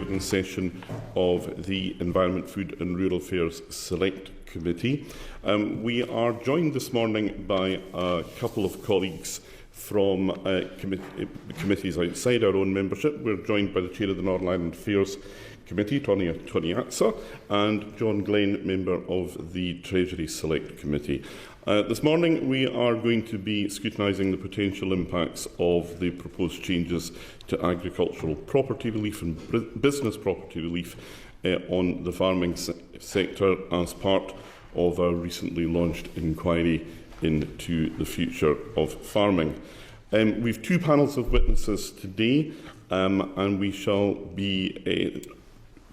evidence session of the Environment, Food and Rural Affairs Select Committee. We are joined this morning by a couple of colleagues from committees outside our own membership. We're joined by the Chair of the Northern Ireland Affairs Committee, Tony Atsa, and John Glenn, member of the Treasury Select Committee. This morning we are going to be scrutinising the potential impacts of the proposed changes to agricultural property relief and business property relief on the farming sector as part of our recently launched inquiry into the future of farming. We have two panels of witnesses today, and we shall be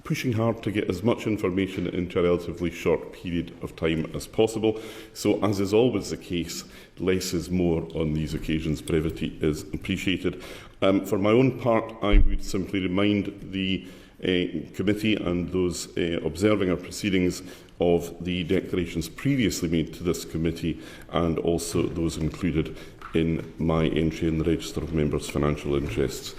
pushing hard to get as much information into a relatively short period of time as possible. So, as is always the case, less is more on these occasions. Brevity is appreciated. For my own part, I would simply remind the committee and those observing our proceedings of the declarations previously made to this committee and also those included in my entry in the Register of Members' Financial Interests.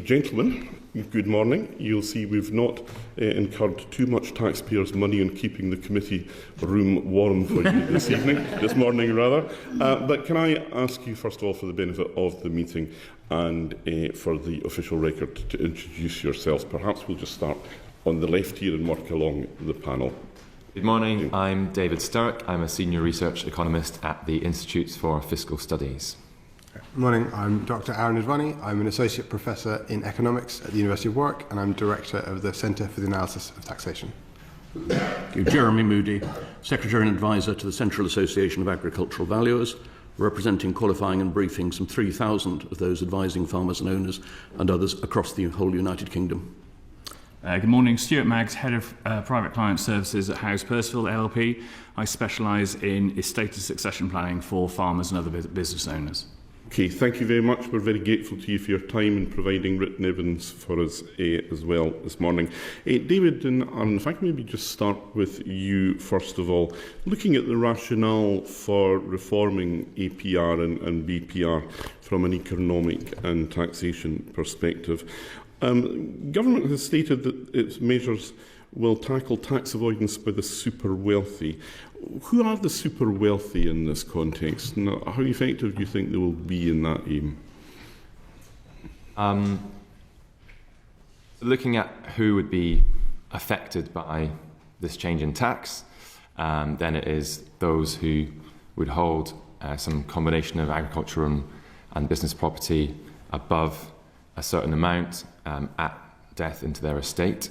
Gentlemen, good morning. You'll see we've not incurred too much taxpayers' money in keeping the committee room warm for you this morning rather. But can I ask you first of all, for the benefit of the meeting and for the official record, to introduce yourselves. Perhaps we'll just start on the left here and work along the panel. Good morning, I'm David Sturrock. I'm a senior research economist at the Institutes for Fiscal Studies. Good morning, I'm Dr. Aaron Advani. I'm an associate professor in economics at the University of Warwick, and I'm director of the Centre for the Analysis of Taxation. Jeremy Moody, secretary and advisor to the Central Association of Agricultural Valuers, representing, qualifying and briefing some 3,000 of those advising farmers and owners and others across the whole United Kingdom. Good morning, Stuart Maggs, Head of Private Client Services at House Percival LLP. I specialise in estate and succession planning for farmers and other business owners. Okay, thank you very much. We're very grateful to you for your time in providing written evidence for us as well this morning. David and Aaron, if I can maybe just start with you first of all. Looking at the rationale for reforming APR and BPR from an economic and taxation perspective, government has stated that its measures will tackle tax avoidance by the super wealthy. Who are the super wealthy in this context, and how effective do you think they will be in that aim? Looking at who would be affected by this change in tax, then it is those who would hold some combination of agriculture and business property above a certain amount at death into their estate.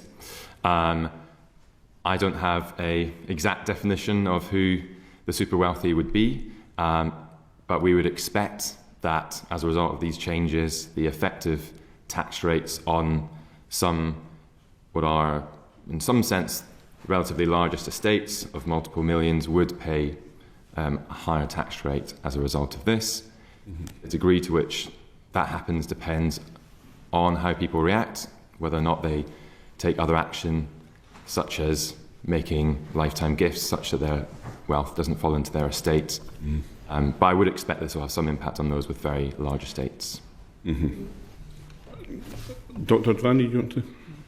I don't have an exact definition of who the super wealthy would be, but we would expect that as a result of these changes, the effective tax rates on some what are, in some sense, relatively largest estates of multiple millions would pay a higher tax rate as a result of this. Mm-hmm. The degree to which that happens depends on how people react, whether or not they take other action, such as making lifetime gifts such that their wealth doesn't fall into their estate. Mm. But I would expect this will have some impact on those with very large estates. Mm-hmm. Dr. Advani, do you want to?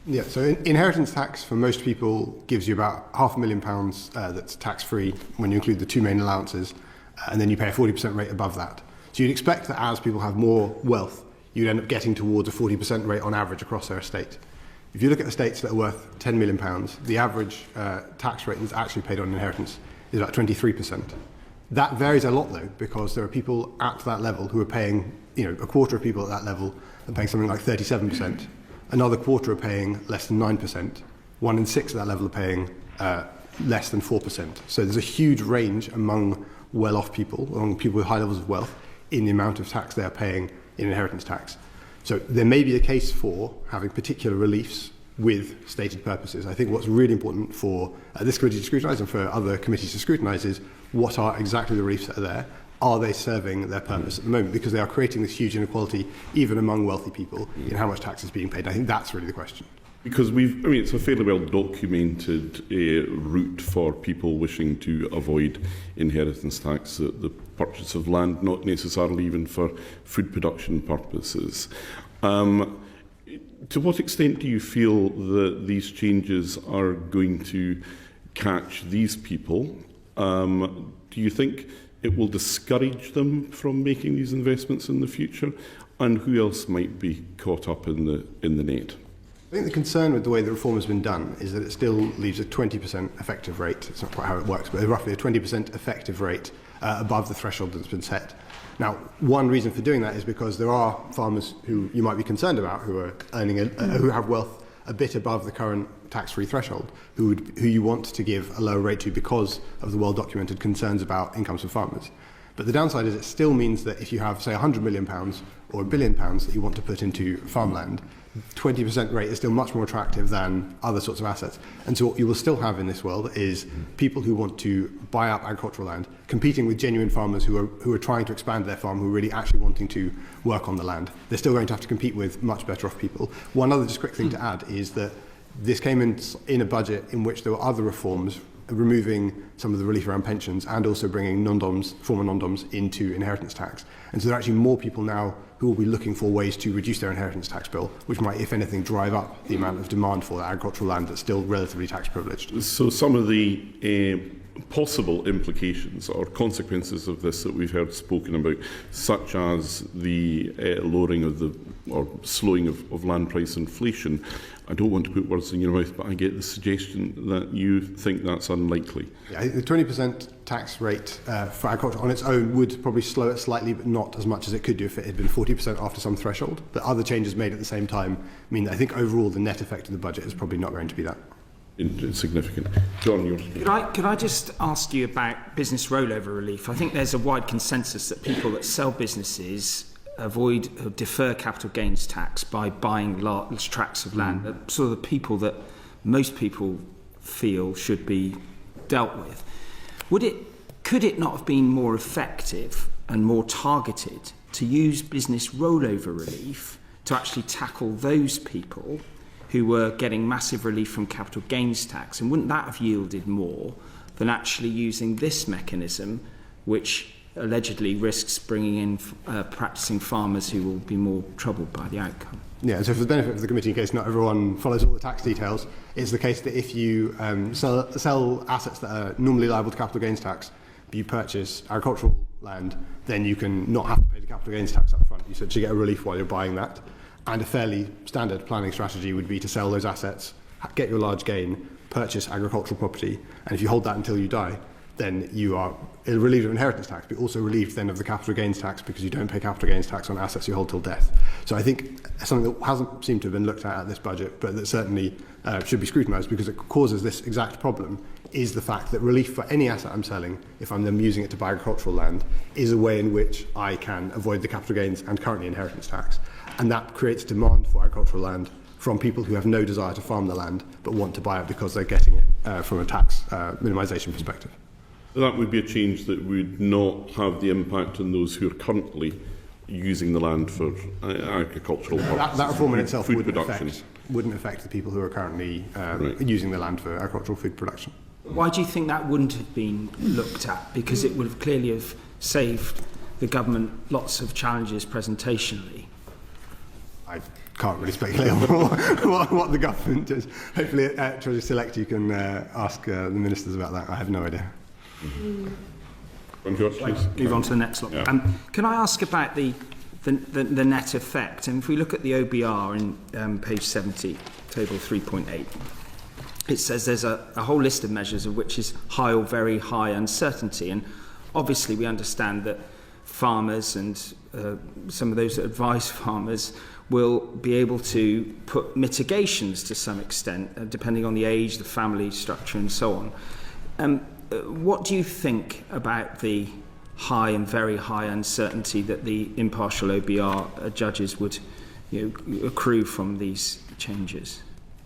Yeah, so inheritance tax for most people gives you about £500,000 that's tax-free when you include the two main allowances, and then you pay a 40% rate above that. So you'd expect that as people have more wealth, you'd end up getting towards a 40% rate on average across their estate. If you look at estates that are worth £10 million, the average tax rate that's actually paid on inheritance is about 23%. That varies a lot, though, because there are people at that level who are paying, a quarter of people at that level are paying something like 37%. Another quarter are paying less than 9%. 1 in 6 at that level are paying less than 4%. So there's a huge range among well-off people, among people with high levels of wealth, in the amount of tax they are paying in inheritance tax. So there may be a case for having particular reliefs with stated purposes. I think what's really important for this committee to scrutinise and for other committees to scrutinise is what are exactly the reliefs that are there. Are they serving their purpose at the moment? Because they are creating this huge inequality, even among wealthy people, in how much tax is being paid. I think that's really the question. Because it's a fairly well documented route for people wishing to avoid inheritance tax, the purchase of land, not necessarily even for food production purposes. To what extent do you feel that these changes are going to catch these people? Do you think it will discourage them from making these investments in the future? And who else might be caught up in the net? I think the concern with the way the reform has been done is that it still leaves a 20% effective rate. It's not quite how it works, but roughly a 20% effective rate above the threshold that's been set. Now, one reason for doing that is because there are farmers who you might be concerned about who are earning, who have wealth a bit above the current tax-free threshold, who you want to give a lower rate to because of the well-documented concerns about incomes for farmers. But the downside is it still means that if you have, say, £100 million or £1 billion that you want to put into farmland, 20% rate is still much more attractive than other sorts of assets. And so what you will still have in this world is people who want to buy up agricultural land, competing with genuine farmers who are trying to expand their farm, who are really actually wanting to work on the land. They're still going to have to compete with much better off people. One other just quick thing to add is that this came in a budget in which there were other reforms, removing some of the relief around pensions and also bringing non-doms, former non-doms into inheritance tax. And so there are actually more people now who will be looking for ways to reduce their inheritance tax bill, which might, if anything, drive up the amount of demand for agricultural land that's still relatively tax privileged. So some of the possible implications or consequences of this that we've heard spoken about, such as the lowering of or slowing of land price inflation. I don't want to put words in your mouth, but I get the suggestion that you think that's unlikely. Yeah, the 20% tax rate for agriculture on its own would probably slow it slightly, but not as much as it could do if it had been 40% after some threshold. But other changes made at the same time mean that I think overall the net effect of the budget is probably not going to be that insignificant. John, yours. Could I just ask you about business rollover relief? I think there's a wide consensus that people that sell businesses defer capital gains tax by buying large tracts of land. Sort of the people that most people feel should be dealt with. Could it not have been more effective and more targeted to use business rollover relief to actually tackle those people who were getting massive relief from capital gains tax? And wouldn't that have yielded more than actually using this mechanism, which allegedly risks bringing in practising farmers who will be more troubled by the outcome? Yeah, so for the benefit of the committee, in case not everyone follows all the tax details, it's the case that if you sell assets that are normally liable to capital gains tax, but you purchase agricultural land, then you can not have to pay the capital gains tax up front. You essentially get a relief while you're buying that. And a fairly standard planning strategy would be to sell those assets, get your large gain, purchase agricultural property, and if you hold that until you die, then you are relieved of inheritance tax, but also relieved then of the capital gains tax because you don't pay capital gains tax on assets you hold till death. So I think something that hasn't seemed to have been looked at this budget, but that certainly should be scrutinised because it causes this exact problem, is the fact that relief for any asset I'm selling, if I'm then using it to buy agricultural land, is a way in which I can avoid the capital gains and currently inheritance tax. And that creates demand for agricultural land from people who have no desire to farm the land but want to buy it because they're getting it from a tax minimisation perspective. That would be a change that would not have the impact on those who are currently using the land for agricultural purposes. That reform in itself food production wouldn't affect the people who are currently using the land for agricultural food production. Why do you think that wouldn't have been looked at? Because it would have clearly have saved the government lots of challenges presentationally. I can't really speculate on what the government does. Hopefully at Treasury Select you can ask the ministers about that. I have no idea. Move on to the next lot. Yeah. Can I ask about the net effect? And if we look at the OBR in page 70, table 3.8, it says there's a whole list of measures of which is high or very high uncertainty. And obviously we understand that farmers and some of those that advise farmers will be able to put mitigations to some extent, depending on the age, the family structure and so on. What do you think about the high and very high uncertainty that the impartial OBR judges would accrue from these changes?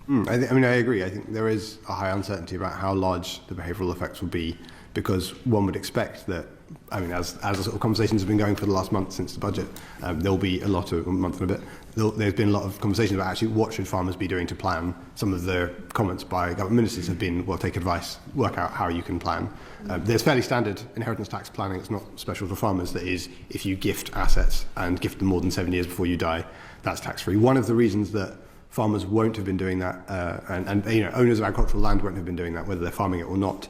I agree. I think there is a high uncertainty about how large the behavioural effects will be, because one would expect that, as the sort of conversations have been going for the last month since the budget, there'll be a month and a bit, there's been a lot of conversations about actually what should farmers be doing to plan. Some of the comments by government ministers have been, well, take advice, work out how you can plan. There's fairly standard inheritance tax planning that's not special for farmers. That is, if you gift assets and gift them more than 7 years before you die, that's tax-free. One of the reasons that farmers won't have been doing that, and owners of agricultural land won't have been doing that, whether they're farming it or not.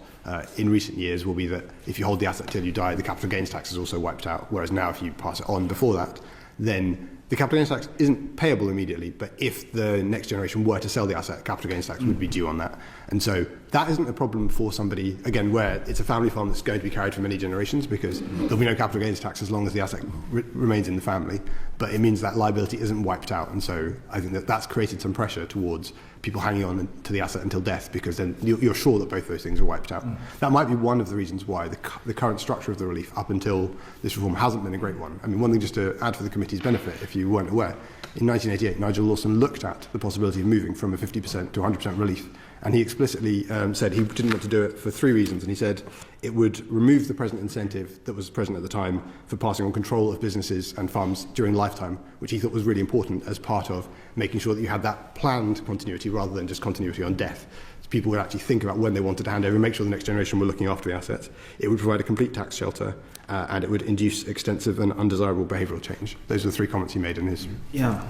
In recent years, will be that if you hold the asset till you die, the capital gains tax is also wiped out. Whereas now, if you pass it on before that, then the capital gains tax isn't payable immediately, but if the next generation were to sell the asset, capital gains tax would be due on that. And so that isn't a problem for somebody, again, where it's a family farm that's going to be carried for many generations, because there'll be no capital gains tax as long as the asset remains in the family. But it means that liability isn't wiped out. And so I think that that's created some pressure towards people hanging on to the asset until death, because then you're sure that both those things are wiped out. That might be one of the reasons why the current structure of the relief up until this reform hasn't been a great one. I mean, one thing just to add for the committee's benefit, if you weren't aware, in 1988, Nigel Lawson looked at the possibility of moving from a 50% to 100% relief, and he explicitly said he didn't want to do it for three reasons. And he said it would remove the present incentive that was present at the time for passing on control of businesses and farms during lifetime, which he thought was really important as part of making sure that you had that planned continuity rather than just continuity on death. So people would actually think about when they wanted to hand over and make sure the next generation were looking after the assets. It would provide a complete tax shelter, and it would induce extensive and undesirable behavioural change. Those are the three comments he made in his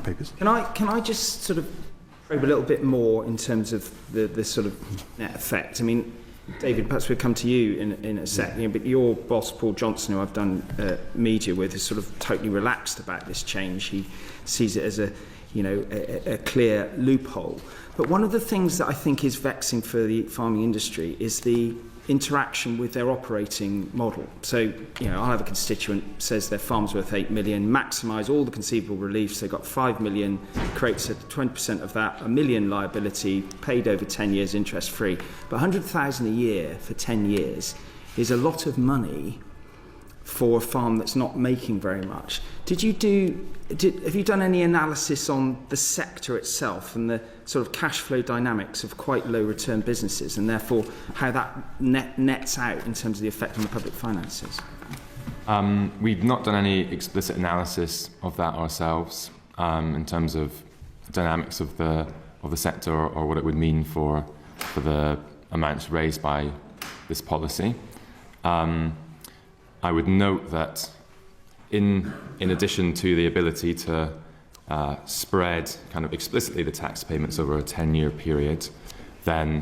papers. Can I just sort of probe a little bit more in terms of the sort of net effect? I mean, David, perhaps we'll come to you in a sec, but your boss, Paul Johnson, who I've done media with, is sort of totally relaxed about this change. He sees it as a clear loophole. But one of the things that I think is vexing for the farming industry is the interaction with their operating model. So, I'll have a constituent says their farm's worth 8 million, maximise all the conceivable reliefs, they've got 5 million, creates 20% of that, a million liability, paid over 10 years interest free. But 100,000 a year for 10 years is a lot of money for a farm that's not making very much. Have you done any analysis on the sector itself and the sort of cash flow dynamics of quite low return businesses, and therefore how that nets out in terms of the effect on the public finances? We've not done any explicit analysis of that ourselves in terms of dynamics of the sector or what it would mean for the amounts raised by this policy. I would note that in addition to the ability to spread kind of explicitly the tax payments over a 10-year period, then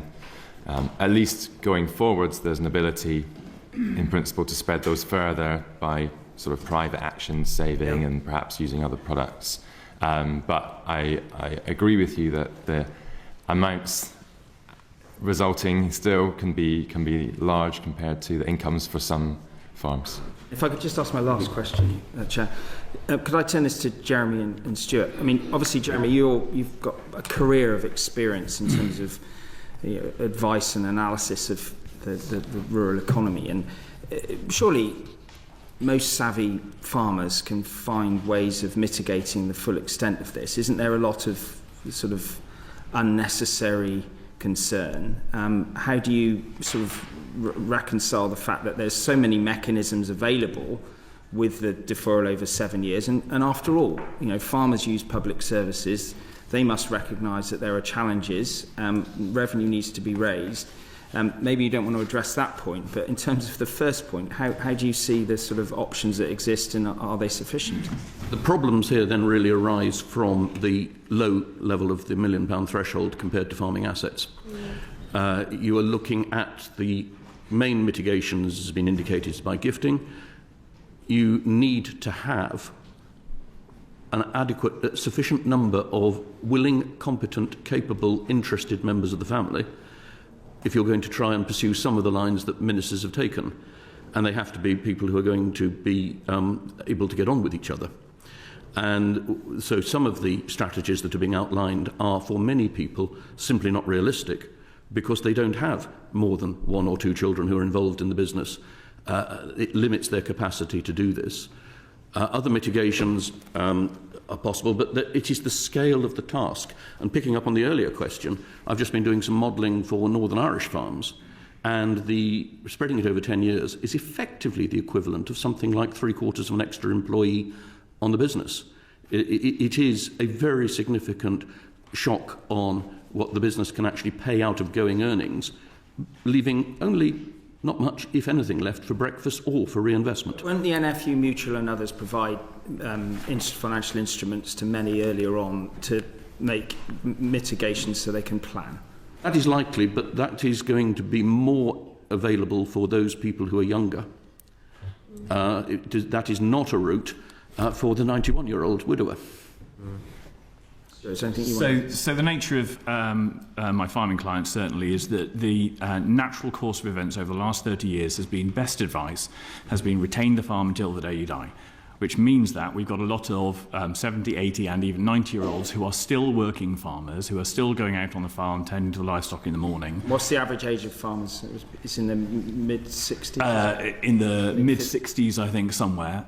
at least going forwards there's an ability in principle to spread those further by sort of private action saving and perhaps using other products. But I agree with you that the amounts resulting still can be large compared to the incomes for some farms. If I could just ask my last question, Chair. Could I turn this to Jeremy and Stuart? I mean, obviously, Jeremy, you've got a career of experience in terms of advice and analysis of the rural economy, and surely most savvy farmers can find ways of mitigating the full extent of this. Isn't there a lot of sort of unnecessary concern? How do you sort of reconcile the fact that there's so many mechanisms available with the deferral over 7 years, and after all, farmers use public services, they must recognise that there are challenges, revenue needs to be raised. Maybe you don't want to address that point, but in terms of the first point, how do you see the sort of options that exist, and are they sufficient? The problems here then really arise from the low level of the £1 million threshold compared to farming assets. You are looking at the main mitigations, as has been indicated, by gifting. You need to have an adequate, sufficient number of willing, competent, capable, interested members of the family if you're going to try and pursue some of the lines that ministers have taken. And they have to be people who are going to be able to get on with each other. And so some of the strategies that are being outlined are, for many people, simply not realistic, because they don't have more than 1 or 2 children who are involved in the business. It limits their capacity to do this. Other mitigations are possible, but it is the scale of the task. And picking up on the earlier question, I've just been doing some modelling for Northern Irish farms, and the spreading it over 10 years is effectively the equivalent of something like 3/4 of an extra employee on the business. It is a very significant shock on what the business can actually pay out of going earnings, leaving only not much, if anything, left for breakfast or for reinvestment. Won't the NFU Mutual and others provide financial instruments to many earlier on to make mitigations so they can plan? That is likely, but that is going to be more available for those people who are younger. That is not a route for the 91-year-old widower. So the nature of my farming clients certainly is that the natural course of events over the last 30 years has been, best advice, has been retain the farm until the day you die, which means that we've got a lot of 70, 80 and even 90-year-olds who are still working farmers, who are still going out on the farm, tending to the livestock in the morning. What's the average age of farmers? It's in the mid-60s? In the mid-60s, I think, somewhere.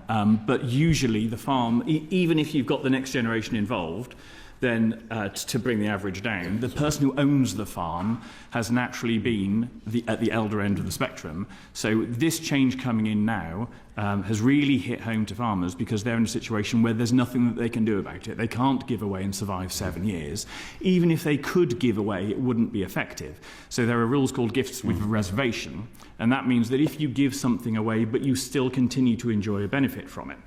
But usually the farm, even if you've got the next generation involved, then to bring the average down, the person who owns the farm has naturally been at the elder end of the spectrum. So this change coming in now has really hit home to farmers because they're in a situation where there's nothing that they can do about it. They can't give away and survive 7 years. Even if they could give away, it wouldn't be effective. So there are rules called gifts with reservation, and that means that if you give something away but you still continue to enjoy a benefit from it,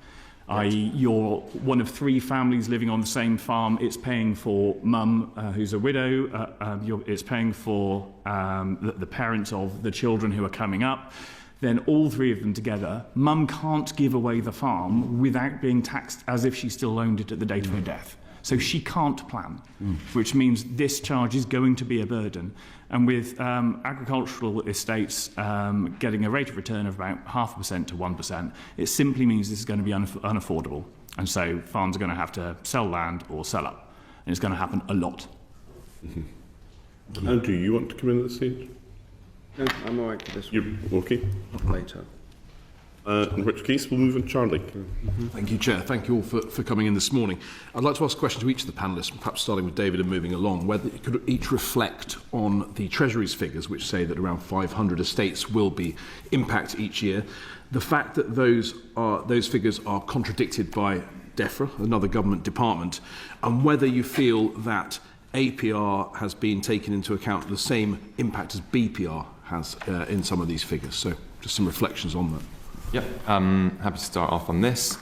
i.e. you're one of 3 families living on the same farm, it's paying for mum, who's a widow, it's paying for the parents of the children who are coming up, then all 3 of them together, mum can't give away the farm without being taxed as if she still owned it at the date of her death. So she can't plan, which means this charge is going to be a burden. And with agricultural estates getting a rate of return of about 0.5% to 1%, it simply means this is going to be unaffordable. And so farms are going to have to sell land or sell up. And it's going to happen a lot. Andrew, you want to come in at this stage? No, I'm all right for this one. You're okay? Later. In which case, we'll move on to Charlie. Thank you, Chair. Thank you all for coming in this morning. I'd like to ask a question to each of the panellists, perhaps starting with David and moving along, whether you could each reflect on the Treasury's figures, which say that around 500 estates will be impacted each year. The fact that those figures are contradicted by DEFRA, another government department, and whether you feel that APR has been taken into account the same impact as BPR has in some of these figures. So just some reflections on that. Yep, happy to start off on this.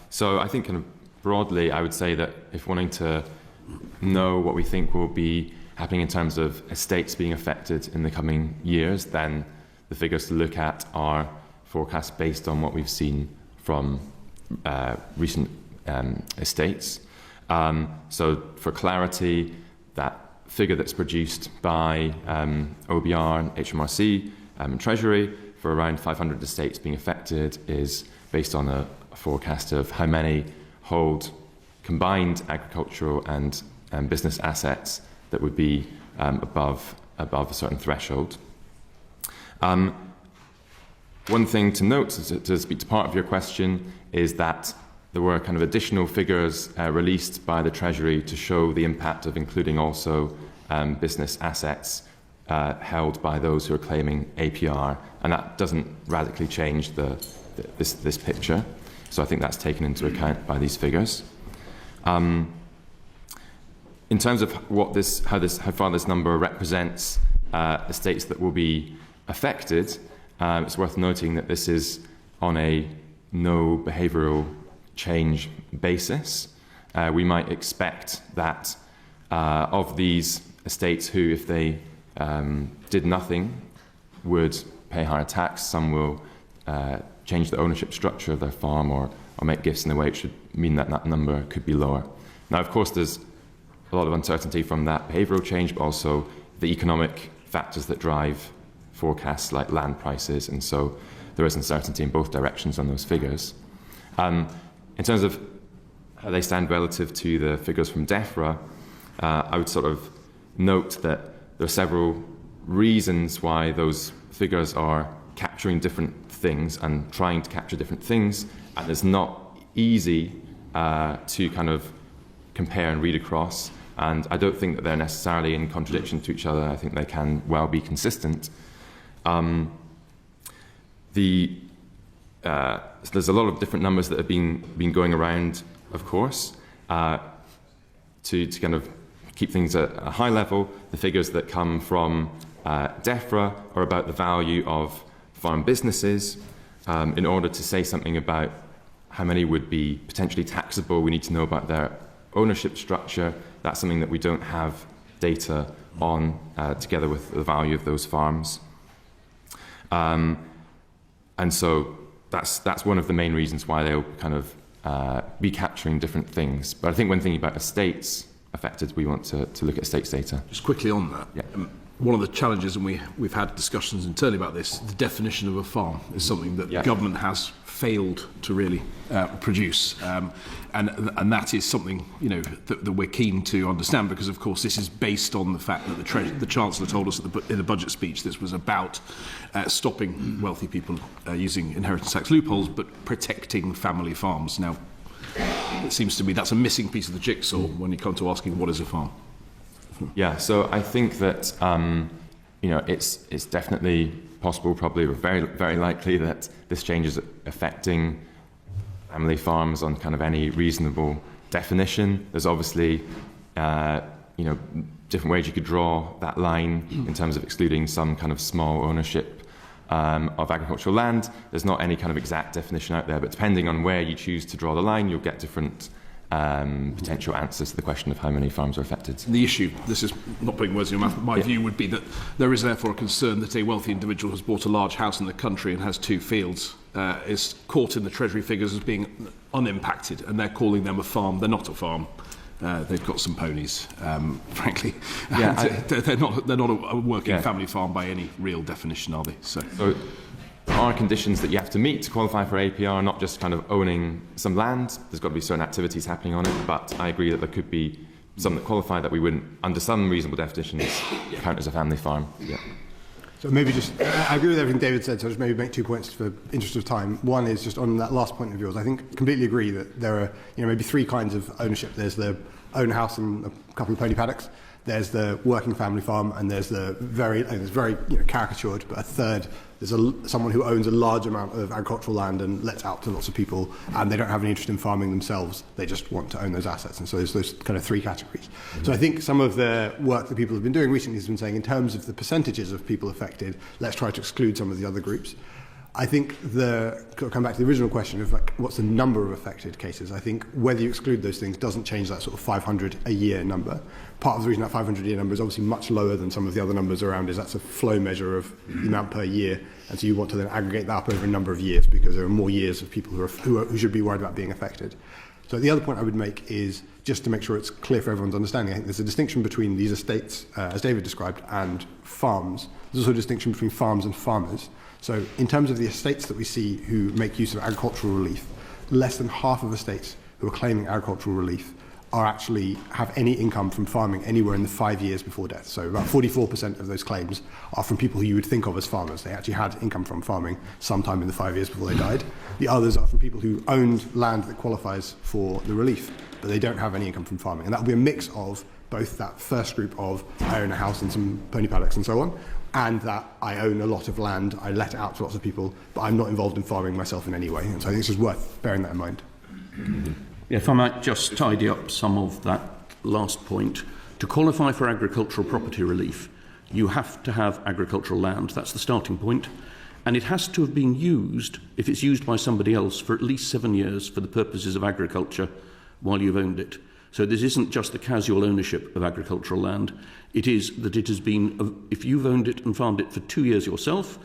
So I think kind of broadly, I would say that if wanting to know what we think will be happening in terms of estates being affected in the coming years, then the figures to look at are forecasts based on what we've seen from recent estates. So for clarity, that figure that's produced by OBR, HMRC and Treasury for around 500 estates being affected is based on a forecast of how many hold combined agricultural and business assets that would be above a certain threshold. One thing to note, to speak to part of your question, is that there were kind of additional figures released by the Treasury to show the impact of including also business assets held by those who are claiming APR, and that doesn't radically change this picture. So I think that's taken into account by these figures. In terms of how far this number represents estates that will be affected, it's worth noting that this is on a no behavioural change basis. We might expect that of these estates who, if they did nothing, would pay higher tax. Some will change the ownership structure of their farm or make gifts in a way which should mean that that number could be lower. Now, of course, there's a lot of uncertainty from that behavioural change, but also the economic factors that drive forecasts like land prices, and so there is uncertainty in both directions on those figures. In terms of how they stand relative to the figures from DEFRA, I would sort of note that there are several reasons why those figures are capturing different things and trying to capture different things, and it's not easy to kind of compare and read across, and I don't think that they're necessarily in contradiction to each other. I think they can well be consistent. So there's a lot of different numbers that have been going around, of course, to kind of keep things at a high level. The figures that come from DEFRA are about the value of farm businesses. In order to say something about how many would be potentially taxable, we need to know about their ownership structure, that's something that we don't have data on, together with the value of those farms. And so that's one of the main reasons why they'll kind of be capturing different things. But I think when thinking about estates affected, we want to look at estates data. Just quickly on that. Yeah. One of the challenges, and we've had discussions internally about this, the definition of a farm is something that the government has failed to really produce, and that is something that we're keen to understand, because of course this is based on the fact that the Chancellor told us in the budget speech this was about stopping wealthy people using inheritance tax loopholes, but protecting family farms. Now, it seems to me that's a missing piece of the jigsaw when you come to asking what is a farm. Yeah, so I think that it's definitely possible, probably, or very, very likely that this change is affecting family farms on kind of any reasonable definition. There's obviously, different ways you could draw that line in terms of excluding some kind of small ownership of agricultural land. There's not any kind of exact definition out there, but depending on where you choose to draw the line, you'll get different potential answers to the question of how many farms are affected. The issue, this is not putting words in your mouth, my view would be that there is therefore a concern that a wealthy individual has bought a large house in the country and has 2 fields, is caught in the Treasury figures as being unimpacted, and they're calling them a farm. They're not a farm. They've got some ponies, frankly. Yeah, they're not a working family farm by any real definition, are they? So there are conditions that you have to meet to qualify for APR, not just kind of owning some land. There's got to be certain activities happening on it, but I agree that there could be some that qualify that we wouldn't, under some reasonable definitions, count as a family farm. Yeah. So maybe I agree with everything David said, so I'll just maybe make 2 points for interest of time. One is just on that last point of yours. I think completely agree that there are maybe 3 kinds of ownership. There's the own a house and a couple of pony paddocks. There's the working family farm, and there's the very caricatured, but a third. There's someone who owns a large amount of agricultural land and lets out to lots of people, and they don't have any interest in farming themselves. They just want to own those assets. And so there's those kind of 3 categories. So I think some of the work that people have been doing recently has been saying, in terms of the percentages of people affected, let's try to exclude some of the other groups. I think come back to the original question of what's the number of affected cases. I think whether you exclude those things doesn't change that sort of 500 a year number. Part of the reason that 500 a year number is obviously much lower than some of the other numbers around is that's a flow measure of the amount per year, and so you want to then aggregate that up over a number of years because there are more years of people who should be worried about being affected. So the other point I would make is just to make sure it's clear for everyone's understanding. I think there's a distinction between these estates, as David described, and farms. There's also a distinction between farms and farmers. So in terms of the estates that we see who make use of agricultural relief, less than half of estates who are claiming agricultural relief have any income from farming anywhere in the 5 years before death. So about 44% of those claims are from people who you would think of as farmers. They actually had income from farming sometime in the 5 years before they died. The others are from people who owned land that qualifies for the relief, but they don't have any income from farming. And that will be a mix of both that first group of I own a house and some pony paddocks and so on, and that I own a lot of land, I let it out to lots of people, but I'm not involved in farming myself in any way. And so I think it's just worth bearing that in mind. Yeah, if I might just tidy up some of that last point. To qualify for agricultural property relief, you have to have agricultural land. That's the starting point. And it has to have been used, if it's used by somebody else, for at least 7 years for the purposes of agriculture while you've owned it. So this isn't just the casual ownership of agricultural land. It is that it has been, if you've owned it and farmed it for 2 years yourself,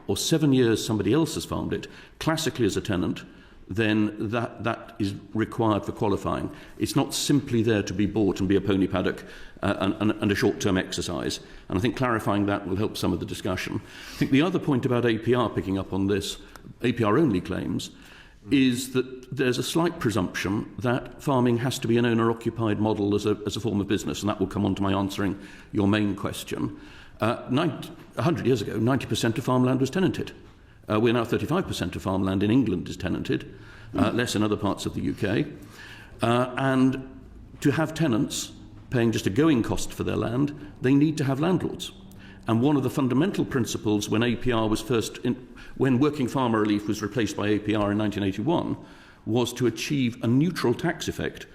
or 7 years somebody else has farmed it, classically as a tenant, then that is required for qualifying. It's not simply there to be bought and be a pony paddock and a short-term exercise. And I think clarifying that will help some of the discussion. I think the other point about APR, picking up on this, APR-only claims, is that there's a slight presumption that farming has to be an owner-occupied model as a form of business, and that will come on to my answering your main question. 100 years ago, 90% of farmland was tenanted. We're now 35% of farmland in England is tenanted, less in other parts of the UK. And to have tenants paying just a going cost for their land, they need to have landlords. And one of the fundamental principles when APR was when working farmer relief was replaced by APR in 1981, was to achieve a neutral tax effect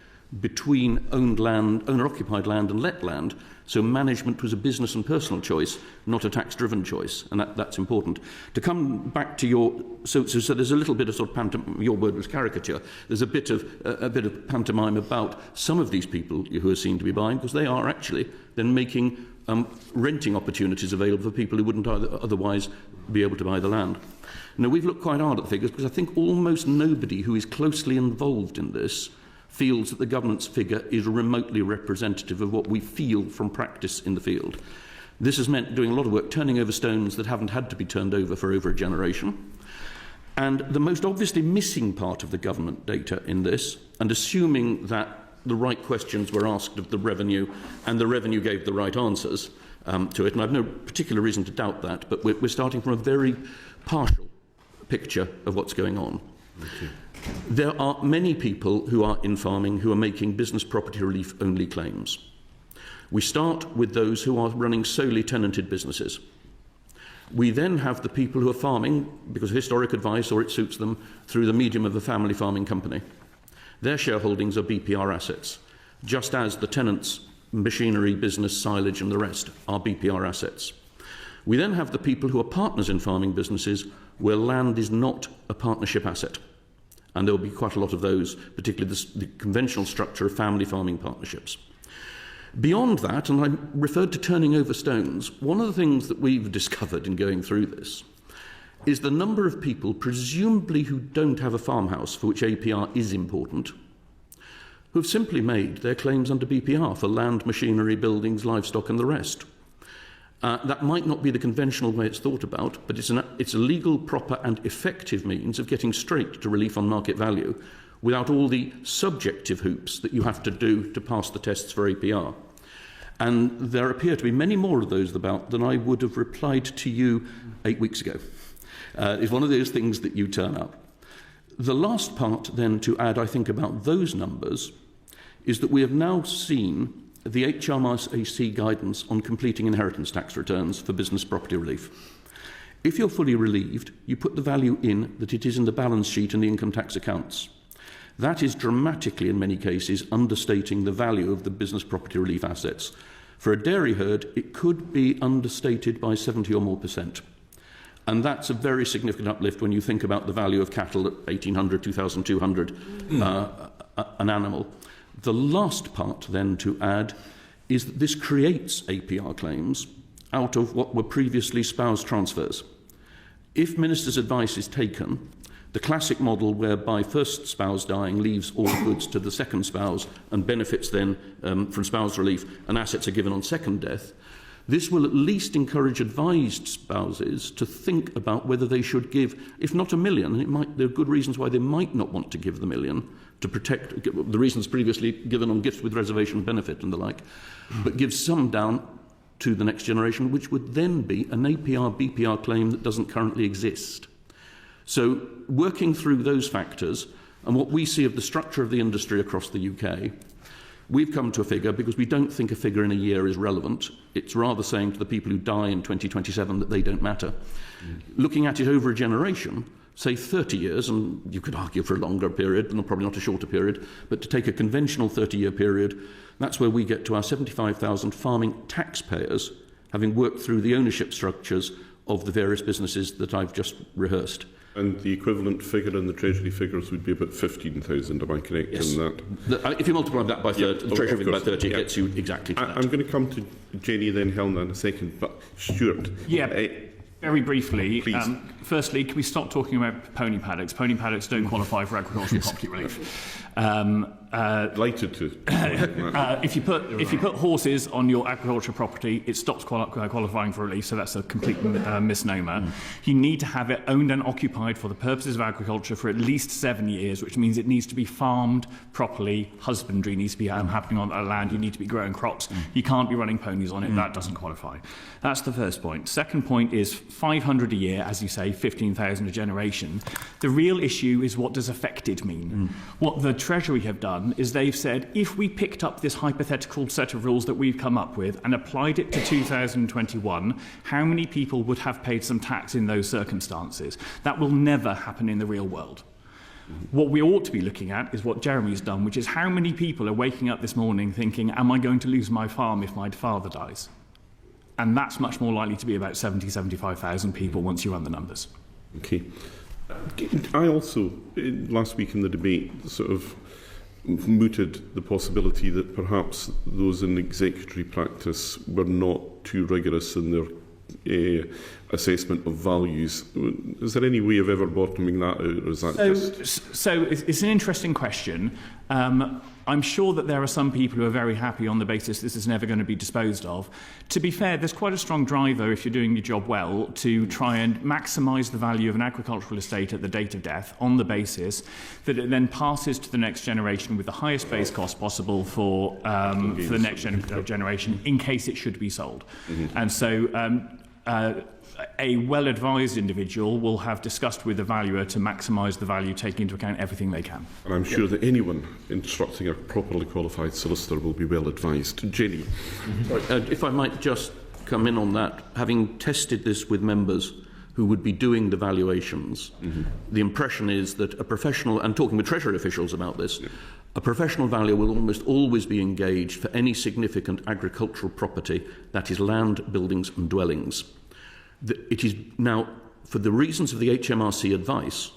between owner-occupied land and let land, so management was a business and personal choice, not a tax-driven choice, and that's important. To come back to your... So there's a little bit of sort of pantomime, your word was caricature, there's a bit of pantomime about some of these people who are seen to be buying, because they are actually then making renting opportunities available for people who wouldn't otherwise be able to buy the land. Now, we've looked quite hard at the figures, because I think almost nobody who is closely involved in this feels that the government's figure is remotely representative of what we feel from practice in the field. This has meant doing a lot of work turning over stones that haven't had to be turned over for over a generation. And the most obviously missing part of the government data in this, and assuming that the right questions were asked of the revenue and the revenue gave the right answers to it, and I've no particular reason to doubt that, but we're starting from a very partial picture of what's going on. Okay. There are many people who are in farming who are making business property relief only claims. We start with those who are running solely tenanted businesses. We then have the people who are farming because of historic advice or it suits them through the medium of a family farming company. Their shareholdings are BPR assets, just as the tenants' machinery, business, silage and the rest are BPR assets. We then have the people who are partners in farming businesses where land is not a partnership asset. And there will be quite a lot of those, particularly the conventional structure of family farming partnerships. Beyond that, and I referred to turning over stones, one of the things that we've discovered in going through this is the number of people, presumably who don't have a farmhouse for which APR is important, who have simply made their claims under BPR for land, machinery, buildings, livestock and the rest. That might not be the conventional way it's thought about, but it's a legal, proper and effective means of getting straight to relief on market value without all the subjective hoops that you have to do to pass the tests for APR. And there appear to be many more of those about than I would have replied to you 8 weeks ago. It's one of those things that you turn up. The last part then to add, I think, about those numbers is that we have now seen the HMRC guidance on completing inheritance tax returns for business property relief. If you're fully relieved, you put the value in that it is in the balance sheet and the income tax accounts. That is dramatically, in many cases, understating the value of the business property relief assets. For a dairy herd, it could be understated by 70 or more %. And that's a very significant uplift when you think about the value of cattle at 1,800, 2,200 an animal. The last part then to add is that this creates APR claims out of what were previously spouse transfers. If minister's advice is taken, the classic model whereby first spouse dying leaves all goods to the second spouse and benefits then from spouse relief and assets are given on second death, this will at least encourage advised spouses to think about whether they should give, if not $1 million, there are good reasons why they might not want to give the $1 million to protect the reasons previously given on gifts with reservation benefit and the like, but give some down to the next generation, which would then be an APR-BPR claim that doesn't currently exist. So working through those factors and what we see of the structure of the industry across the UK, we've come to a figure because we don't think a figure in a year is relevant. It's rather saying to the people who die in 2027 that they don't matter. Looking at it over a generation, say 30 years, and you could argue for a longer period, and probably not a shorter period, but to take a conventional 30-year period, that's where we get to our 75,000 farming taxpayers having worked through the ownership structures of the various businesses that I've just rehearsed. And the equivalent figure in the Treasury figures would be about 15,000, am I correct yes. in that? If you multiply that by 30, the Treasury figure by 30, it gets you exactly to that. I'm going to come to Jenny, then Helena in a second, but Stuart. Yeah, very briefly. Please. Firstly, can we stop talking about pony paddocks? Pony paddocks don't qualify for agricultural property relief. Delighted to. If you put horses on your agricultural property, it stops qualifying for relief, so that's a complete misnomer. You need to have it owned and occupied for the purposes of agriculture for at least 7 years, which means it needs to be farmed properly, husbandry needs to be happening on that land, you need to be growing crops. You can't be running ponies on it, that doesn't qualify. That's the first point. Second point is 500 a year, as you say, 15,000 a generation. The real issue is what does affected mean? What the Treasury have done is they've said, if we picked up this hypothetical set of rules that we've come up with and applied it to 2021, how many people would have paid some tax in those circumstances? That will never happen in the real world. What we ought to be looking at is what Jeremy's done, which is how many people are waking up this morning thinking, am I going to lose my farm if my father dies? And that's much more likely to be about 70, 75,000 people once you run the numbers. Okay. I also, last week in the debate, sort of mooted the possibility that perhaps those in executory practice were not too rigorous in their assessment of values. Is there any way of ever bottoming that out, or is that So it's an interesting question. I'm sure that there are some people who are very happy on the basis this is never going to be disposed of. To be fair, there's quite a strong driver, if you're doing your job well, to try and maximise the value of an agricultural estate at the date of death on the basis that it then passes to the next generation with the highest base cost possible for the next generation in case it should be sold. And so a well-advised individual will have discussed with the valuer to maximise the value, taking into account everything they can. And I'm sure that anyone instructing a properly qualified solicitor will be well advised. Jenny. If I might just come in on that, having tested this with members who would be doing the valuations, the impression is that a professional, and talking with Treasury officials about this, a professional valuer will almost always be engaged for any significant agricultural property that is land, buildings and dwellings. It is now, for the reasons of the HMRC advice,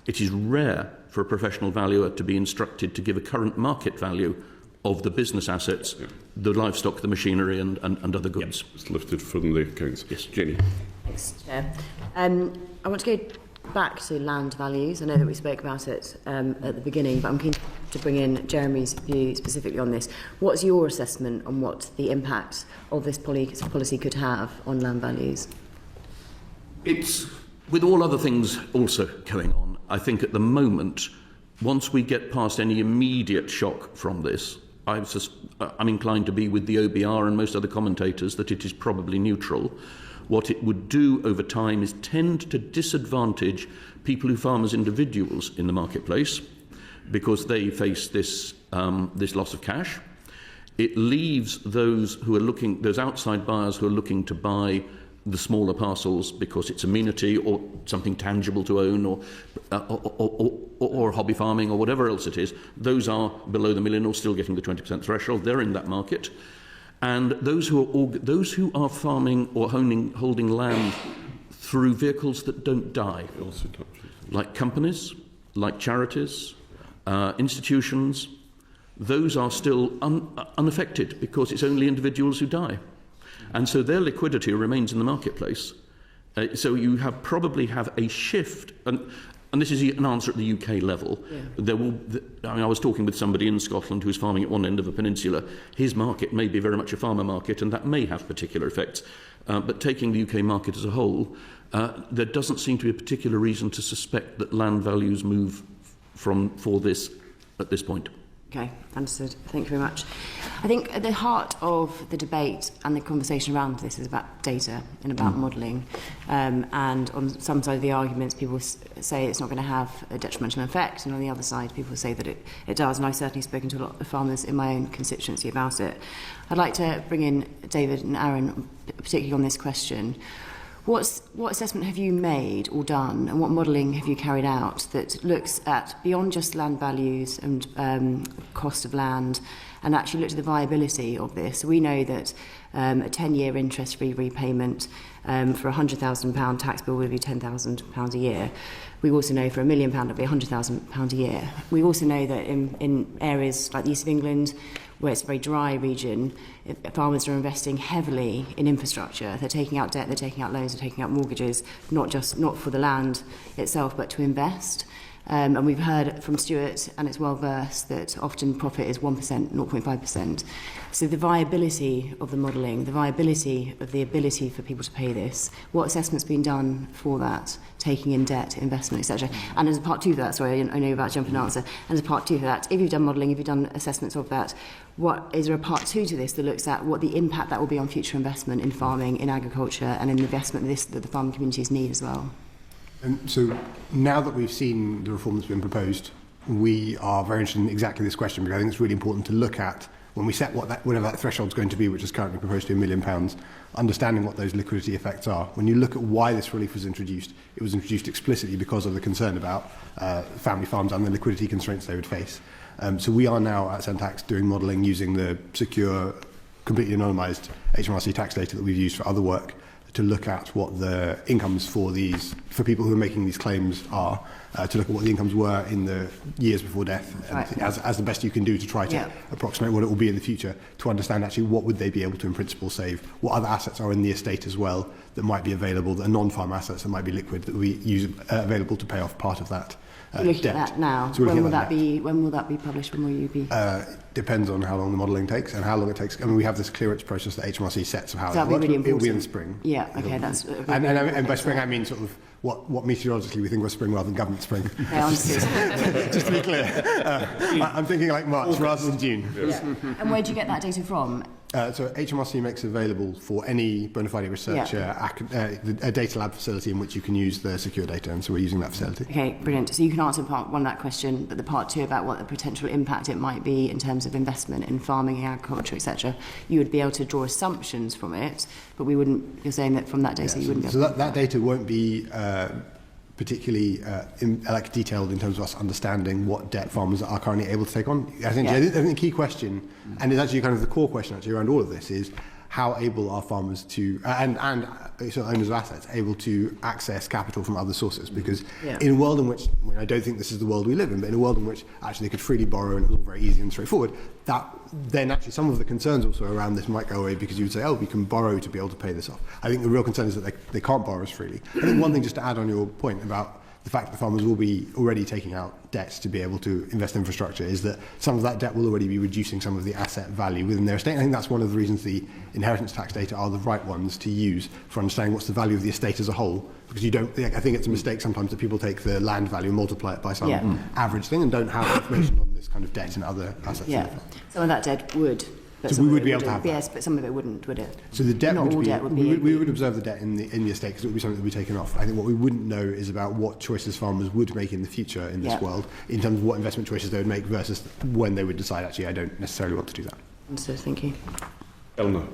it is rare for a professional valuer to be instructed to give a current market value of the business assets, the livestock, the machinery and other goods. It's lifted from the accounts. Yes. Jenny. Thanks, Chair. I want to go back to land values. I know that we spoke about it at the beginning, but I'm keen to bring in Jeremy's view specifically on this. What's your assessment on what the impact of this policy could have on land values? It's, with all other things also going on, I think at the moment, once we get past any immediate shock from this, I'm inclined to be with the OBR and most other commentators that it is probably neutral. What it would do over time is tend to disadvantage people who farm as individuals in the marketplace because they face this loss of cash. It leaves those outside buyers who are looking to buy the smaller parcels because it's amenity or something tangible to own or hobby farming or whatever else it is. Those are below the million or still getting the 20% threshold. They're in that market. And those who are farming or holding land through vehicles that don't die, like companies, like charities, institutions, those are still unaffected because it's only individuals who die. And so their liquidity remains in the marketplace. So you probably have a shift, and this is an answer at the UK level. Yeah. I was talking with somebody in Scotland who's farming at one end of a peninsula. His market may be very much a farmer market, and that may have particular effects. But taking the UK market as a whole, there doesn't seem to be a particular reason to suspect that land values move for this at this point. Okay, understood. Thank you very much. I think at the heart of the debate and the conversation around this is about data and about modelling. And on some side of the arguments, people say it's not going to have a detrimental effect, and on the other side, people say that it does. And I've certainly spoken to a lot of farmers in my own constituency about it. I'd like to bring in David and Aaron, particularly on this question. What assessment have you made or done, and what modelling have you carried out that looks at beyond just land values and cost of land, and actually looked at the viability of this? So we know that a 10-year interest-free repayment for a £100,000 tax bill would be £10,000 a year. We also know for £1 million it would be £100,000 a year. We also know that in areas like the east of England, where it's a very dry region, farmers are investing heavily in infrastructure. They're taking out debt, they're taking out loans, they're taking out mortgages, not for the land itself, but to invest. And we've heard from Stuart, and it's well versed, that often profit is 1%, 0.5%. So the viability of the modelling, the viability of the ability for people to pay this, what assessment's been done for that, taking in debt, investment, etc. And as a part two of that, sorry, I know you're about to jump in and answer, and as a part two of that, if you've done modelling, if you've done assessments of that, is there a part two to this that looks at what the impact that will be on future investment in farming, in agriculture, and in the investment that the farming communities need as well? So now that we've seen the reform that's been proposed, we are very interested in exactly this question, because I think it's really important to look at when we set whatever that threshold's going to be, which is currently proposed to £1 million, understanding what those liquidity effects are. When you look at why this relief was introduced, it was introduced explicitly because of the concern about family farms and the liquidity constraints they would face. So we are now at Centax doing modelling using the secure, completely anonymised HMRC tax data that we've used for other work to look at what the incomes for people who are making these claims are, to look at what the incomes were in the years before death, and as the best you can do to try to approximate what it will be in the future, to understand actually what would they be able to in principle save, what other assets are in the estate as well that might be available, that are non-farm assets that might be liquid, that we use available to pay off part of that. Looking debt. at that now. So when will that be published? When will you be? Depends on how long the modelling takes and how long it takes. I mean, we have this clearance process that HMRC sets of how so it works. Really important. It will be in the spring. Yeah. Okay. That's. And by spring I mean sort of what meteorologically we think was spring rather than government spring. Just to be clear, I'm thinking like March rather than June. Yes. Yeah. And where do you get that data from? So HMRC makes available for any bona fide researcher a data lab facility in which you can use the secure data, and so we're using that facility. Okay, brilliant. So you can answer part one of that question, but the part two about what the potential impact it might be in terms of investment in farming, agriculture, etc. You would be able to draw assumptions from it, but we wouldn't. You're saying that from that data you wouldn't be able to. So that data won't be particularly detailed in terms of us understanding what debt farmers are currently able to take on. I think the key question, and it's actually kind of the core question actually around all of this, is how able are farmers to, and so owners of assets, able to access capital from other sources? Because in a world in which, I don't think this is the world we live in, but in a world in which actually they could freely borrow and it was all very easy and straightforward, that then actually some of the concerns also around this might go away, because you would say, we can borrow to be able to pay this off. I think the real concern is that they can't borrow as freely. I think one thing just to add on your point about the fact that the farmers will be already taking out debts to be able to invest in infrastructure is that some of that debt will already be reducing some of the asset value within their estate. I think that's one of the reasons the inheritance tax data are the right ones to use for understanding what's the value of the estate as a whole. Because I think it's a mistake sometimes that people take the land value and multiply it by some average thing and don't have information on this kind of debt and other assets. Some of that debt would. But so we would be able to have that. Yes, but some of it wouldn't, would it? So the debt would be... We would observe the debt in the estate because it would be something that would be taken off. I think what we wouldn't know is about what choices farmers would make in the future in this world, in terms of what investment choices they would make versus when they would decide, actually, I don't necessarily want to do that. Understood, thank you. Eleanor.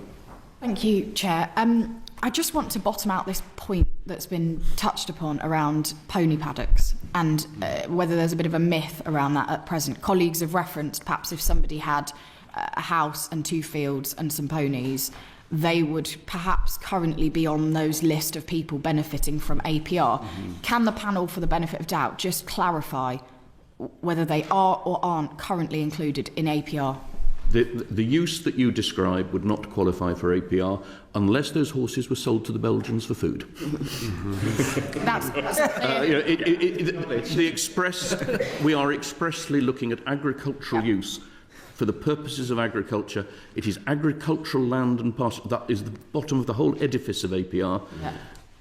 Thank you, Chair. I just want to bottom out this point that's been touched upon around pony paddocks and whether there's a bit of a myth around that at present. Colleagues have referenced perhaps if somebody had a house and 2 fields and some ponies, they would perhaps currently be on those list of people benefiting from APR. Can the panel, for the benefit of doubt, just clarify whether they are or aren't currently included in APR? The use that you describe would not qualify for APR unless those horses were sold to the Belgians for food. We are expressly looking at agricultural use. For the purposes of agriculture, it is agricultural land and parcel. That is the bottom of the whole edifice of APR.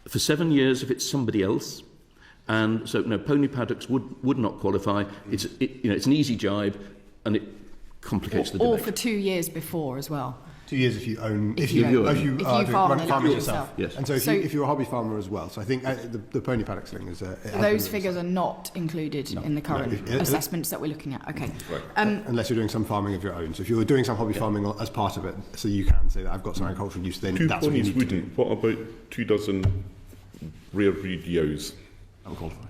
For 7 years, if it's somebody else, and so no, pony paddocks would not qualify. It's an easy jibe, and it complicates the debate. Or for 2 years before as well. 2 years if you own, if you run farming yourself. Yes. And so if you're a hobby farmer as well. So I think the pony paddocks thing is. Those figures are not included in the current assessments that we're looking at. Okay. Unless you're doing some farming of your own. So if you're doing some hobby farming as part of it, so you can say that I've got some agricultural use. Then 2 that's what you ponies need to wouldn't. What about 2 dozen rare breed ewes? That would qualify.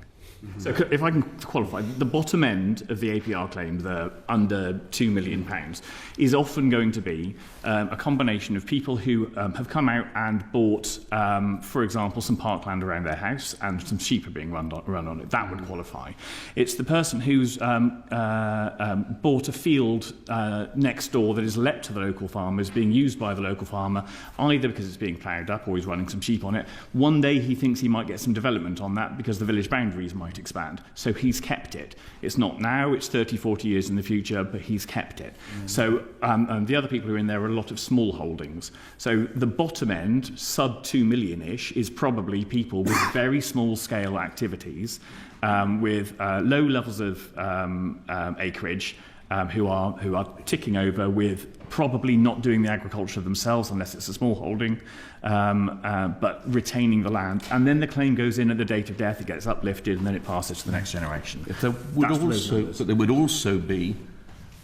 So if I can qualify, the bottom end of the APR claim, the under £2 million, is often going to be a combination of people who have come out and bought, for example, some parkland around their house and some sheep are being run on it. That would qualify. It's the person who's bought a field next door that is let to the local farmer, is being used by the local farmer, either because it's being ploughed up or he's running some sheep on it. One day he thinks he might get some development on that because the village boundaries might expand. So he's kept it. It's not now, it's 30, 40 years in the future, but he's kept it. So and the other people who are in there are a lot of small holdings. So the bottom end, sub 2 million-ish, is probably people with very small scale activities with low levels of acreage who are ticking over with probably not doing the agriculture themselves unless it's a small holding, but retaining the land. And then the claim goes in at the date of death, it gets uplifted, and then it passes to the next generation. There would also be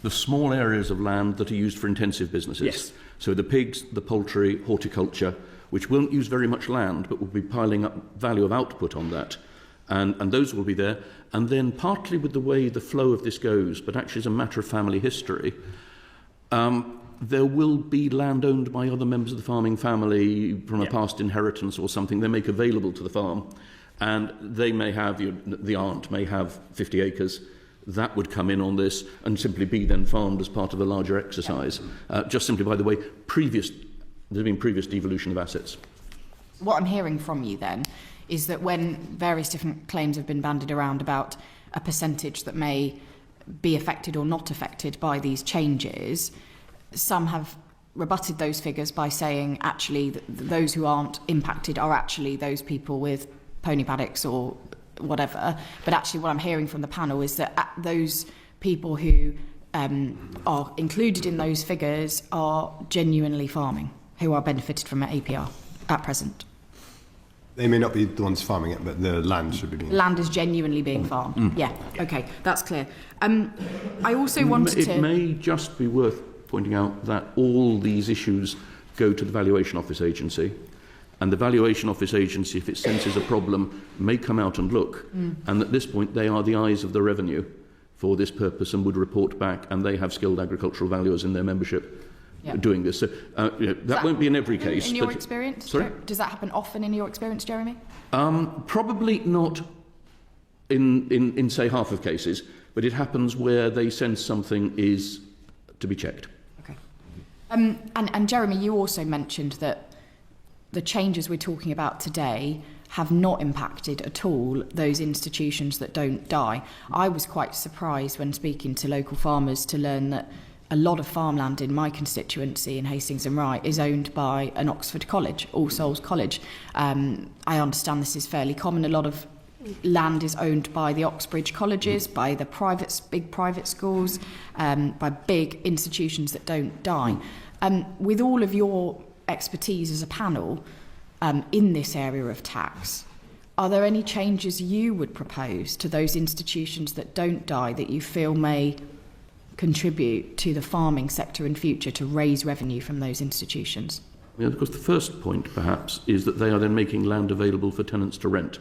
the small areas of land that are used for intensive businesses. Yes. So the pigs, the poultry, horticulture, which won't use very much land, but will be piling up value of output on that. And those will be there. And then partly with the way the flow of this goes, but actually as a matter of family history, there will be land owned by other members of the farming family from a past inheritance or something they make available to the farm. And they may have, the aunt may have 50 acres. That would come in on this and simply be then farmed as part of a larger exercise. Just simply by the way, there's been previous devolution of assets. What I'm hearing from you then is that when various different claims have been bandied around about a percentage that may be affected or not affected by these changes, some have rebutted those figures by saying actually those who aren't impacted are actually those people with pony paddocks or whatever. But actually what I'm hearing from the panel is that those people who are included in those figures are genuinely farming, who are benefited from APR at present. They may not be the ones farming it, but the land should be being... Land is genuinely being farmed. Yeah, okay, that's clear. I also wanted to... It may just be worth pointing out that all these issues go to the Valuation Office Agency, and the Valuation Office Agency, if it senses a problem, may come out and look. And at this point, they are the eyes of the revenue for this purpose and would report back, and they have skilled agricultural valuers in their membership doing this. So that won't be in every case. In your experience? Sorry? Does that happen often in your experience, Jeremy? Probably not in say, half of cases, but it happens where they sense something is to be checked. Okay. And Jeremy, you also mentioned that the changes we're talking about today have not impacted at all those institutions that don't die. I was quite surprised when speaking to local farmers to learn that a lot of farmland in my constituency in Hastings and Rye is owned by an Oxford college, All Souls College. I understand this is fairly common. A lot of land is owned by the Oxbridge colleges, by the big private schools, by big institutions that don't die. With all of your expertise as a panel in this area of tax, are there any changes you would propose to those institutions that don't die that you feel may contribute to the farming sector in future to raise revenue from those institutions? Yeah, because the first point, perhaps, is that they are then making land available for tenants to rent.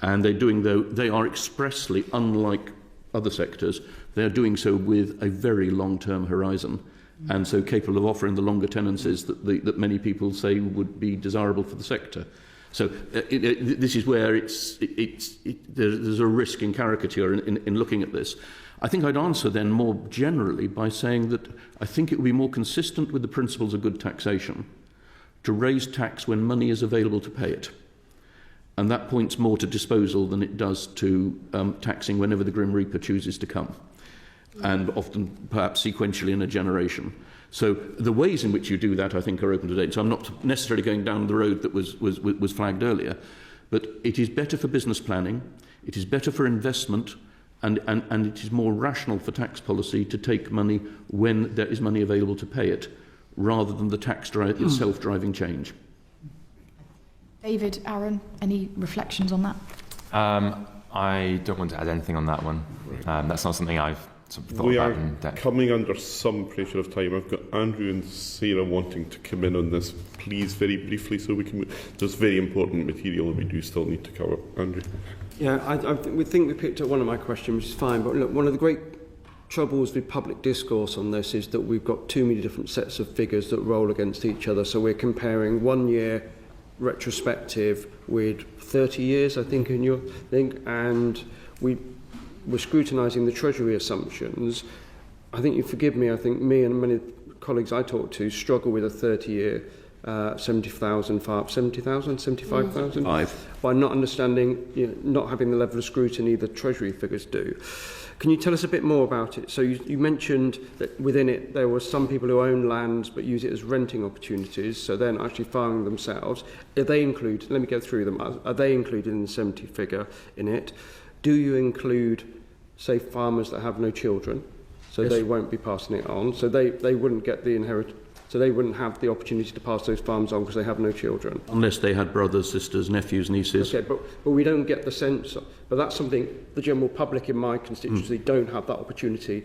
And they are expressly, unlike other sectors, they are doing so with a very long-term horizon, and so capable of offering the longer tenancies that many people say would be desirable for the sector. So this is where there's a risk in caricature in looking at this. I think I'd answer then more generally by saying that I think it would be more consistent with the principles of good taxation to raise tax when money is available to pay it. And that points more to disposal than it does to taxing whenever the Grim Reaper chooses to come, and often perhaps sequentially in a generation. So the ways in which you do that, I think, are open to debate. So I'm not necessarily going down the road that was flagged earlier, but it is better for business planning, it is better for investment, and it is more rational for tax policy to take money when there is money available to pay it, rather than the tax itself driving change. David, Aaron, any reflections on that? I don't want to add anything on that one. That's not something I've sort of thought we about are in depth. coming under some pressure of time. I've got Andrew and Sarah wanting to come in on this, please, very briefly, so we can. There's very important material that we do still need to cover. Andrew. Yeah, we think we picked up one of my questions, which is fine. But look, one of the great troubles with public discourse on this is that we've got too many different sets of figures that roll against each other. So we're comparing 1 year retrospective with 30 years, I think, in your thing, and we're scrutinising the Treasury assumptions. I think you forgive me, I think me and many colleagues I talk to struggle with a 30-year 70,000, 70,000, 75,000 by not understanding, not having the level of scrutiny the Treasury figures do. Can you tell us a bit more about it? So you mentioned that within it there were some people who own lands but use it as renting opportunities, so they're not actually farming themselves. Are they included? Let me go through them. Are they included in the 70 figure in it? Do you include, say, farmers that have no children? So yes. They won't be passing it on. So they wouldn't get the inheritance. So they wouldn't have the opportunity to pass those farms on because they have no children. Unless they had brothers, sisters, nephews, nieces. Okay, but we don't get the sense of, but that's something the general public in my constituency don't have that opportunity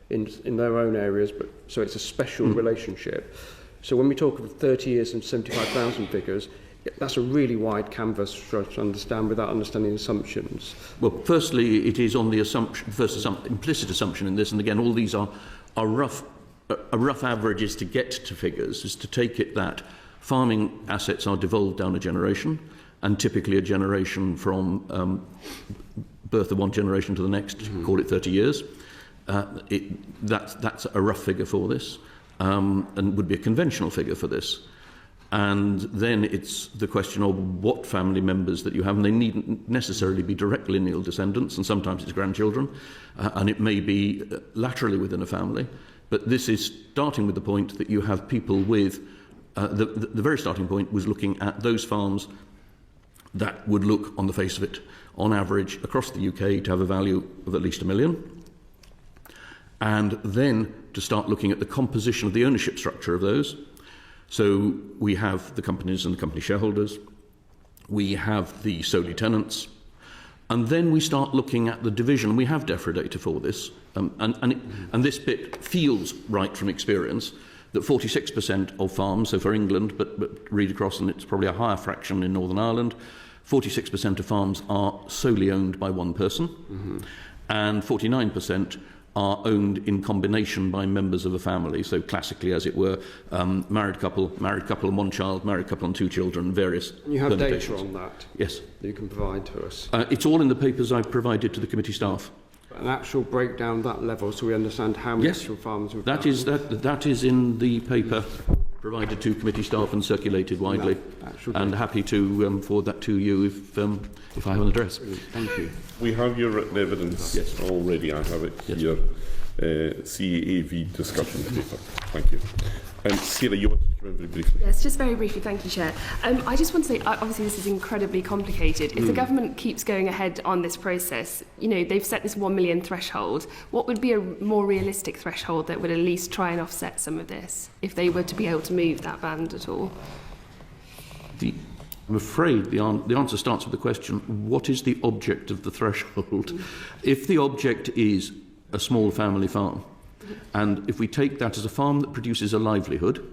in their own areas, but so it's a special relationship. So when we talk of 30 years and 75,000 figures, that's a really wide canvas for us to understand without understanding assumptions. Well, firstly, it is on the assumption, implicit assumption in this, and again, all these are rough averages to get to figures, is to take it that farming assets are devolved down a generation, and typically a generation from birth of one generation to the next, call it 30 years. That's a rough figure for this, and would be a conventional figure for this. And then it's the question of what family members that you have, and they needn't necessarily be direct lineal descendants, and sometimes it's grandchildren, and it may be laterally within a family. But this is starting with the point that you have people with, the very starting point was looking at those farms that would look, on the face of it, on average across the UK to have a value of at least £1 million. And then to start looking at the composition of the ownership structure of those. So we have the companies and the company shareholders, we have the solely tenants, and then we start looking at the division. We have DEFRA data for this, and this bit feels right from experience, that 46% of farms, so for England, but read across, and it's probably a higher fraction in Northern Ireland, 46% of farms are solely owned by one person, and 49% are owned in combination by members of a family. So classically, as it were, married couple and one child, married couple and two children, various And you have data permutations. On that? Yes. That you can provide to us? It's all in the papers I've provided to the committee staff. An actual breakdown that level, so we understand how many actual farms we've got. That is in the paper provided to committee staff and circulated widely, and happy to forward that to you if I have an address. Thank you. We have your written evidence already. I have it here. CAAV discussion paper. Thank you. Sarah, you wanted to come in very briefly? Yes, just very briefly, thank you, Chair. I just want to say, obviously this is incredibly complicated. If the government keeps going ahead on this process, you know, they've set this 1 million threshold. What would be a more realistic threshold that would at least try and offset some of this, if they were to be able to move that band at all? I'm afraid the answer starts with the question, what is the object of the threshold? If the object is a small family farm, and if we take that as a farm that produces a livelihood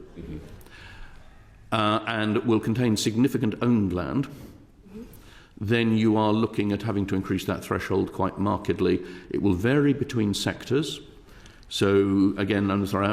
and will contain significant owned land, then you are looking at having to increase that threshold quite markedly. It will vary between sectors. So again, I'm sorry,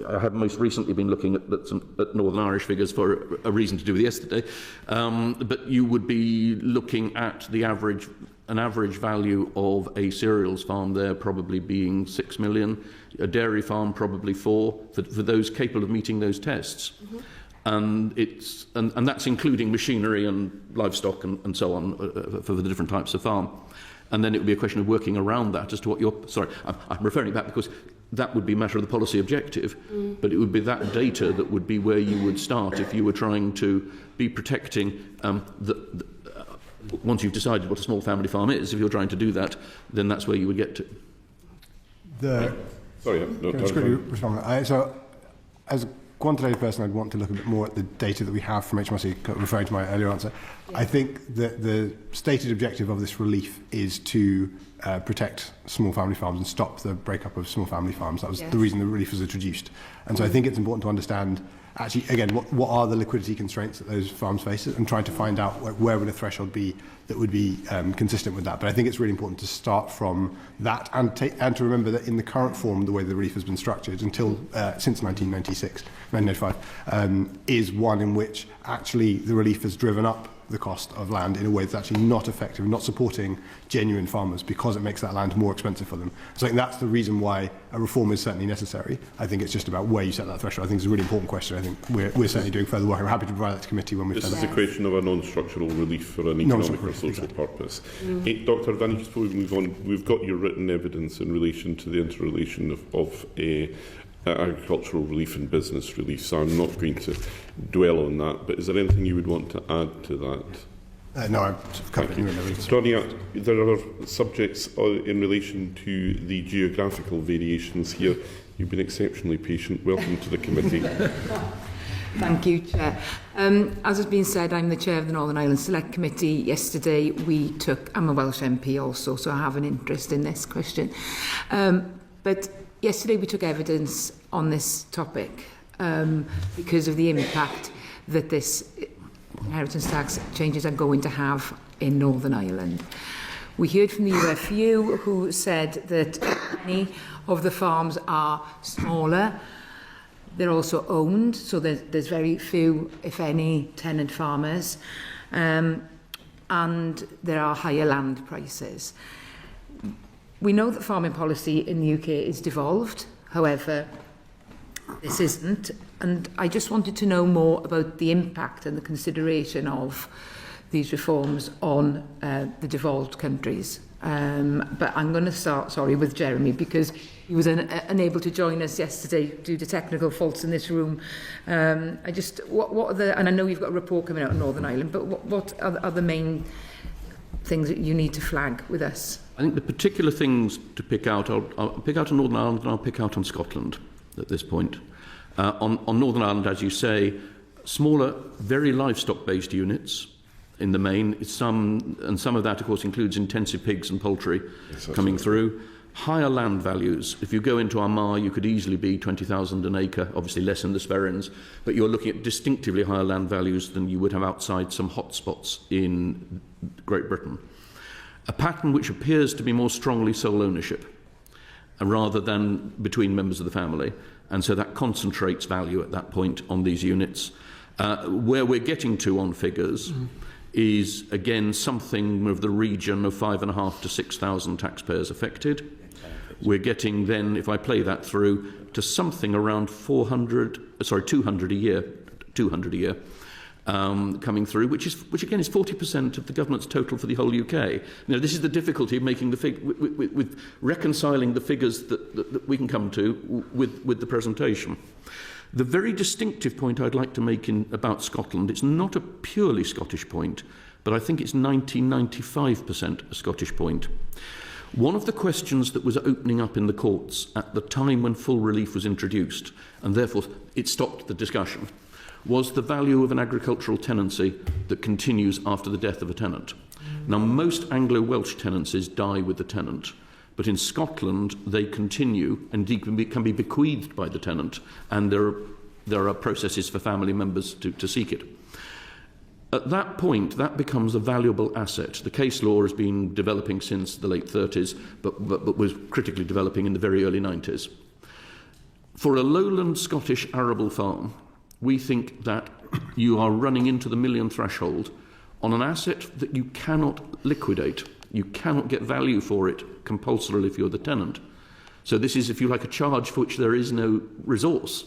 I have most recently been looking at Northern Irish figures for a reason to do with yesterday, but you would be looking at an average value of a cereals farm there probably being 6 million, a dairy farm probably 4 for those capable of meeting those tests. And that's including machinery and livestock and so on for the different types of farm. And then it would be a question of working around that as to what I'm referring back because that would be a matter of the policy objective, but it would be that data that would be where you would start if you were trying to be protecting once you've decided what a small family farm is, if you're trying to do that, then that's where you would get to. So, as a quantitative person, I'd want to look a bit more at the data that we have from HMRC, referring to my earlier answer. Yeah. I think that the stated objective of this relief is to protect small family farms and stop the breakup of small family farms. That was the reason the relief was introduced. And so I think it's important to understand, actually, again, what are the liquidity constraints that those farms face, and trying to find out where would a threshold be that would be consistent with that. But I think it's really important to start from that and to remember that in the current form, the way the relief has been structured until since 1995, is one in which actually the relief has driven up the cost of land in a way that's actually not effective, not supporting genuine farmers, because it makes that land more expensive for them. So I think that's the reason why a reform is certainly necessary. I think it's just about where you set that threshold. I think it's a really important question. I think we're certainly doing further work. I'm happy to provide that to committee when we've done that. This is a question of a non-structural relief for an economic or social purpose. Dr. Van, just before we move on, we've got your written evidence in relation to the interrelation of agricultural relief and business relief, so I'm not going to dwell on that, but is there anything you would want to add to that? No, I'm covered in everything. Johnny, there are subjects in relation to the geographical variations here. You've been exceptionally patient. Welcome to the committee. Thank you, Chair. As has been said, I'm the Chair of the Northern Ireland Select Committee. Yesterday I'm a Welsh MP also, so I have an interest in this question. But yesterday we took evidence on this topic because of the impact that this inheritance tax changes are going to have in Northern Ireland. We heard from the UFU, who said that many of the farms are smaller. They're also owned, so there's very few, if any, tenant farmers, and there are higher land prices. We know that farming policy in the UK is devolved, however, this isn't, and I just wanted to know more about the impact and the consideration of these reforms on the devolved countries. But I'm going to start, with Jeremy, because he was unable to join us yesterday due to technical faults in this room. What are the, and I know you've got a report coming out on Northern Ireland, but what are the main things that you need to flag with us? I think the particular things to pick out, I'll pick out on Northern Ireland and I'll pick out on Scotland at this point. On Northern Ireland, as you say, smaller, very livestock-based units in the main. Some of that, of course, includes intensive pigs and poultry coming through. Higher land values. If you go into Armagh, you could easily be 20,000 an acre, obviously less in the Sperrins, but you're looking at distinctively higher land values than you would have outside some hotspots in Great Britain. A pattern which appears to be more strongly sole ownership rather than between members of the family, and so that concentrates value at that point on these units. Where we're getting to on figures is, again, something of the region of 5,500 to 6,000 taxpayers affected. We're getting then, if I play that through, to something around 200 a year, coming through, which again is 40% of the government's total for the whole UK. This is the difficulty of making with reconciling the figures that we can come to with the presentation. The very distinctive point I'd like to make about Scotland, it's not a purely Scottish point, but I think it's 95% a Scottish point. One of the questions that was opening up in the courts at the time when full relief was introduced, and therefore it stopped the discussion, was the value of an agricultural tenancy that continues after the death of a tenant. Now, most Anglo-Welsh tenancies die with the tenant, but in Scotland they continue and can be bequeathed by the tenant, and there are processes for family members to seek it. At that point, that becomes a valuable asset. The case law has been developing since the late 30s, but was critically developing in the very early 90s. For a lowland Scottish arable farm, we think that you are running into the million threshold on an asset that you cannot liquidate. You cannot get value for it compulsorily if you're the tenant. So this is, if you like, a charge for which there is no resource.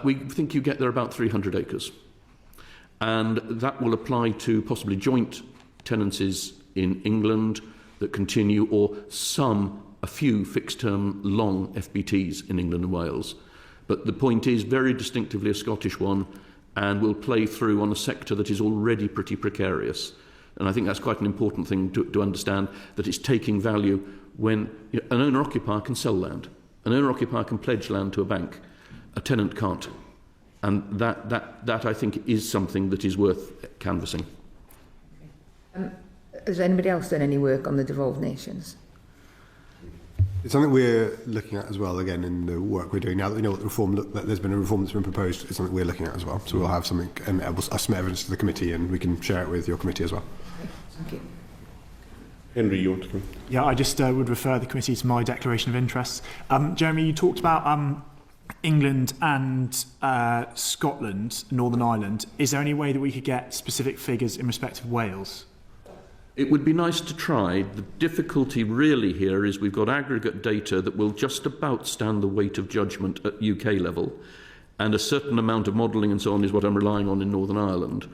We think you get there about 300 acres. And that will apply to possibly joint tenancies in England that continue, or a few fixed-term long FBTs in England and Wales. But the point is very distinctively a Scottish one, and will play through on a sector that is already pretty precarious. And I think that's quite an important thing to understand, that it's taking value when an owner-occupier can sell land. An owner-occupier can pledge land to a bank. A tenant can't. And that I think is something that is worth canvassing. Has anybody else done any work on the devolved nations? It's something we're looking at as well, again, in the work we're doing now that we know what the reform that there's been a reform that's been proposed. It's something we're looking at as well. So we'll have something, and we'll submit evidence to the committee, and we can share it with your committee as well. Thank you. Henry, you want to come? Yeah, I just would refer the committee to my declaration of interests. Jeremy, you talked about England and Scotland, Northern Ireland. Is there any way that we could get specific figures in respect of Wales? It would be nice to try. The difficulty really here is we've got aggregate data that will just about stand the weight of judgment at UK level, and a certain amount of modelling and so on is what I'm relying on in Northern Ireland.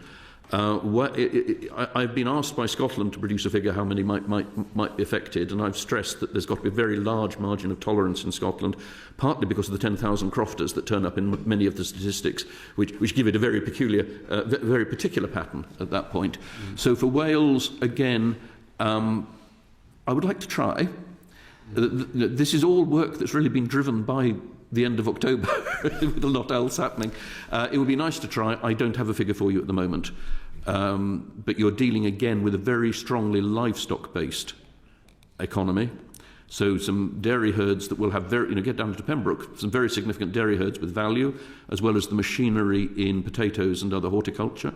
I've been asked by Scotland to produce a figure how many might be affected, and I've stressed that there's got to be a very large margin of tolerance in Scotland, partly because of the 10,000 crofters that turn up in many of the statistics, which give it a very particular pattern at that point. So for Wales, again, I would like to try. This is all work that's really been driven by the end of October with a lot else happening. It would be nice to try. I don't have a figure for you at the moment. But you're dealing again with a very strongly livestock-based economy. So some dairy herds that will have get down to Pembroke, some very significant dairy herds with value, as well as the machinery in potatoes and other horticulture.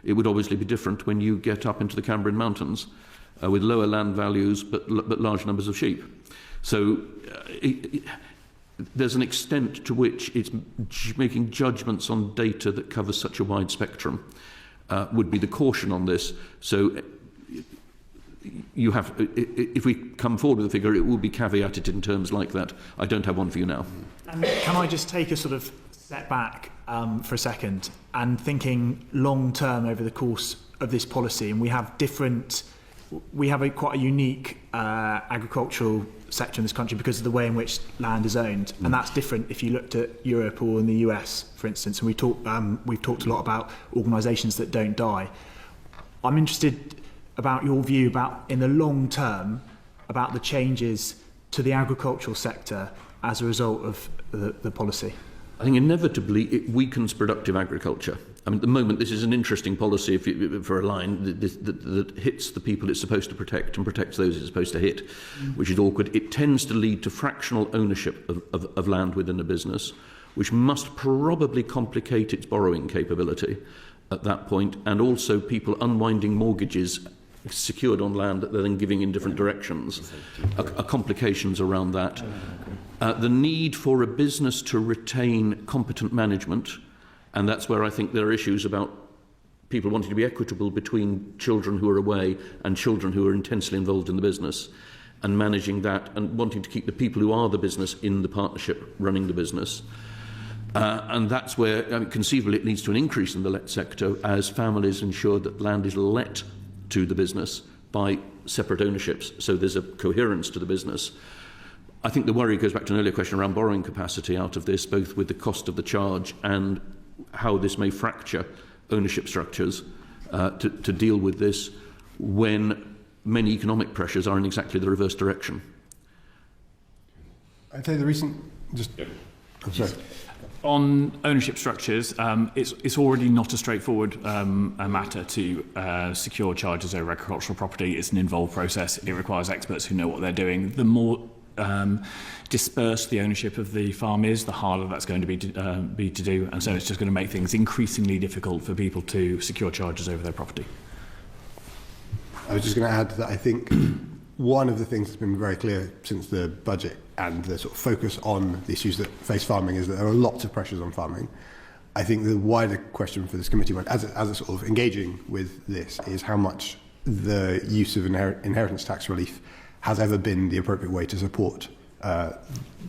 It would obviously be different when you get up into the Cambrian Mountains with lower land values but large numbers of sheep. So there's an extent to which it's making judgments on data that covers such a wide spectrum would be the caution on this. So you have, if we come forward with a figure, it will be caveated in terms like that. I don't have one for you now. And can I just take a sort of step back for a second and thinking long term over the course of this policy, and we have quite a unique agricultural sector in this country because of the way in which land is owned, and that's different if you looked at Europe or in the US, for instance. And we've talked a lot about organisations that don't die. I'm interested about your view about, in the long term, about the changes to the agricultural sector as a result of the policy. I think inevitably it weakens productive agriculture. I mean, at the moment, this is an interesting policy for a line that hits the people it's supposed to protect and protects those it's supposed to hit, which is awkward. It tends to lead to fractional ownership of land within a business, which must probably complicate its borrowing capability at that point, and also people unwinding mortgages secured on land that they're then giving in different directions, complications around that. The need for a business to retain competent management, and that's where I think there are issues about people wanting to be equitable between children who are away and children who are intensely involved in the business, and managing that and wanting to keep the people who are the business in the partnership running the business. And that's where, conceivably, it leads to an increase in the let sector as families ensure that land is let to the business by separate ownerships, so there's a coherence to the business. I think the worry goes back to an earlier question around borrowing capacity out of this, both with the cost of the charge and how this may fracture ownership structures to deal with this when many economic pressures are in exactly the reverse direction. I'd say the recent... On ownership structures, it's already not a straightforward matter to secure charges over agricultural property. It's an involved process. It requires experts who know what they're doing. The more dispersed the ownership of the farm is, the harder that's going to be to do. And so it's just going to make things increasingly difficult for people to secure charges over their property. I was just going to add that I think one of the things that's been very clear since the budget and the sort of focus on the issues that face farming is that there are lots of pressures on farming. I think the wider question for this committee, as a sort of engaging with this, is how much the use of inheritance tax relief has ever been the appropriate way to support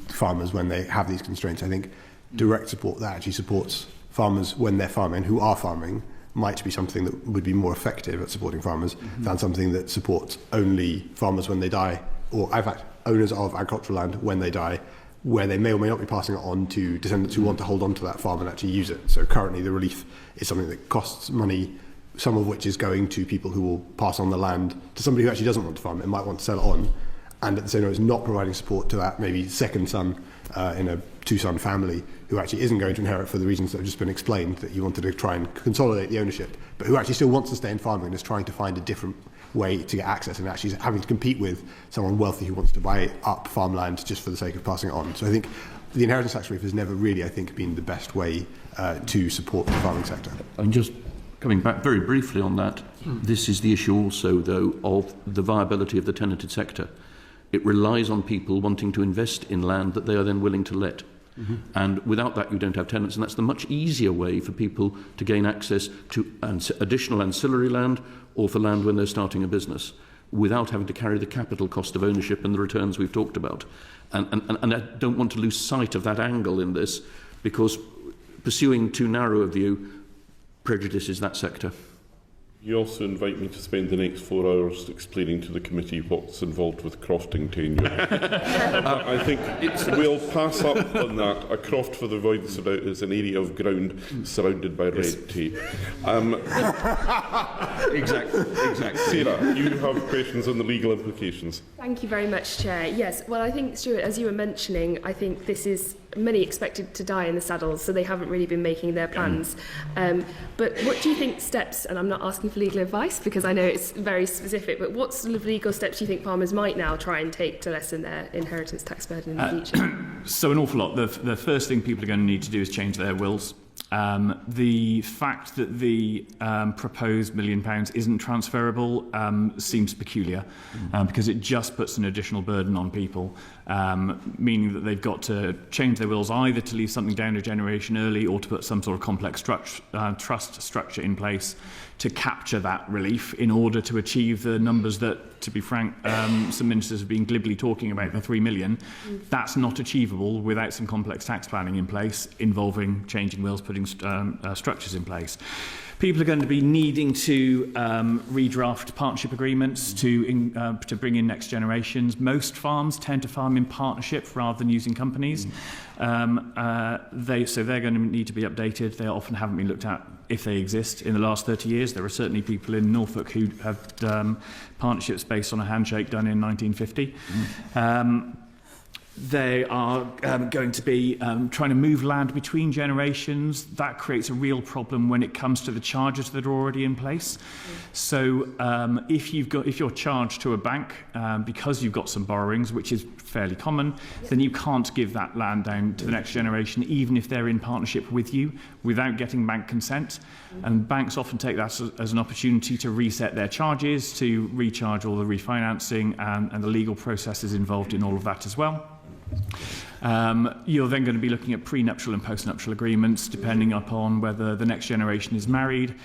farmers when they have these constraints. I think direct support that actually supports farmers when they're farming, who are farming, might be something that would be more effective at supporting farmers than something that supports only farmers when they die, or in fact owners of agricultural land when they die, where they may or may not be passing it on to descendants who want to hold on to that farm and actually use it. So currently the relief is something that costs money, some of which is going to people who will pass on the land to somebody who actually doesn't want to farm it, might want to sell it on, and at the same time it's not providing support to that maybe second son in a two-son family who actually isn't going to inherit for the reasons that have just been explained, that you wanted to try and consolidate the ownership, but who actually still wants to stay in farming and is trying to find a different way to get access, and actually having to compete with someone wealthy who wants to buy up farmland just for the sake of passing it on. So I think the inheritance tax relief has never really, I think, been the best way to support the farming sector. And just coming back very briefly on that, this is the issue also, though, of the viability of the tenanted sector. It relies on people wanting to invest in land that they are then willing to let. And without that, you don't have tenants, and that's the much easier way for people to gain access to additional ancillary land or for land when they're starting a business, without having to carry the capital cost of ownership and the returns we've talked about. And I don't want to lose sight of that angle in this, because pursuing too narrow a view prejudices that sector. You also invite me to spend the next 4 hours explaining to the committee what's involved with crofting tenure. I think we'll pass up on that. A croft, for the avoidance of doubt, is an area of ground surrounded by red tape. Exactly. Sarah, you have questions on the legal implications. Thank you very much, Chair. Yes, well, I think, Stuart, as you were mentioning, I think this is many expected to die in the saddles, so they haven't really been making their plans. But what do you think steps, and I'm not asking for of legal advice, because I know it's very specific, but what sort of legal steps do you think farmers might now try and take to lessen their inheritance tax burden in the future? So an awful lot. The first thing people are going to need to do is change their wills. The fact that the proposed £1 million isn't transferable seems peculiar, because it just puts an additional burden on people, meaning that they've got to change their wills either to leave something down a generation early or to put some sort of complex trust structure in place to capture that relief in order to achieve the numbers that, to be frank, some ministers have been glibly talking about, the 3 million. That's not achievable without some complex tax planning in place involving changing wills, putting structures in place. People are going to be needing to redraft partnership agreements to bring in next generations. Most farms tend to farm in partnership rather than using companies. So they're going to need to be updated. They often haven't been looked at if they exist in the last 30 years. There are certainly people in Norfolk who have partnerships based on a handshake done in 1950. They are going to be trying to move land between generations. That creates a real problem when it comes to the charges that are already in place. So if you're charged to a bank because you've got some borrowings, which is fairly common, then you can't give that land down to the next generation, even if they're in partnership with you, without getting bank consent. And banks often take that as an opportunity to reset their charges, to recharge all the refinancing and the legal processes involved in all of that as well. You're then going to be looking at prenuptial and postnuptial agreements, depending upon whether the next generation is married.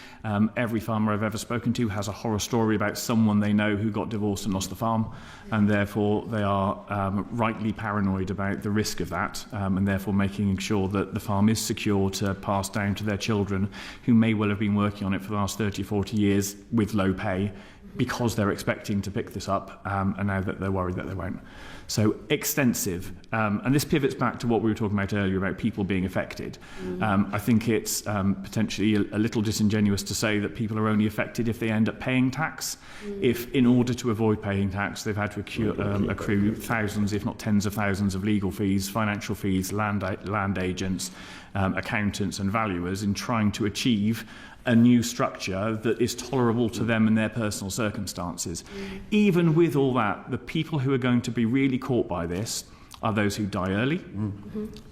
Every farmer I've ever spoken to has a horror story about someone they know who got divorced and lost the farm, and therefore they are rightly paranoid about the risk of that, and therefore making sure that the farm is secure to pass down to their children, who may well have been working on it for the last 30 or 40 years with low pay, because they're expecting to pick this up, and now that they're worried that they won't. So extensive. And this pivots back to what we were talking about earlier about people being affected. I think it's potentially a little disingenuous to say that people are only affected if they end up paying tax. If, in order to avoid paying tax, they've had to accrue thousands, if not tens of thousands of legal fees, financial fees, land agents, accountants and valuers in trying to achieve a new structure that is tolerable to them and their personal circumstances. Even with all that, the people who are going to be really caught by this are those who die early,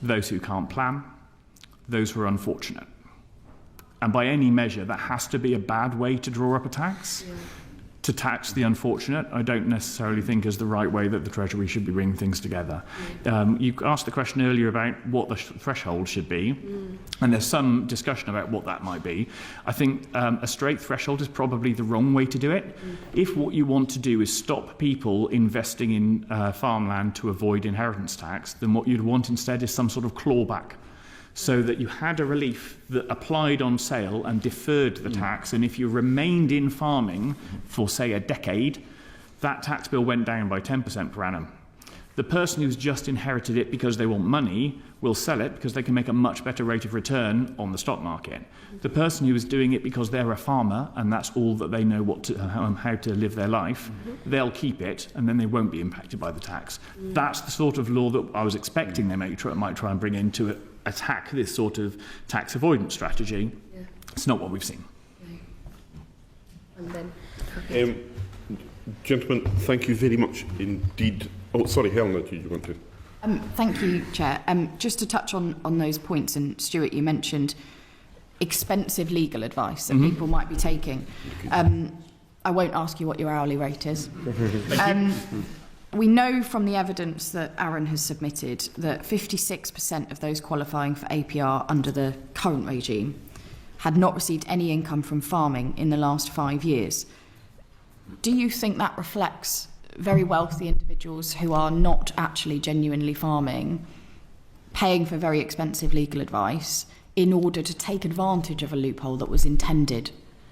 those who can't plan, those who are unfortunate. And by any measure, that has to be a bad way to draw up a tax. To tax the unfortunate, I don't necessarily think is the right way that the Treasury should be bringing things together. You asked the question earlier about what the threshold should be, and there's some discussion about what that might be. I think a straight threshold is probably the wrong way to do it. If what you want to do is stop people investing in farmland to avoid inheritance tax, then what you'd want instead is some sort of clawback, so that you had a relief that applied on sale and deferred the tax, and if you remained in farming for, say, a decade, that tax bill went down by 10% per annum. The person who's just inherited it because they want money will sell it because they can make a much better rate of return on the stock market. The person who is doing it because they're a farmer and that's all that they know how to live their life, they'll keep it and then they won't be impacted by the tax. That's the sort of law that I was expecting they might try and bring in to attack this sort of tax avoidance strategy. It's not what we've seen. And then, gentlemen, thank you very much indeed. Oh, sorry, Helena, did you want to? Thank you, Chair. Just to touch on those points, and Stuart, you mentioned expensive legal advice that people might be taking. I won't ask you what your hourly rate is. We know from the evidence that Aaron has submitted that 56% of those qualifying for APR under the current regime had not received any income from farming in the last 5 years. Do you think that reflects very wealthy individuals who are not actually genuinely farming, paying for very expensive legal advice in order to take advantage of a loophole that was intended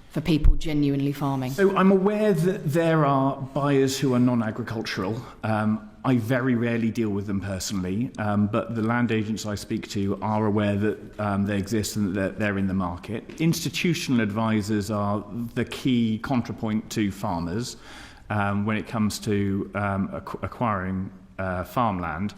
for people genuinely farming? So I'm aware that there are buyers who are non-agricultural. I very rarely deal with them personally, but the land agents I speak to are aware that they exist and that they're in the market. Institutional advisors are the key contrapoint to farmers when it comes to acquiring farmland.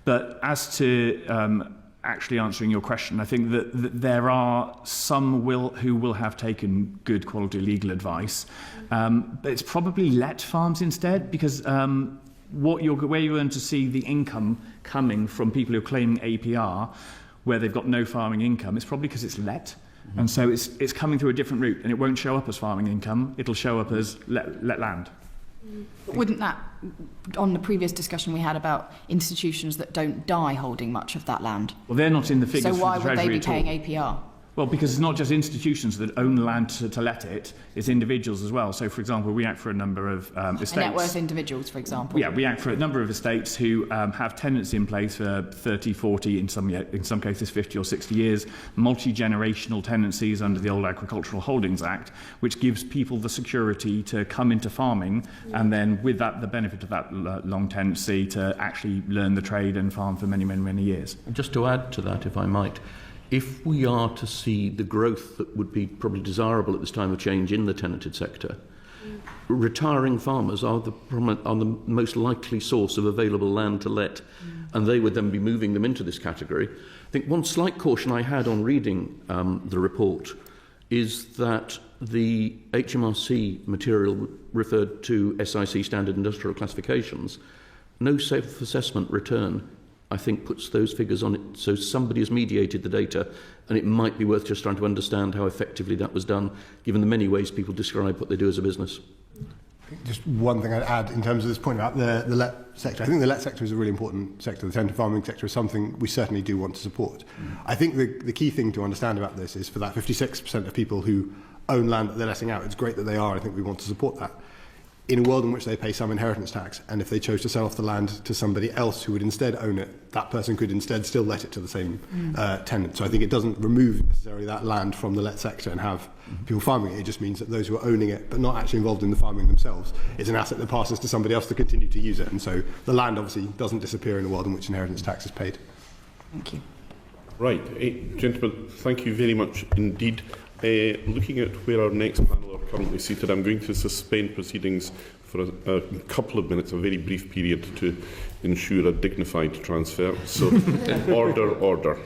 But as to actually answering your question. I think that there are some who will have taken good quality legal advice, but it's probably let farms instead, because where you're going to see the income coming from people who are claiming APR, where they've got no farming income, it's probably because it's let. And so it's coming through a different route, and it won't show up as farming income, it'll show up as let land. But wouldn't that, on the previous discussion we had about institutions that don't die holding much of that land? Well, they're not in the figures. So why for the would they Treasury be paying APR? Well, because it's not just institutions that own land to let it, it's individuals as well. So, for example, we act for a number of estates. Net worth individuals, for example. Yeah, we act for a number of estates who have tenants in place for 30, 40, in some cases 50 or 60 years, multi-generational tenancies under the old Agricultural Holdings Act, which gives people the security to come into farming and then, with that, the benefit of that long tenancy, to actually learn the trade and farm for many, many, many years. Just to add to that, if I might, if we are to see the growth that would be probably desirable at this time of change in the tenanted sector, retiring farmers are the most likely source of available land to let, and they would then be moving them into this category. I think one slight caution I had on reading the report is that the HMRC material referred to SIC standard industrial classifications. No self-assessment return, I think, puts those figures on it. So somebody has mediated the data, and it might be worth just trying to understand how effectively that was done, given the many ways people describe what they do as a business. Just one thing I'd add in terms of this point about the let sector. I think the let sector is a really important sector. The tenant farming sector is something we certainly do want to support. I think the key thing to understand about this is, for that 56% of people who own land that they're letting out, it's great that they are. I think we want to support that. In a world in which they pay some inheritance tax, and if they chose to sell off the land to somebody else who would instead own it, that person could instead still let it to the same tenant. So I think it doesn't remove necessarily that land from the let sector and have people farming it. It just means that those who are owning it but not actually involved in the farming themselves, it's an asset that passes to somebody else to continue to use it. And so the land obviously doesn't disappear in a world in which inheritance tax is paid. Thank you. Right, gentlemen, thank you very much indeed. Looking at where our next panel are currently seated, I'm going to suspend proceedings for a couple of minutes, a very brief period, to ensure a dignified transfer. So, order. Order.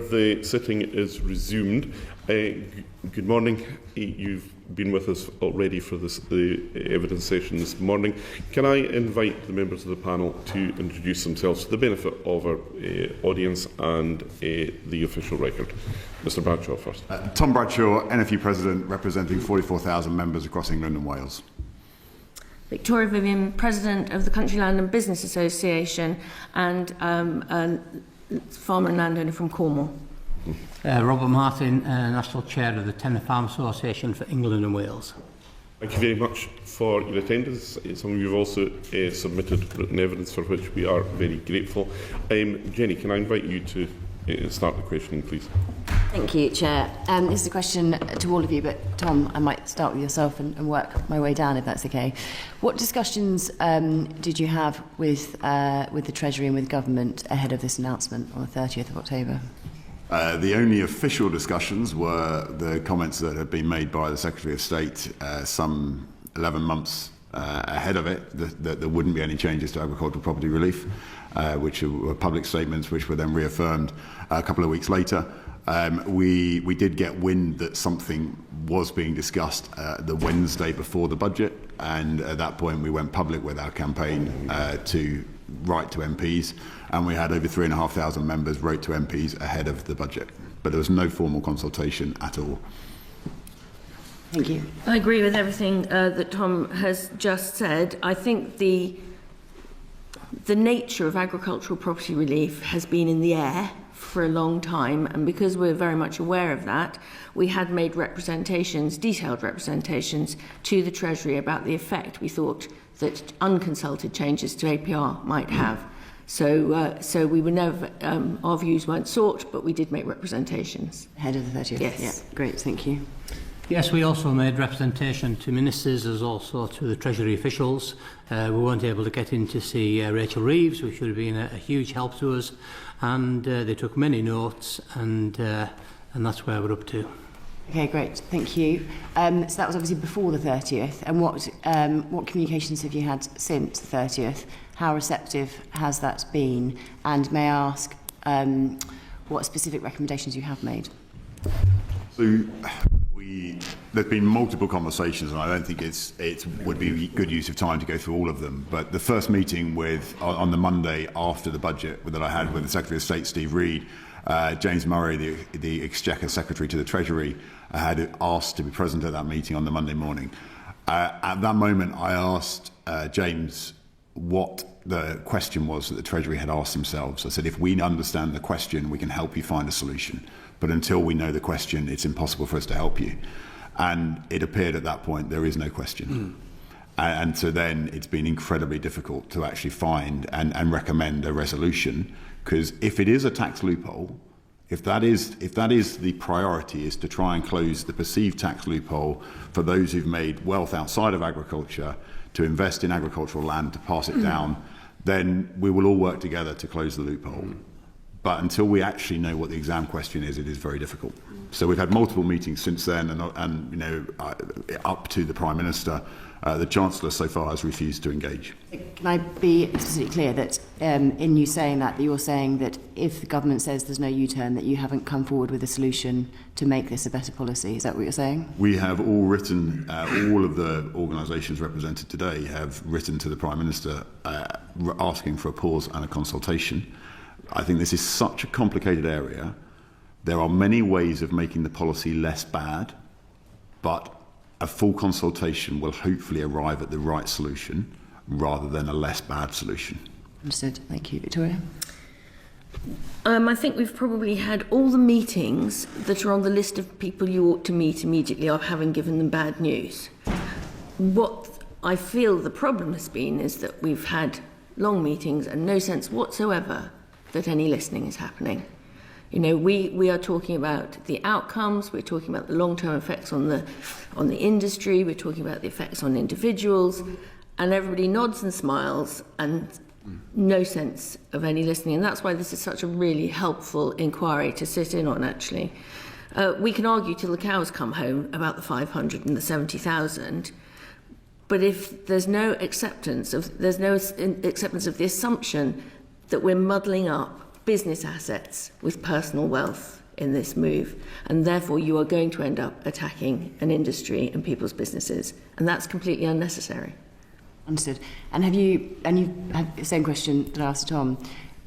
The sitting is resumed. Good morning. You've been with us already for the evidence session this morning. Can I invite the members of the panel to introduce themselves for the benefit of our audience and the official record? Mr. Bradshaw first. Tom Bradshaw, NFU President, representing 44,000 members across England and Wales. Victoria Vivian, President of the Country Land and Business Association, and a farmer and landowner from Cornwall. Robert Martin, National Chair of the Tenor Farm Association for England and Wales. Thank you very much for your attendance. Some of you have also submitted written evidence for which we are very grateful. Jenny, can I invite you to start the questioning, please? Thank you, Chair. This is a question to all of you, but Tom, I might start with yourself and work my way down, if that's okay. What discussions did you have with the Treasury and with Government ahead of this announcement on the 30th of October? The only official discussions were the comments that had been made by the Secretary of State some 11 months ahead of it, that there wouldn't be any changes to agricultural property relief, which were public statements which were then reaffirmed a couple of weeks later. We did get wind that something was being discussed the Wednesday before the budget, and at that point we went public with our campaign to write to MPs, and we had over 3,500 members wrote to MPs ahead of the budget. But there was no formal consultation at all. Thank you. I agree with everything that Tom has just said. I think the nature of agricultural property relief has been in the air for a long time, and because we're very much aware of that, we had made representations, detailed representations, to the Treasury about the effect we thought that unconsulted changes to APR might have. So we were never, our views weren't sought, but we did make representations. Ahead of the 30th? Yes. Yeah, great, thank you. Yes, we also made representation to ministers as also to the Treasury officials. We weren't able to get in to see Rachel Reeves, which would have been a huge help to us, and they took many notes, and that's where we're up to. Okay, great, thank you. So that was obviously before the 30th, and what communications have you had since the 30th? How receptive has that been? And may I ask what specific recommendations you have made? So there's been multiple conversations, and I don't think it would be good use of time to go through all of them. But the first meeting on the Monday after the budget that I had with the Secretary of State, Steve Reed, James Murray, the Exchequer Secretary to the Treasury, had asked to be present at that meeting on the Monday morning. At that moment, I asked James what the question was that the Treasury had asked themselves. I said, if we understand the question, we can help you find a solution. But until we know the question, it's impossible for us to help you. And it appeared at that point there is no question. And so then it's been incredibly difficult to actually find and recommend a resolution, because if it is a tax loophole, if that is the priority, is to try and close the perceived tax loophole for those who've made wealth outside of agriculture, to invest in agricultural land, to pass it down, then we will all work together to close the loophole. But until we actually know what the exam question is, it is very difficult. So we've had multiple meetings since then, and you know, up to the Prime Minister. The Chancellor so far has refused to engage. Can I be explicitly clear that in you saying that you're saying that if the government says there's no U-turn, that you haven't come forward with a solution to make this a better policy? Is that what you're saying? We have all written, all of the organisations represented today have written to the Prime Minister asking for a pause and a consultation. I think this is such a complicated area. There are many ways of making the policy less bad, but a full consultation will hopefully arrive at the right solution rather than a less bad solution. Understood. Thank you. Victoria? I think we've probably had all the meetings that are on the list of people you ought to meet immediately of having given them bad news. What I feel the problem has been is that we've had long meetings and no sense whatsoever that any listening is happening. You know, we are talking about the outcomes, we're talking about the long-term effects on the industry, we're talking about the effects on individuals, and everybody nods and smiles and no sense of any listening. And that's why this is such a really helpful inquiry to sit in on, actually. We can argue till the cows come home about the 500 and the 70,000, but if there's no acceptance of the assumption that we're muddling up business assets with personal wealth in this move, and therefore you are going to end up attacking an industry and people's businesses, and that's completely unnecessary. Understood. And you had the same question that I asked Tom.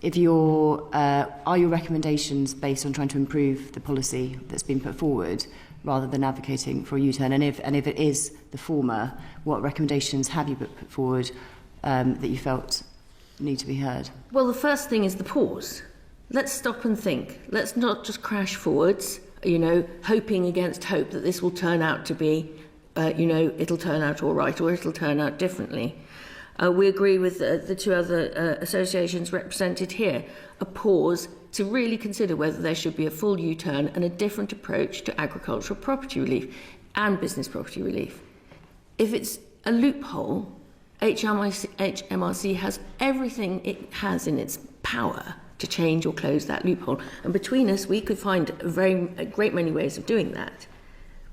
if are your recommendations based on trying to improve the policy that's been put forward rather than advocating for a U-turn? And if it is the former, what recommendations have you put forward that you felt need to be heard? Well, the first thing is the pause. Let's stop and think. Let's not just crash forwards, hoping against hope that this will turn out to be, it'll turn out all right or it'll turn out differently. We agree with the two other associations represented here. A pause to really consider whether there should be a full U-turn and a different approach to agricultural property relief and business property relief. If it's a loophole, HMRC has everything it has in its power to change or close that loophole. And between us, we could find a great many ways of doing that.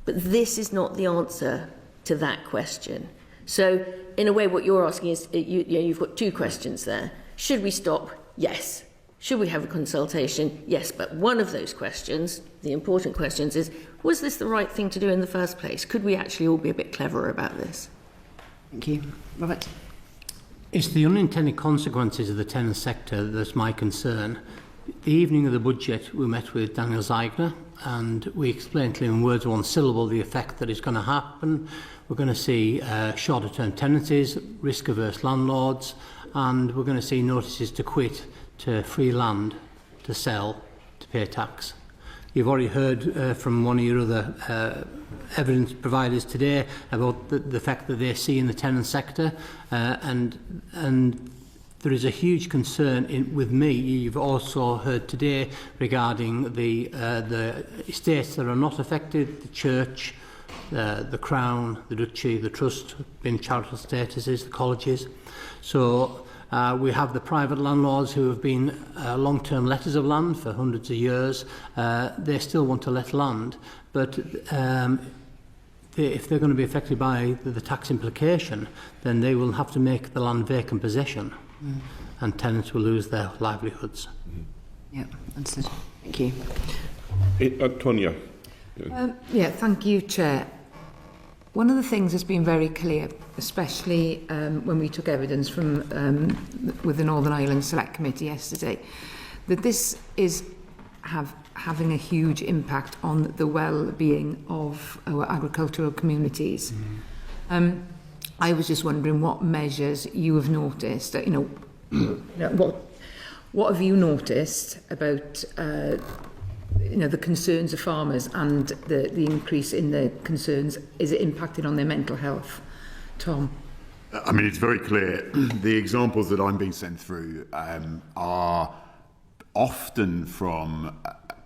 But this is not the answer to that question. So, in a way, what you're asking is, you've got two questions there. Should we stop? Yes. Should we have a consultation? Yes. But one of those questions, the important questions, is, was this the right thing to do in the first place? Could we actually all be a bit cleverer about this? Thank you. Robert? It's the unintended consequences of the tenant sector that's my concern. The evening of the budget, we met with Daniel Zeigner, and we explained to him in words of one syllable the effect that is going to happen. We're going to see shorter-term tenancies, risk-averse landlords, and we're going to see notices to quit, to free land, to sell, to pay tax. You've already heard from one of your other evidence providers today about the fact that they see in the tenant sector, and there is a huge concern with me. You've also heard today regarding the estates that are not affected, the church, the Crown, the Duchy, the Trust, being charitable statuses, the colleges. So we have the private landlords who have been long-term letters of land for hundreds of years. They still want to let land, but if they're going to be affected by the tax implication, then they will have to make the land vacant possession, and tenants will lose their livelihoods. Yeah, understood. Thank you. Tonya. Thank you, Chair. One of the things that's been very clear, especially when we took evidence from with the Northern Ireland Select Committee yesterday, that this is having a huge impact on the well-being of our agricultural communities. I was just wondering what measures you have noticed. What have you noticed about the concerns of farmers and the increase in the concerns? Is it impacting on their mental health? Tom? I mean, it's very clear. The examples that I'm being sent through are often from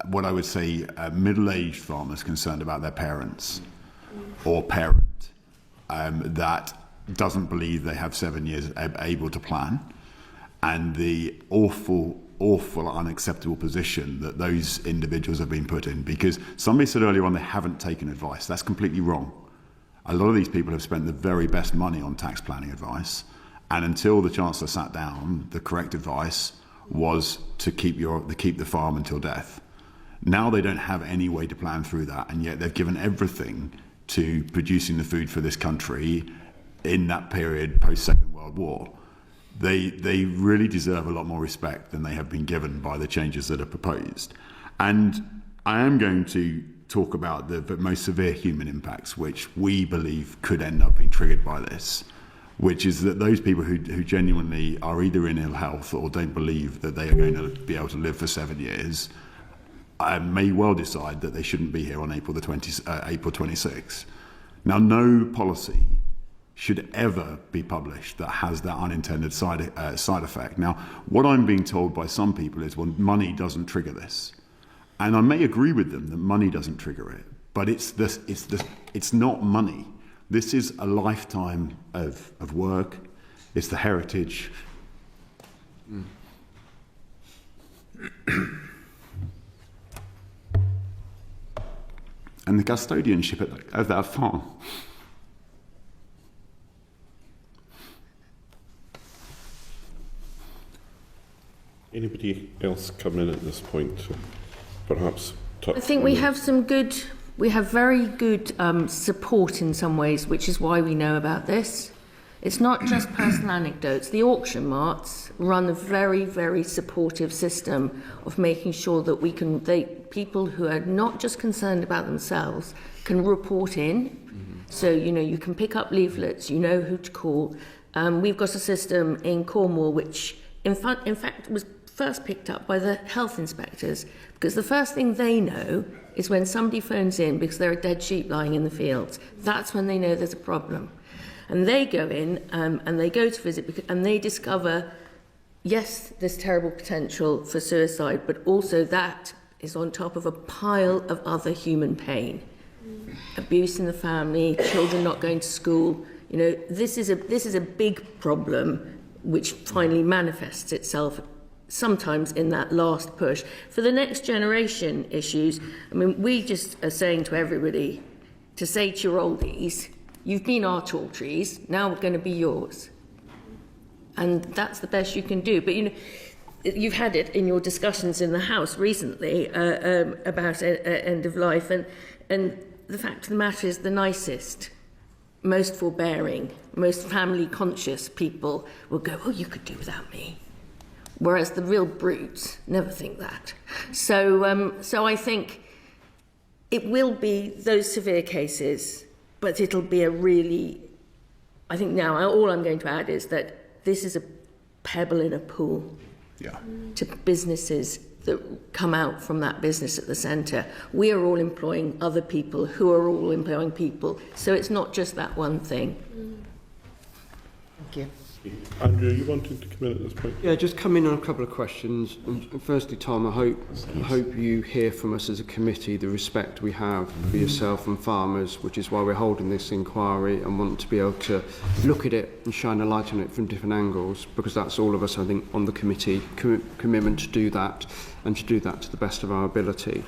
what I would say middle-aged farmers concerned about their parents or parent that doesn't believe they have 7 years able to plan, and the awful, unacceptable position that those individuals have been put in. Because somebody said earlier on they haven't taken advice. That's completely wrong. A lot of these people have spent the very best money on tax planning advice, and until the Chancellor sat down, the correct advice was to keep the farm until death. Now they don't have any way to plan through that, and yet they've given everything to producing the food for this country in that period post-Second World War. They really deserve a lot more respect than they have been given by the changes that are proposed. And I am going to talk about the most severe human impacts, which we believe could end up being triggered by this, which is that those people who genuinely are either in ill health or don't believe that they are going to be able to live for 7 years may well decide that they shouldn't be here on April 26. Now, no policy should ever be published that has that unintended side effect. Now, what I'm being told by some people is, well, money doesn't trigger this. And I may agree with them that money doesn't trigger it, but it's not money. This is a lifetime of work. It's the heritage. And the custodianship of that farm. Anybody else coming in at this point? Perhaps I think we have very good support in some ways, which is why we know about this. It's not just personal anecdotes. The auction marts run a very, very supportive system of making sure that people who are not just concerned about themselves can report in. So, you can pick up leaflets, you know who to call. We've got a system in Cornwall which, in fact, was first picked up by the health inspectors, because the first thing they know is when somebody phones in because there are dead sheep lying in the fields. That's when they know there's a problem. And they go in and they go to visit and they discover, yes, there's terrible potential for suicide, but also that is on top of a pile of other human pain. Abuse in the family, children not going to school. This is a big problem which finally manifests itself sometimes in that last push. For the next generation issues, we just are saying to everybody to say to your oldies, you've been our tall trees, now we're going to be yours. And that's the best you can do. But, you've had it in your discussions in the House recently about end of life. And the fact of the matter is the nicest, most forbearing, most family-conscious people will go, oh, you could do without me. Whereas the real brutes never think that. So I think it will be those severe cases, but it'll be I think now all I'm going to add is that this is a pebble in a pool to businesses that come out from that business at the centre. We are all employing other people who are all employing people. So it's not just that one thing. Thank you. Andrew, you wanted to come in at this point? Yeah, just come in on a couple of questions. Firstly, Tom, I hope you hear from us as a committee the respect we have for yourself and farmers, which is why we're holding this inquiry and want to be able to look at it and shine a light on it from different angles, because that's all of us, I think, on the committee commitment to do that and to do that to the best of our ability.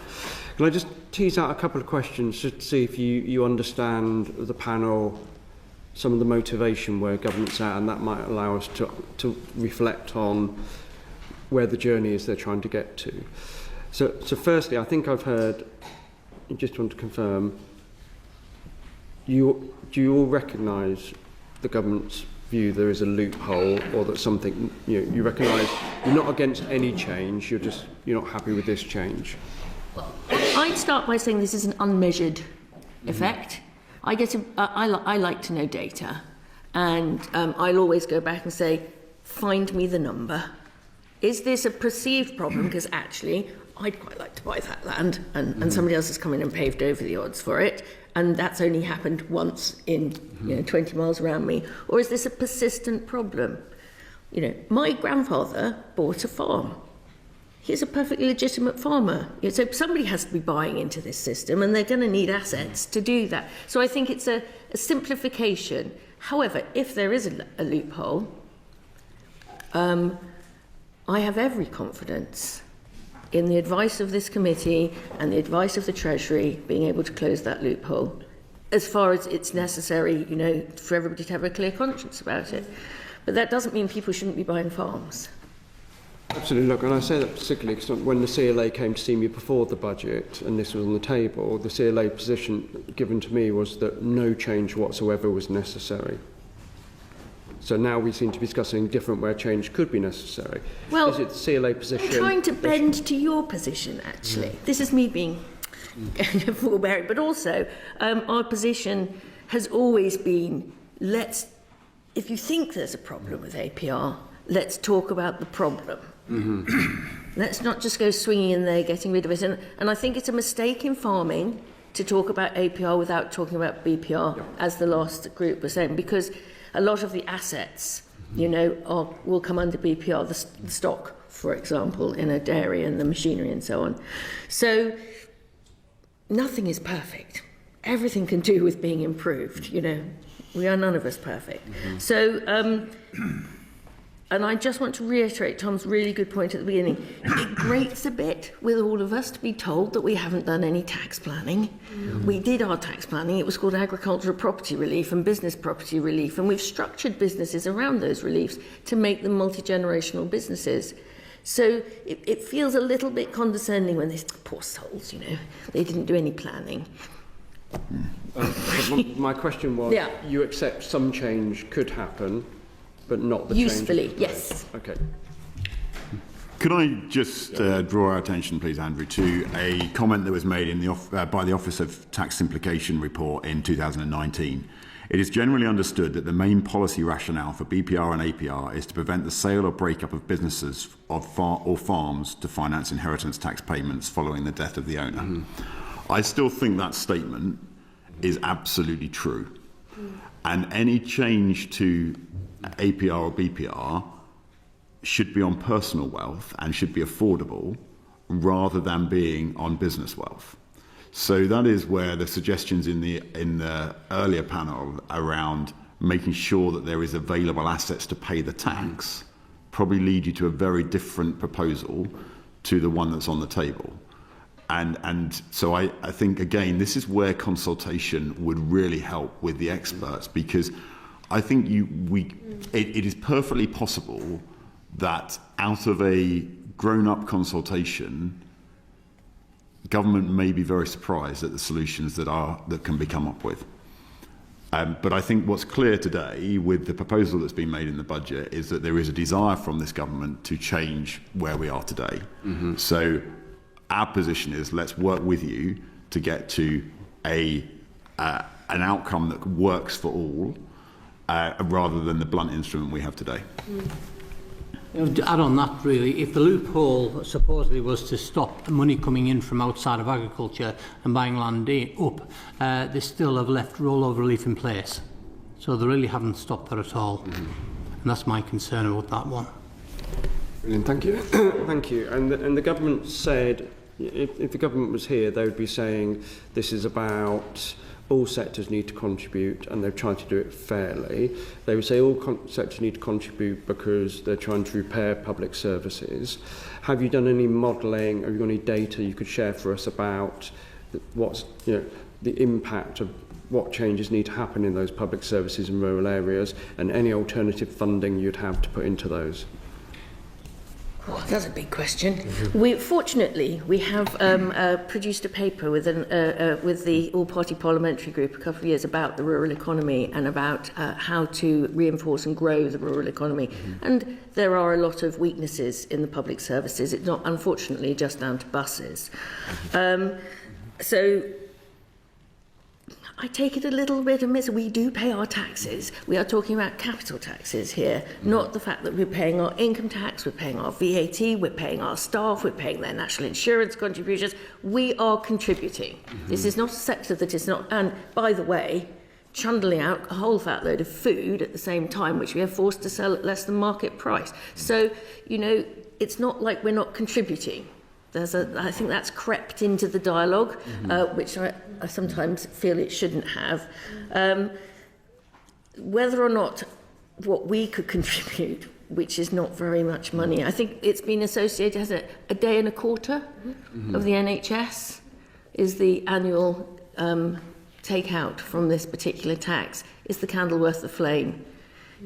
Can I just tease out a couple of questions just to see if you understand the panel, some of the motivation where government's at, and that might allow us to reflect on where the journey is they're trying to get to. So firstly, I think I've heard, I just want to confirm, do you all recognise the government's view there is a loophole, or that something, you recognise you're not against any change, you're not happy with this change? Well, I'd start by saying this is an unmeasured effect. I like to know data, and I'll always go back and say, find me the number. Is this a perceived problem? Because actually, I'd quite like to buy that land, and somebody else has come in and paved over the odds for it, and that's only happened once in 20 miles around me. Or is this a persistent problem? My grandfather bought a farm. He's a perfectly legitimate farmer. So somebody has to be buying into this system, and they're going to need assets to do that. So I think it's a simplification. However, if there is a loophole, I have every confidence in the advice of this committee and the advice of the Treasury being able to close that loophole, as far as it's necessary, for everybody to have a clear conscience about it. But that doesn't mean people shouldn't be buying farms. Absolutely. Look, and I say that particularly because when the CLA came to see me before the budget and this was on the table, the CLA position given to me was that no change whatsoever was necessary. So now we seem to be discussing different where change could be necessary. Well, is it the CLA position? I'm trying to bend to your position, actually. This is me being forbearing, but also our position has always been, if you think there's a problem with APR, let's talk about the problem. Let's not just go swinging in there, getting rid of it. And I think it's a mistake in farming to talk about APR without talking about BPR, as the last group was saying, because a lot of the assets, will come under BPR, the stock, for example, in a dairy, and the machinery and so on. So nothing is perfect. Everything can do with being improved, We are none of us perfect. So... and I just want to reiterate Tom's really good point at the beginning. It grates a bit with all of us to be told that we haven't done any tax planning. We did our tax planning. It was called agricultural property relief and business property relief. And we've structured businesses around those reliefs to make them multi-generational businesses. So it feels a little bit condescending when they say, poor souls, they didn't do any planning. My question was, Yeah. you accept some change could happen, but not the Usefully, change. yes. Okay. Could I just draw our attention, please, Andrew, to a comment that was made in by the Office of Tax Implication report in 2019. It is generally understood that the main policy rationale for BPR and APR is to prevent the sale or breakup of businesses or farms to finance inheritance tax payments following the death of the owner. I still think that statement is absolutely true. And any change to APR or BPR should be on personal wealth and should be affordable rather than being on business wealth. So that is where the suggestions in the earlier panel around making sure that there is available assets to pay the tax probably lead you to a very different proposal to the one that's on the table. And so I think, again, this is where consultation would really help with the experts, because I think it is perfectly possible that out of a grown-up consultation, government may be very surprised at the solutions that can be come up with. But I think what's clear today with the proposal that's been made in the budget is that there is a desire from this government to change where we are today. So our position is, let's work with you to get to an outcome that works for all, rather than the blunt instrument we have today. To add on that, really, if the loophole supposedly was to stop money coming in from outside of agriculture and buying land up, they still have left rollover relief in place. So they really haven't stopped that at all. And that's my concern about that one. Brilliant, thank you. Thank you. And the government said, if the government was here, they would be saying this is about all sectors need to contribute, and they've tried to do it fairly. They would say all sectors need to contribute because they're trying to repair public services. Have you done any modelling? Have you got any data you could share for us about what's the impact of what changes need to happen in those public services in rural areas, and any alternative funding you'd have to put into those? Oh, that's a big question. Fortunately, we have produced a paper with the all-party parliamentary group a couple of years about the rural economy and about how to reinforce and grow the rural economy. And there are a lot of weaknesses in the public services. It's not, unfortunately, just down to buses. So I take it a little bit amiss. We do pay our taxes. We are talking about capital taxes here, not the fact that we're paying our income tax, we're paying our VAT, we're paying our staff, we're paying their national insurance contributions. We are contributing. This is not a sector that is not, and by the way, trundling out a whole fat load of food at the same time, which we are forced to sell at less than market price. So, it's not like we're not contributing. I think that's crept into the dialogue, which I sometimes feel it shouldn't have. Whether or not what we could contribute, which is not very much money, I think it's been associated as a day and a quarter of the NHS is the annual takeout from this particular tax. Is the candle worth the flame?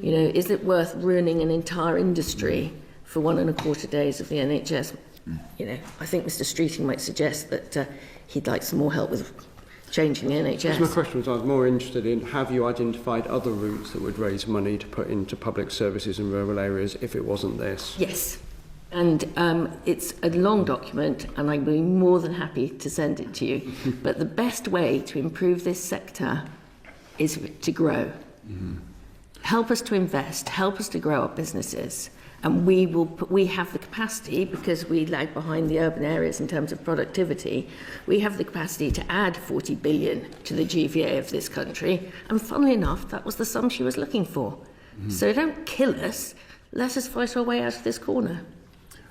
Is it worth ruining an entire industry for 1.25 days of the NHS? I think Mr. Streeting might suggest that he'd like some more help with changing the NHS. My question was, I was more interested in, have you identified other routes that would raise money to put into public services in rural areas if it wasn't this? Yes. And it's a long document, and I'd be more than happy to send it to you. But the best way to improve this sector is to grow. Help us to invest, help us to grow our businesses. And we have the capacity, because we lag behind the urban areas in terms of productivity, we have the capacity to add 40 billion to the GVA of this country. And funnily enough, that was the sum she was looking for. So don't kill us, let us fight our way out of this corner.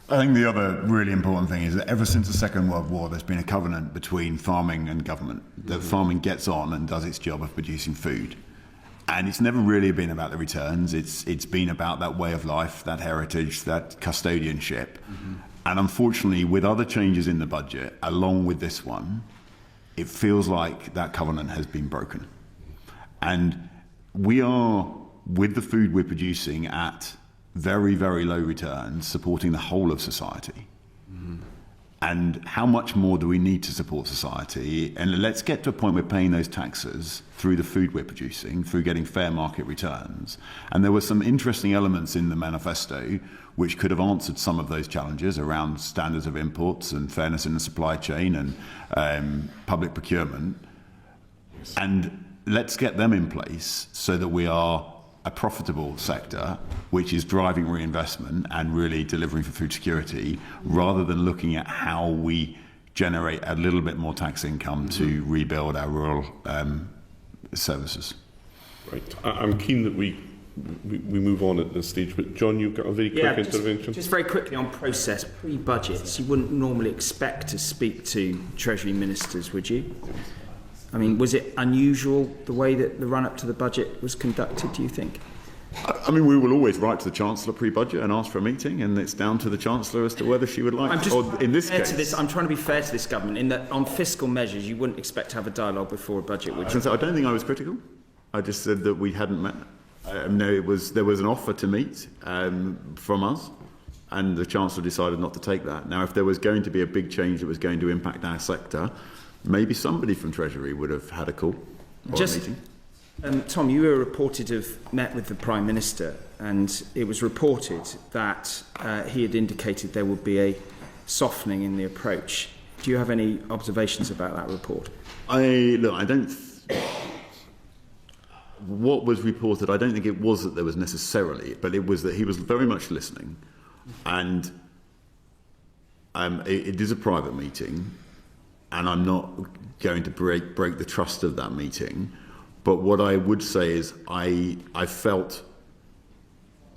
I think the other really important thing is that ever since the Second World War, there's been a covenant between farming and government, that farming gets on and does its job of producing food. And it's never really been about the returns. It's been about that way of life, that heritage, that custodianship. And unfortunately, with other changes in the budget, along with this one, it feels like that covenant has been broken. And we are, with the food we're producing at very, very low returns, supporting the whole of society. And how much more do we need to support society? And let's get to a point where we're paying those taxes through the food we're producing, through getting fair market returns. And there were some interesting elements in the manifesto which could have answered some of those challenges around standards of imports and fairness in the supply chain and public procurement. And let's get them in place so that we are a profitable sector which is driving reinvestment and really delivering for food security, rather than looking at how we generate a little bit more tax income to rebuild our rural services. Right. I'm keen that we move on at this stage, but John, you've got a very quick intervention. Just very quickly on process, pre-budgets, you wouldn't normally expect to speak to Treasury ministers, would you? I mean, was it unusual the way that the run-up to the budget was conducted, do you think? I mean, we will always write to the Chancellor pre-budget and ask for a meeting, and it's down to the Chancellor as to whether she would like to. Or in this case, I'm trying to be fair to this government in that on fiscal measures, you wouldn't expect to have a dialogue before a budget, would you? I don't think I was critical. I just said that we hadn't met. No, there was an offer to meet from us, and the Chancellor decided not to take that. Now, if there was going to be a big change that was going to impact our sector, maybe somebody from Treasury would have had a call or a meeting. Tom, you were reported to have met with the Prime Minister, and it was reported that he had indicated there would be a softening in the approach. Do you have any observations about that report? What was reported, I don't think it was that there was necessarily, but it was that he was very much listening, and it is a private meeting, and I'm not going to break the trust of that meeting. But what I would say is I felt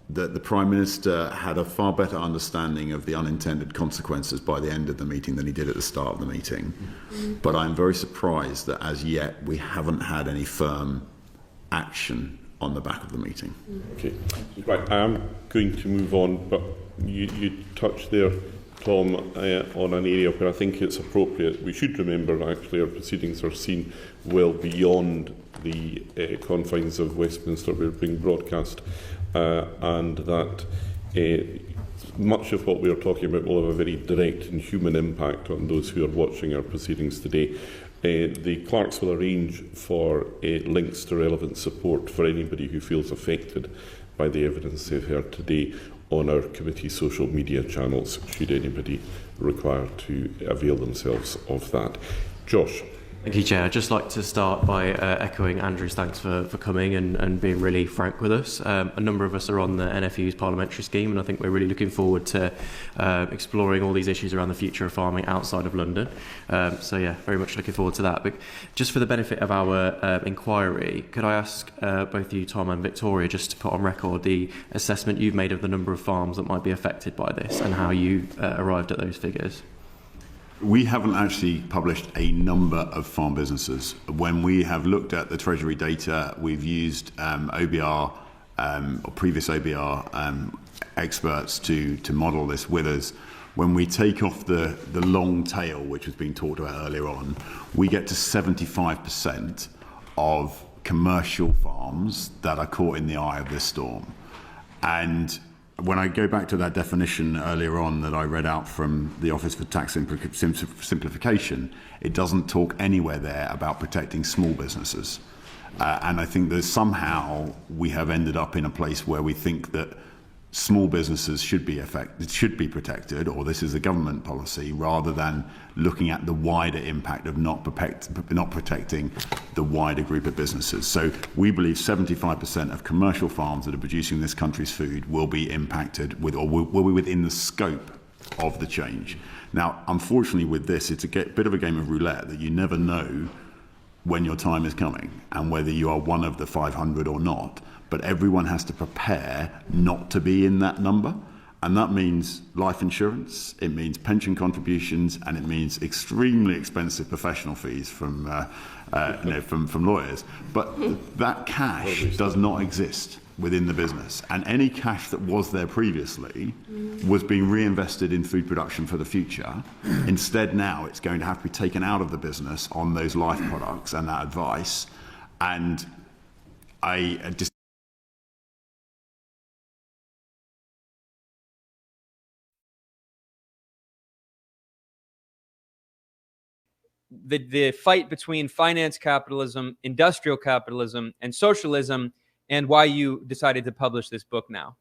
that the Prime Minister had a far better understanding of the unintended consequences by the end of the meeting than he did at the start of the meeting. But I'm very surprised that as yet we haven't had any firm action on the back of the meeting. Okay, right. I'm going to move on, but you touched there, Tom, on an area where I think it's appropriate. We should remember, actually, our proceedings are seen well beyond the confines of Westminster. We're being broadcast, and that much of what we're talking about will have a very direct and human impact on those who are watching our proceedings today. The clerks will arrange for links to relevant support for anybody who feels affected by the evidence they've heard today on our committee social media channels, should anybody require to avail themselves of that. Josh. Thank you, Chair. I'd just like to start by echoing Andrew's thanks for coming and being really frank with us. A number of us are on the NFU's parliamentary scheme, and I think we're really looking forward to exploring all these issues around the future of farming outside of London. So, yeah, very much looking forward to that. But just for the benefit of our inquiry, could I ask both you, Tom and Victoria, just to put on record the assessment you've made of the number of farms that might be affected by this and how you arrived at those figures? We haven't actually published a number of farm businesses. When we have looked at the Treasury data, we've used OBR or previous OBR experts to model this with us. When we take off the long tail, which was being talked about earlier on, we get to 75% of commercial farms that are caught in the eye of this storm. And when I go back to that definition earlier on that I read out from the Office for Tax Simplification, it doesn't talk anywhere there about protecting small businesses. And I think that somehow we have ended up in a place where we think that small businesses should be protected, or this is a government policy, rather than looking at the wider impact of not protecting the wider group of businesses. So we believe 75% of commercial farms that are producing this country's food will be impacted with, or will be within the scope of the change. Now, unfortunately with this, it's a bit of a game of roulette that you never know when your time is coming and whether you are one of the 500 or not. But everyone has to prepare not to be in that number. And that means life insurance, it means pension contributions, and it means extremely expensive professional fees from lawyers. But that cash does not exist within the business. And any cash that was there previously was being reinvested in food production for the future. Instead, now it's going to have to be taken out of the business on those life products and that advice. And I just the fight between finance capitalism, industrial capitalism, and socialism, and why you decided to publish this book now.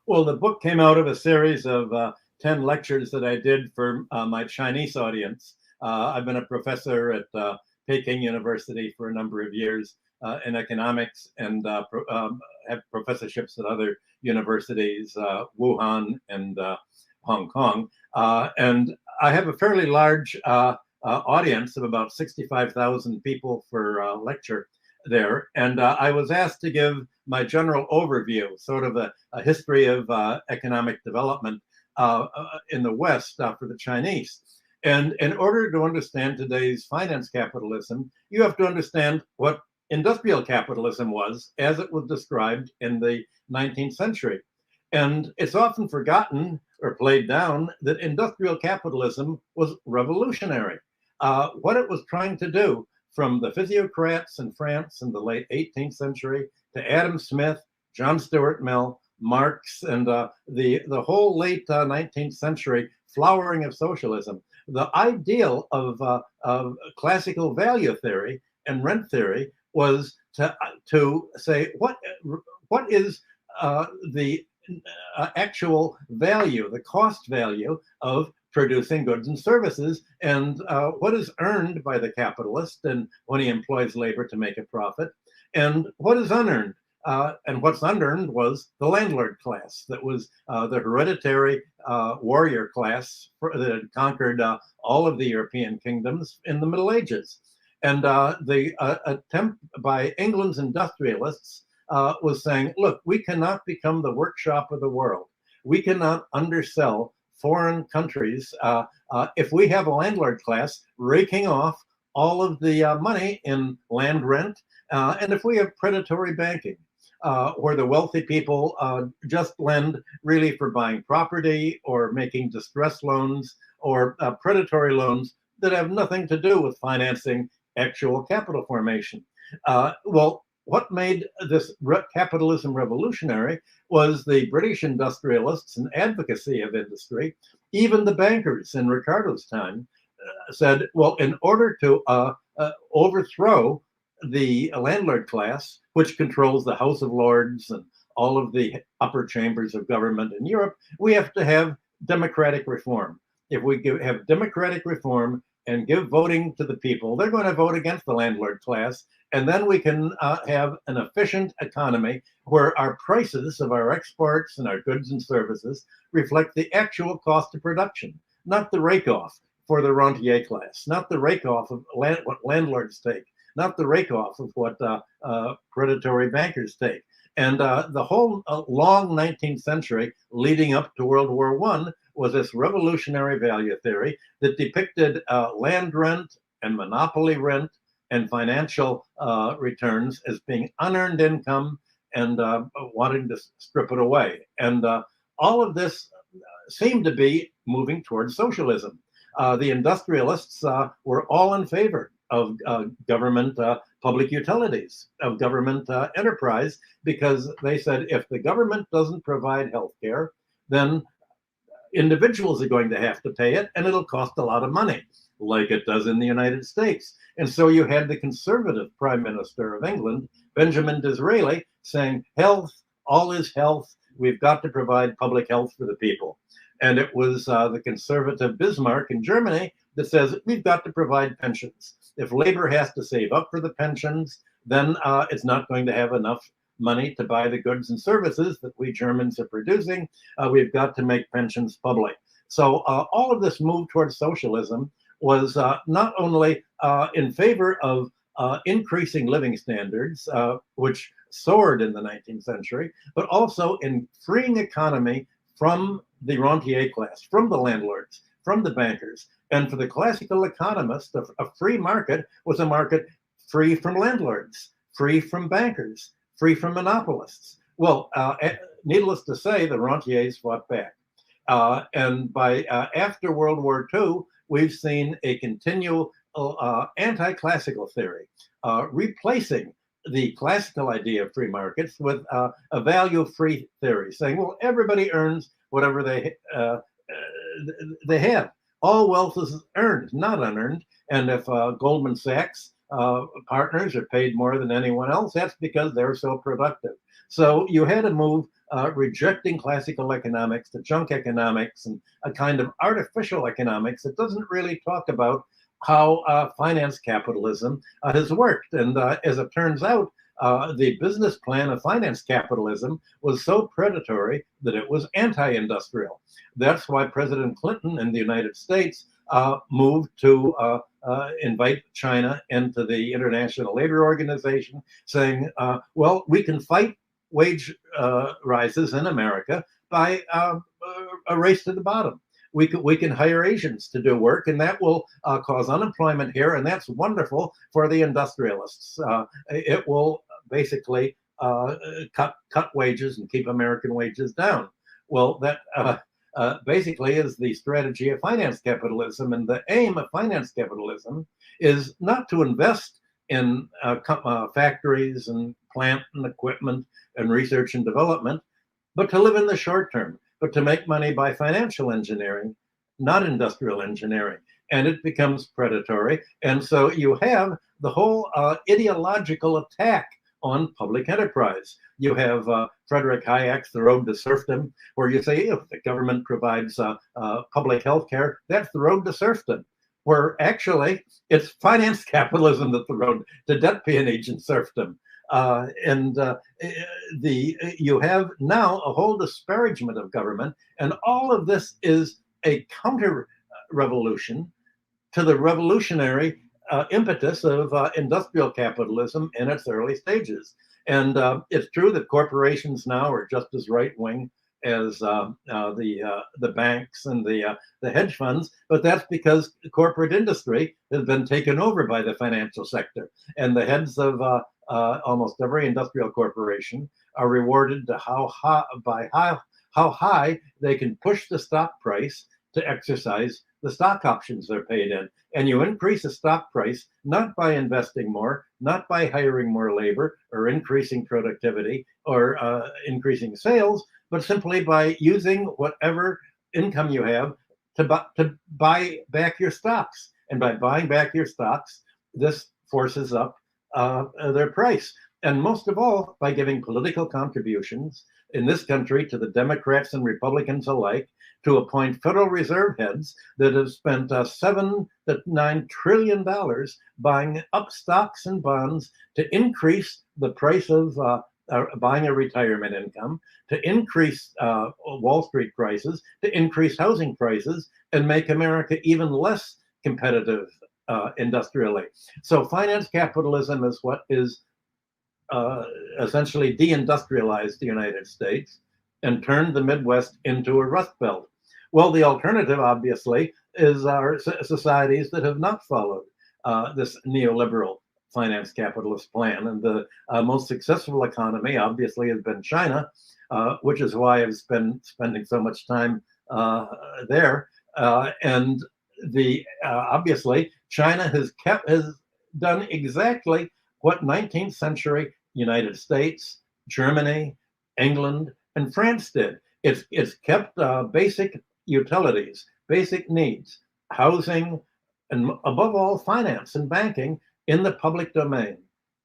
Well, the book came out of a series of 10 lectures that I did for my Chinese audience. I've been a professor at Peking University for a number of years in economics, and have professorships at other universities, Wuhan and Hong Kong. And I have a fairly large audience of about 65,000 people per lecture there. And I was asked to give my general overview, sort of a history of economic development in the West for the Chinese. And in order to understand today's finance capitalism, you have to understand what industrial capitalism was as it was described in the 19th century. And it's often forgotten or played down that industrial capitalism was revolutionary. What it was trying to do, from the physiocrats in France in the late 18th century to Adam Smith, John Stuart Mill, Marx, and the whole late 19th century flowering of socialism, the ideal of classical value theory and rent theory was to say what is the actual value, the cost value of producing goods and services, and what is earned by the capitalist and when he employs labor to make a profit, and what is unearned. And what's unearned was the landlord class. That was the hereditary warrior class that had conquered all of the European kingdoms in the Middle Ages. And the attempt by England's industrialists was saying, look, we cannot become the workshop of the world. We cannot undersell foreign countries if we have a landlord class raking off all of the money in land rent, and if we have predatory banking, where the wealthy people just lend really for buying property or making distress loans or predatory loans that have nothing to do with financing actual capital formation. Well, what made this capitalism revolutionary was the British industrialists and advocacy of industry. Even the bankers in Ricardo's time said, well, in order to overthrow the landlord class, which controls the House of Lords and all of the upper chambers of government in Europe, we have to have democratic reform. If we have democratic reform and give voting to the people, they're going to vote against the landlord class. And then we can have an efficient economy where our prices of our exports and our goods and services reflect the actual cost of production, not the rake-off for the rentier class, not the rake-off of what landlords take, not the rake-off of what predatory bankers take. And the whole long 19th century leading up to World War I was this revolutionary value theory that depicted land rent and monopoly rent and financial returns as being unearned income and wanting to strip it away. And all of this seemed to be moving towards socialism. The industrialists were all in favor of government public utilities, of government enterprise, because they said if the government doesn't provide health care, then individuals are going to have to pay it, and it'll cost a lot of money, like it does in the United States. And so you had the conservative Prime Minister of England, Benjamin Disraeli, saying, health, all is health, we've got to provide public health for the people. And it was the conservative Bismarck in Germany that says, we've got to provide pensions. If labor has to save up for the pensions, then it's not going to have enough money to buy the goods and services that we Germans are producing. We've got to make pensions public. So all of this move towards socialism was not only in favor of increasing living standards, which soared in the 19th century, but also in freeing economy from the rentier class, from the landlords, from the bankers. And for the classical economist, a free market was a market free from landlords, free from bankers, free from monopolists. Well, needless to say, the rentiers fought back. And by after World War II, we've seen a continual anti-classical theory, replacing the classical idea of free markets with a value-free theory, saying, well, everybody earns whatever they have. All wealth is earned, not unearned. And if Goldman Sachs partners are paid more than anyone else, that's because they're so productive. So you had to move rejecting classical economics to junk economics and a kind of artificial economics that doesn't really talk about how finance capitalism has worked. And as it turns out, the business plan of finance capitalism was so predatory that it was anti-industrial. That's why President Clinton in the United States moved to invite China into the International Labor Organization, saying, well, we can fight wage rises in America by a race to the bottom. We can hire Asians to do work, and that will cause unemployment here, and that's wonderful for the industrialists. It will basically cut wages and keep American wages down. Well, that basically is the strategy of finance capitalism, and the aim of finance capitalism is not to invest in factories and plant and equipment and research and development, but to live in the short term, but to make money by financial engineering, not industrial engineering. And it becomes predatory. And so you have the whole ideological attack on public enterprise. You have Frederick Hayek's The Road to Serfdom, where you say if the government provides public health care, that's the road to serfdom, where actually it's finance capitalism that's the road to debt peonage and serfdom. You have now a whole disparagement of government, and all of this is a counter-revolution to the revolutionary impetus of industrial capitalism in its early stages. And it's true that corporations now are just as right-wing as the banks and the hedge funds, but that's because the corporate industry has been taken over by the financial sector, and the heads of almost every industrial corporation are rewarded to how high they can push the stock price to exercise the stock options they're paid in. And you increase the stock price not by investing more, not by hiring more labor or increasing productivity or increasing sales, but simply by using whatever income you have to buy back your stocks. And by buying back your stocks, this forces up their price. And most of all, by giving political contributions in this country to the Democrats and Republicans alike to appoint Federal Reserve heads that have spent $7 to $9 trillion buying up stocks and bonds to increase the price of buying a retirement income, to increase Wall Street prices, to increase housing prices, and make America even less competitive industrially. So finance capitalism is what is essentially deindustrialized the United States and turned the Midwest into a rust belt. Well, the alternative, obviously, is our societies that have not followed this neoliberal finance capitalist plan. And the most successful economy, obviously, has been China, which is why I've been spending so much time there. And obviously, China has done exactly what 19th century United States, Germany, England, and France did. It's kept basic utilities, basic needs, housing, and above all, finance and banking in the public domain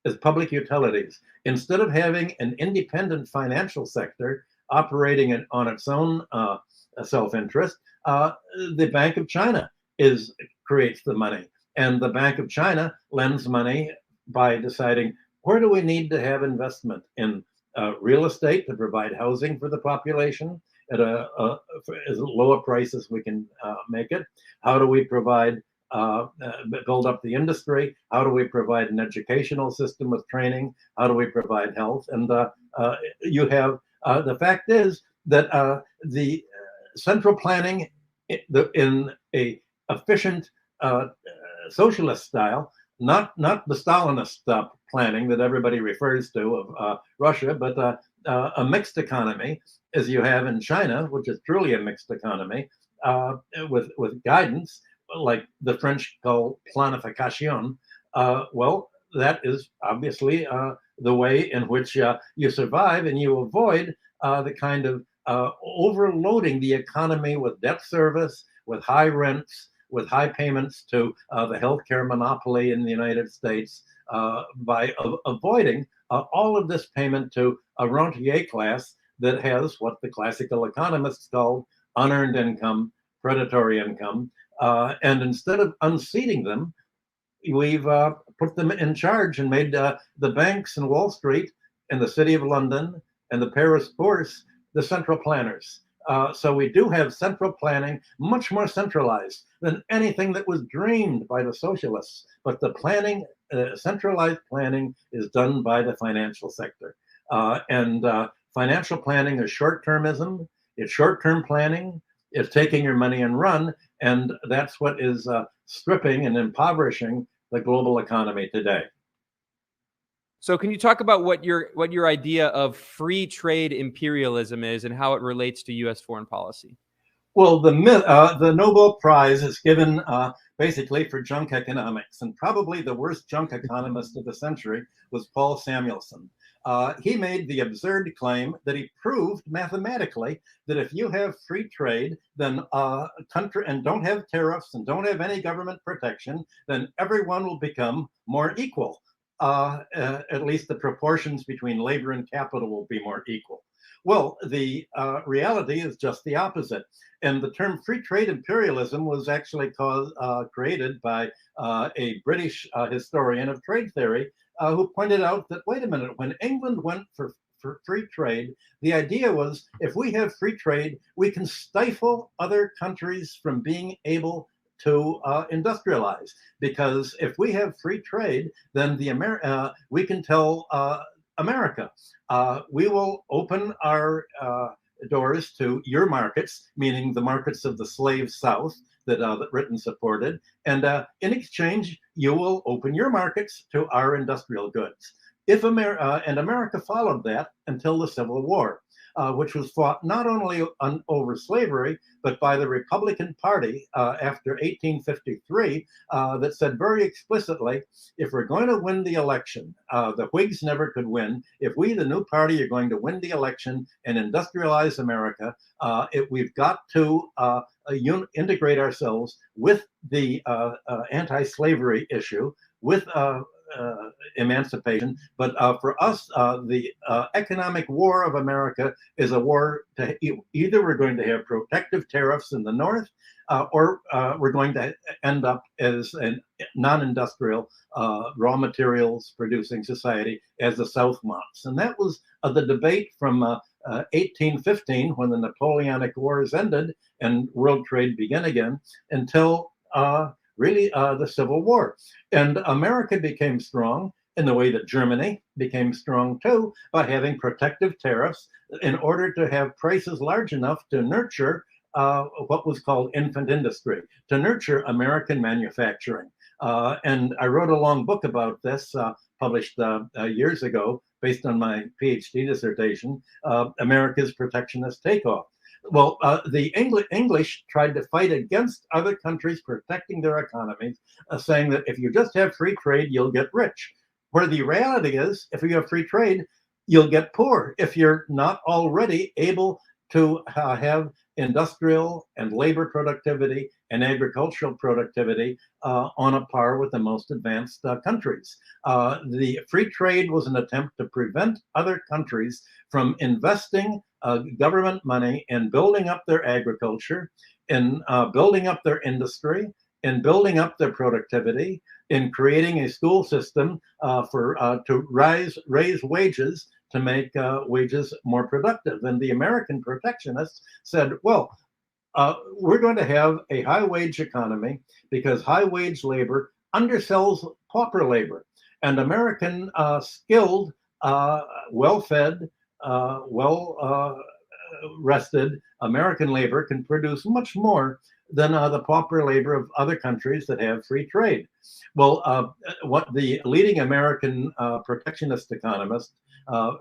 as public utilities. Instead of having an independent financial sector operating on its own self-interest, the Bank of China creates the money. And the Bank of China lends money by deciding, where do we need to have investment in real estate to provide housing for the population at as low a price as we can make it? How do we provide, build up the industry? How do we provide an educational system with training? How do we provide health? And you have, the fact is that the central planning in a efficient socialist style, not the Stalinist planning that everybody refers to of Russia, but a mixed economy, as you have in China, which is truly a mixed economy, with guidance, like the French call planification. Well, that is obviously the way in which you survive, and you avoid the kind of overloading the economy with debt service, with high rents, with high payments to the healthcare monopoly in the United States, by avoiding all of this payment to a rentier class that has what the classical economists called unearned income, predatory income. And instead of unseating them, we've put them in charge and made the banks and Wall Street and the City of London and the Paris Bourse the central planners. So we do have central planning, much more centralized than anything that was dreamed by the socialists. But the planning, centralized planning, is done by the financial sector. And financial planning is short-termism. It's short-term planning. It's taking your money and run. And that's what is stripping and impoverishing the global economy today. So can you talk about what your idea of free trade imperialism is and how it relates to U.S. foreign policy? Well, the Nobel Prize is given basically for junk economics, and probably the worst junk economist of the century was Paul Samuelson. He made the absurd claim that he proved mathematically that if you have free trade, then country and don't have tariffs and don't have any government protection, then everyone will become more equal. At least the proportions between labor and capital will be more equal. Well, the reality is just the opposite. And the term free trade imperialism was actually created by a British historian of trade theory who pointed out that, wait a minute, when England went for free trade, the idea was if we have free trade, we can stifle other countries from being able to industrialize, because if we have free trade, then we can tell America, we will open our doors to your markets, meaning the markets of the slave South that Britain supported, and in exchange, you will open your markets to our industrial goods. And America followed that until the Civil War, which was fought not only over slavery, but by the Republican Party after 1853, that said very explicitly, if we're going to win the election, the Whigs never could win. If we, the new party, are going to win the election and industrialize America, we've got to integrate ourselves with the anti-slavery issue, with emancipation, but for us, the economic war of America is a war to either we're going to have protective tariffs in the North, or we're going to end up as a non-industrial raw materials producing society as the South wants. And that was the debate from 1815, when the Napoleonic Wars ended and world trade began again, until really the Civil War. And America became strong in the way that Germany became strong too, by having protective tariffs in order to have prices large enough to nurture what was called infant industry, to nurture American manufacturing. And I wrote a long book about this, published years ago, based on my PhD dissertation, America's Protectionist Takeoff. Well, the English tried to fight against other countries protecting their economies, saying that if you just have free trade, you'll get rich. Where the reality is, if you have free trade, you'll get poor if you're not already able to have industrial and labor productivity and agricultural productivity on a par with the most advanced countries. The free trade was an attempt to prevent other countries from investing government money in building up their agriculture, in building up their industry, in building up their productivity, in creating a school system to raise wages, to make wages more productive. And the American protectionists said, well, we're going to have a high wage economy because high wage labor undersells pauper labor. And American skilled, well-fed, well-rested American labor can produce much more than the pauper labor of other countries that have free trade. Well, what the leading American protectionist economist,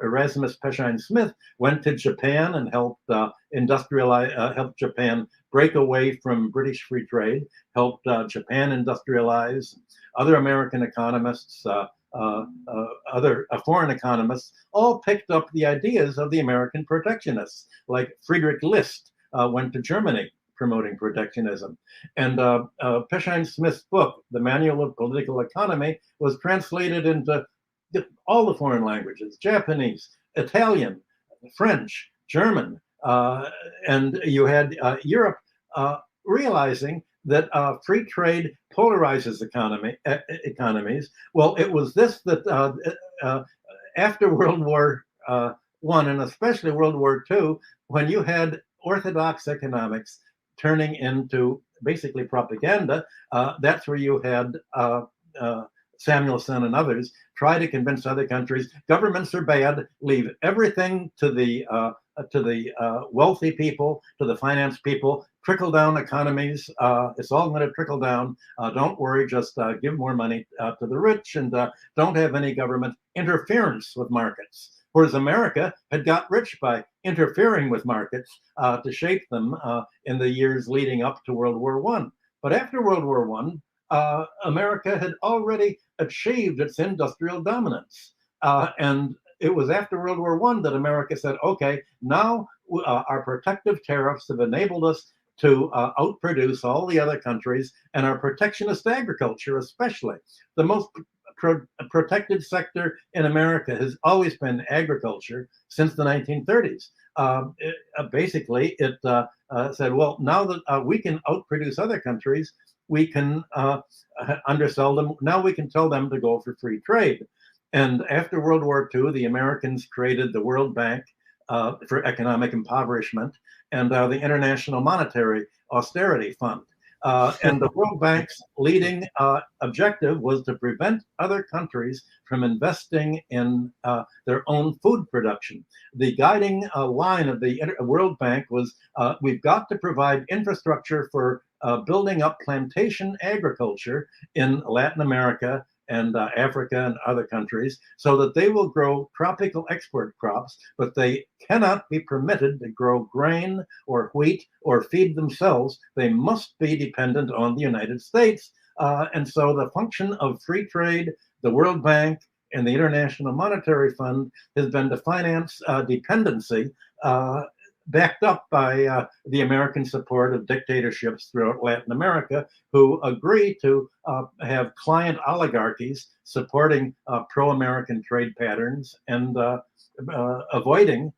Erasmus Peshine Smith, went to Japan and helped helped Japan break away from British free trade, helped Japan industrialize. Other American economists, other foreign economists, all picked up the ideas of the American protectionists, like Friedrich List went to Germany promoting protectionism. And Peshine Smith's book, The Manual of Political Economy, was translated into all the foreign languages: Japanese, Italian, French, German, and you had Europe realizing that free trade polarizes economies. Well, it was this that after World War I, and especially World War II, when you had orthodox economics turning into basically propaganda, that's where you had Samuelson and others try to convince other countries governments are bad, leave everything to the wealthy people, to the finance people, trickle down economies. It's all going to trickle down. Don't worry, just give more money to the rich, and don't have any government interference with markets. Whereas America had got rich by interfering with markets to shape them in the years leading up to World War I. But after World War I, America had already achieved its industrial dominance. And it was after World War I that America said, okay, now our protective tariffs have enabled us to outproduce all the other countries, and our protectionist agriculture especially. The most protected sector in America has always been agriculture since the 1930s. Basically, it said, well, now that we can outproduce other countries, we can undersell them. Now we can tell them to go for free trade. And after World War II, the Americans created the World Bank for economic impoverishment and the International Monetary Austerity Fund. And the World Bank's leading objective was to prevent other countries from investing in their own food production. The guiding line of the World Bank was, we've got to provide infrastructure for building up plantation agriculture in Latin America and Africa and other countries, so that they will grow tropical export crops, but they cannot be permitted to grow grain or wheat or feed themselves. They must be dependent on the United States. And so the function of free trade, the World Bank, and the International Monetary Fund has been to finance dependency, backed up by the American support of dictatorships throughout Latin America, who agree to have client oligarchies supporting pro-American trade patterns and avoiding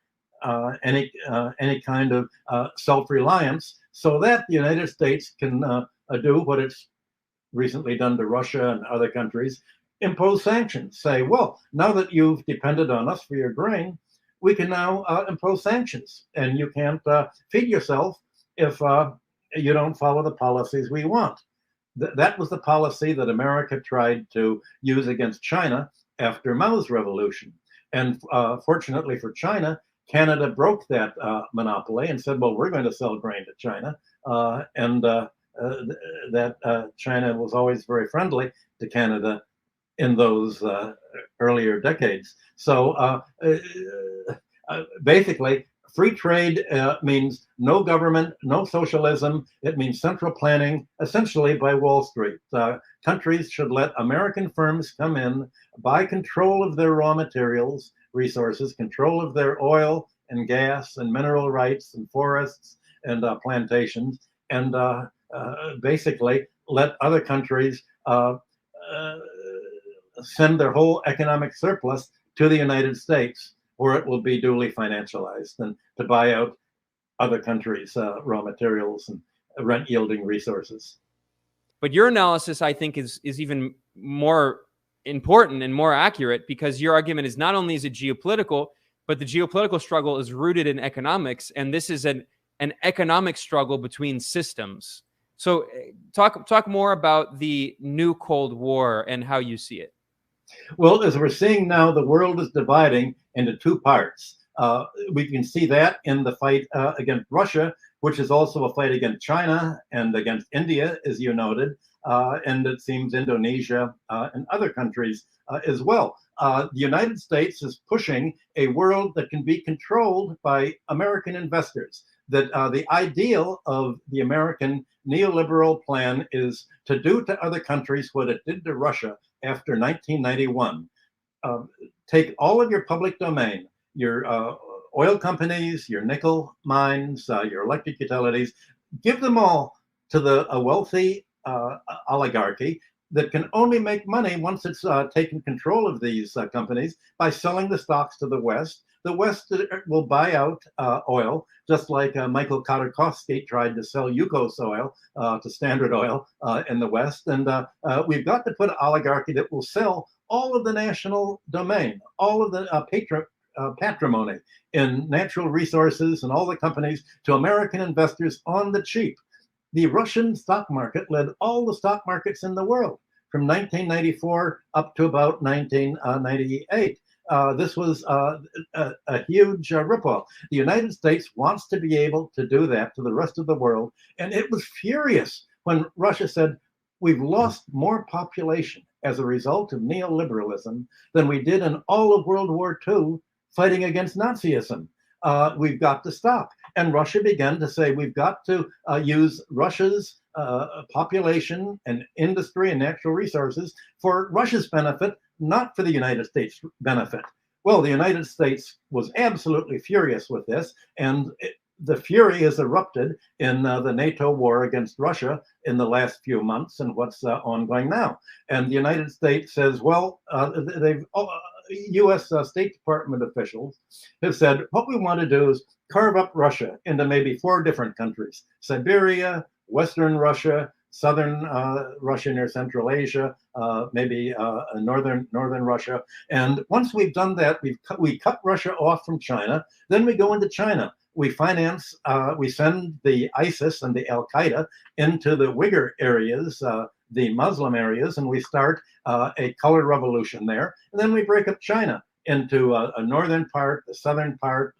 any kind of self-reliance, so that the United States can do what it's recently done to Russia and other countries: impose sanctions. Say, well, now that you've depended on us for your grain, we can now impose sanctions, and you can't feed yourself if you don't follow the policies we want. That was the policy that America tried to use against China after Mao's revolution. And fortunately for China, Canada broke that monopoly and said, well, we're going to sell grain to China. China was always very friendly to Canada in those earlier decades. So basically, free trade means no government, no socialism. It means central planning, essentially by Wall Street. Countries should let American firms come in, buy control of their raw materials, resources, control of their oil and gas and mineral rights and forests and plantations, and basically let other countries send their whole economic surplus to the United States, where it will be duly financialized, and to buy out other countries' raw materials and rent-yielding resources. But your analysis, I think, is even more important and more accurate, because your argument is not only is it geopolitical, but the geopolitical struggle is rooted in economics, and this is an economic struggle between systems. So talk more about the new Cold War and how you see it. Well, as we're seeing now, the world is dividing into two parts. We can see that in the fight against Russia, which is also a fight against China and against India, as you noted, and it seems Indonesia and other countries as well. The United States is pushing a world that can be controlled by American investors. That the ideal of the American neoliberal plan is to do to other countries what it did to Russia after 1991. Take all of your public domain, your oil companies, your nickel mines, your electric utilities, give them all to a wealthy oligarchy that can only make money once it's taken control of these companies by selling the stocks to the West. The West will buy out oil, just like Michael Khodorkovsky tried to sell Yukos oil to Standard Oil in the West. And we've got to put an oligarchy that will sell all of the national domain, all of the patrimony in natural resources and all the companies to American investors on the cheap. The Russian stock market led all the stock markets in the world from 1994 up to about 1998. This was a huge ripoff. The United States wants to be able to do that to the rest of the world. And it was furious when Russia said, we've lost more population as a result of neoliberalism than we did in all of World War II fighting against Nazism. We've got to stop. And Russia began to say, we've got to use Russia's population and industry and natural resources for Russia's benefit, not for the United States' benefit. Well, the United States was absolutely furious with this, and the fury has erupted in the NATO war against Russia in the last few months and what's ongoing now. And the United States says, well, U.S. State Department officials have said, what we want to do is carve up Russia into maybe 4 different countries: Siberia, Western Russia, Southern Russia near Central Asia, maybe northern Russia. And once we've done that, we cut Russia off from China. Then we go into China. We finance, we send the ISIS and the Al-Qaeda into the Uyghur areas, the Muslim areas, and we start a color revolution there. And then we break up China into a northern part, the southern part,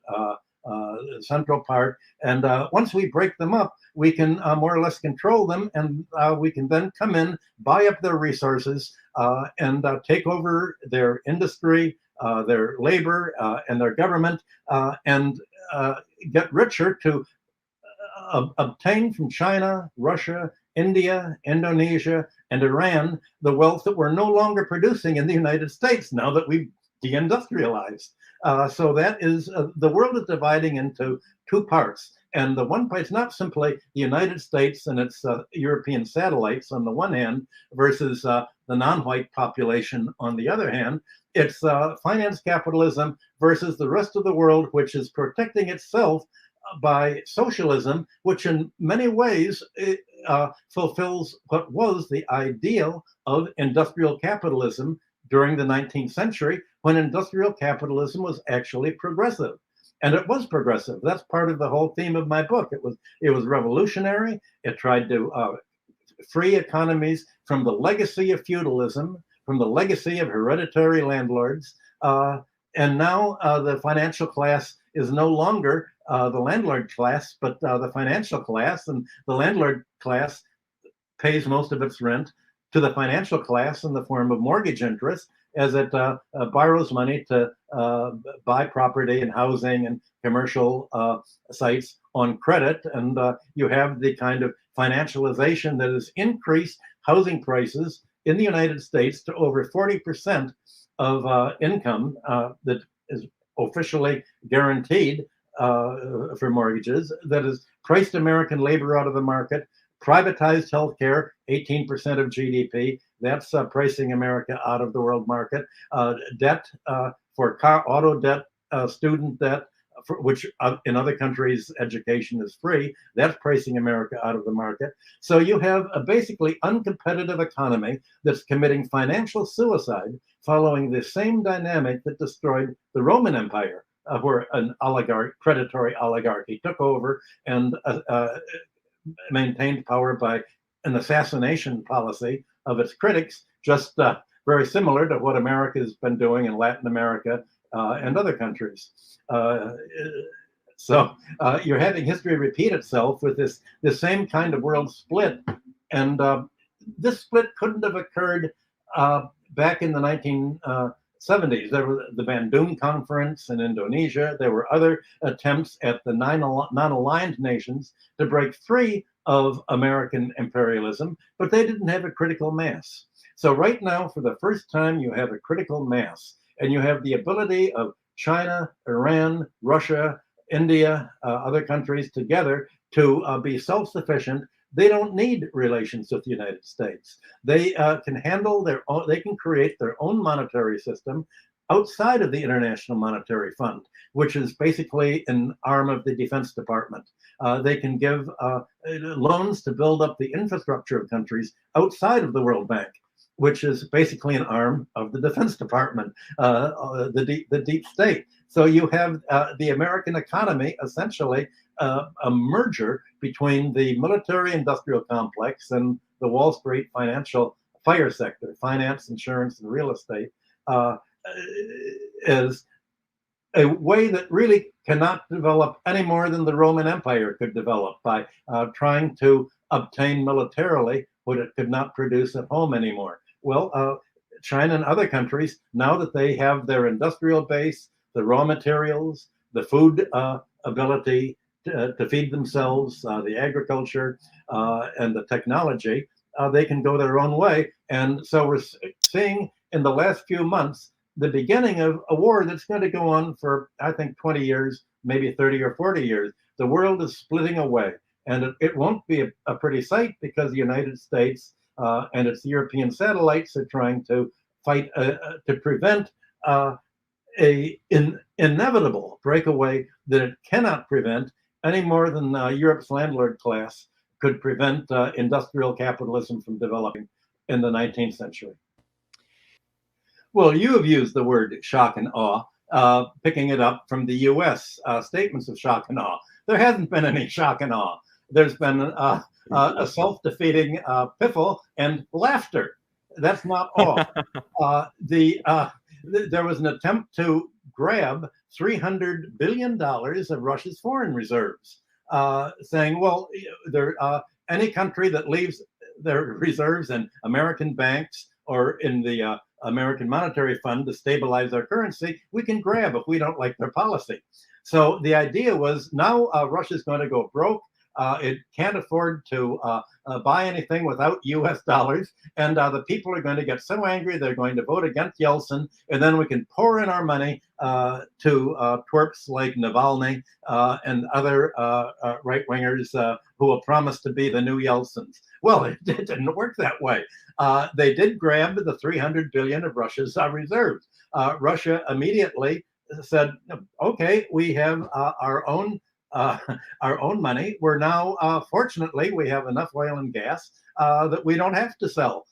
the central part. And once we break them up, we can more or less control them, and we can then come in, buy up their resources, and take over their industry, their labor, and their government, and get richer to obtain from China, Russia, India, Indonesia, and Iran the wealth that we're no longer producing in the United States now that we've deindustrialized. So that is, the world is dividing into 2 parts. And the one part is not simply the United States and its European satellites on the one hand versus the non-white population on the other hand. It's finance capitalism versus the rest of the world, which is protecting itself by socialism, which in many ways fulfills what was the ideal of industrial capitalism during the 19th century, when industrial capitalism was actually progressive. And it was progressive. That's part of the whole theme of my book. It was revolutionary. It tried to free economies from the legacy of feudalism, from the legacy of hereditary landlords. And now the financial class is no longer the landlord class, but the financial class. And the landlord class pays most of its rent to the financial class in the form of mortgage interest, as it borrows money to buy property and housing and commercial sites on credit. And you have the kind of financialization that has increased housing prices in the United States to over 40% of income that is officially guaranteed for mortgages, that has priced American labor out of the market, privatized healthcare, 18% of GDP. That's pricing America out of the world market. Debt for car, auto debt, student debt, which in other countries education is free. That's pricing America out of the market. So you have a basically uncompetitive economy that's committing financial suicide, following the same dynamic that destroyed the Roman Empire, where an predatory oligarchy took over and maintained power by an assassination policy of its critics, just very similar to what America has been doing in Latin America and other countries. So you're having history repeat itself with this same kind of world split. And this split couldn't have occurred back in the 1970s. There was the Bandung Conference in Indonesia. There were other attempts at the non-aligned nations to break free of American imperialism, but they didn't have a critical mass. So right now, for the first time, you have a critical mass, and you have the ability of China, Iran, Russia, India, other countries together to be self-sufficient, they don't need relations with the United States. They can handle their own, they can create their own monetary system outside of the International Monetary Fund, which is basically an arm of the Defense Department. They can give loans to build up the infrastructure of countries outside of the World Bank, which is basically an arm of the Defense Department, the deep state. So you have the American economy essentially a merger between the military-industrial complex and the Wall Street financial fire sector, finance, insurance, and real estate, is a way that really cannot develop any more than the Roman Empire could develop by trying to obtain militarily what it could not produce at home anymore. Well, China and other countries, now that they have their industrial base, the raw materials, the food ability to feed themselves, the agriculture, and the technology, they can go their own way. And so we're seeing in the last few months the beginning of a war that's going to go on for, I think, 20 years, maybe 30 or 40 years. The world is splitting away, and it won't be a pretty sight because the United States and its European satellites are trying to fight to prevent a inevitable breakaway that it cannot prevent any more than Europe's landlord class could prevent industrial capitalism from developing in the 19th century. Well, you have used the word shock and awe, picking it up from the US statements of shock and awe. There hasn't been any shock and awe. There's been a self-defeating piffle and laughter. That's not awe. There was an attempt to grab $300 billion of Russia's foreign reserves, saying, well, any country that leaves their reserves in American banks or in the American Monetary Fund to stabilize our currency, we can grab if we don't like their policy. So the idea was now Russia's going to go broke. It can't afford to buy anything without US dollars. And the people are going to get so angry, they're going to vote against Yeltsin. And then we can pour in our money to twerps like Navalny and other right-wingers who will promise to be the new Yeltsins. Well, it didn't work that way. They did grab the 300 billion of Russia's reserves. Russia immediately said, okay, we have our own money. We're now, fortunately, we have enough oil and gas that we don't have to sell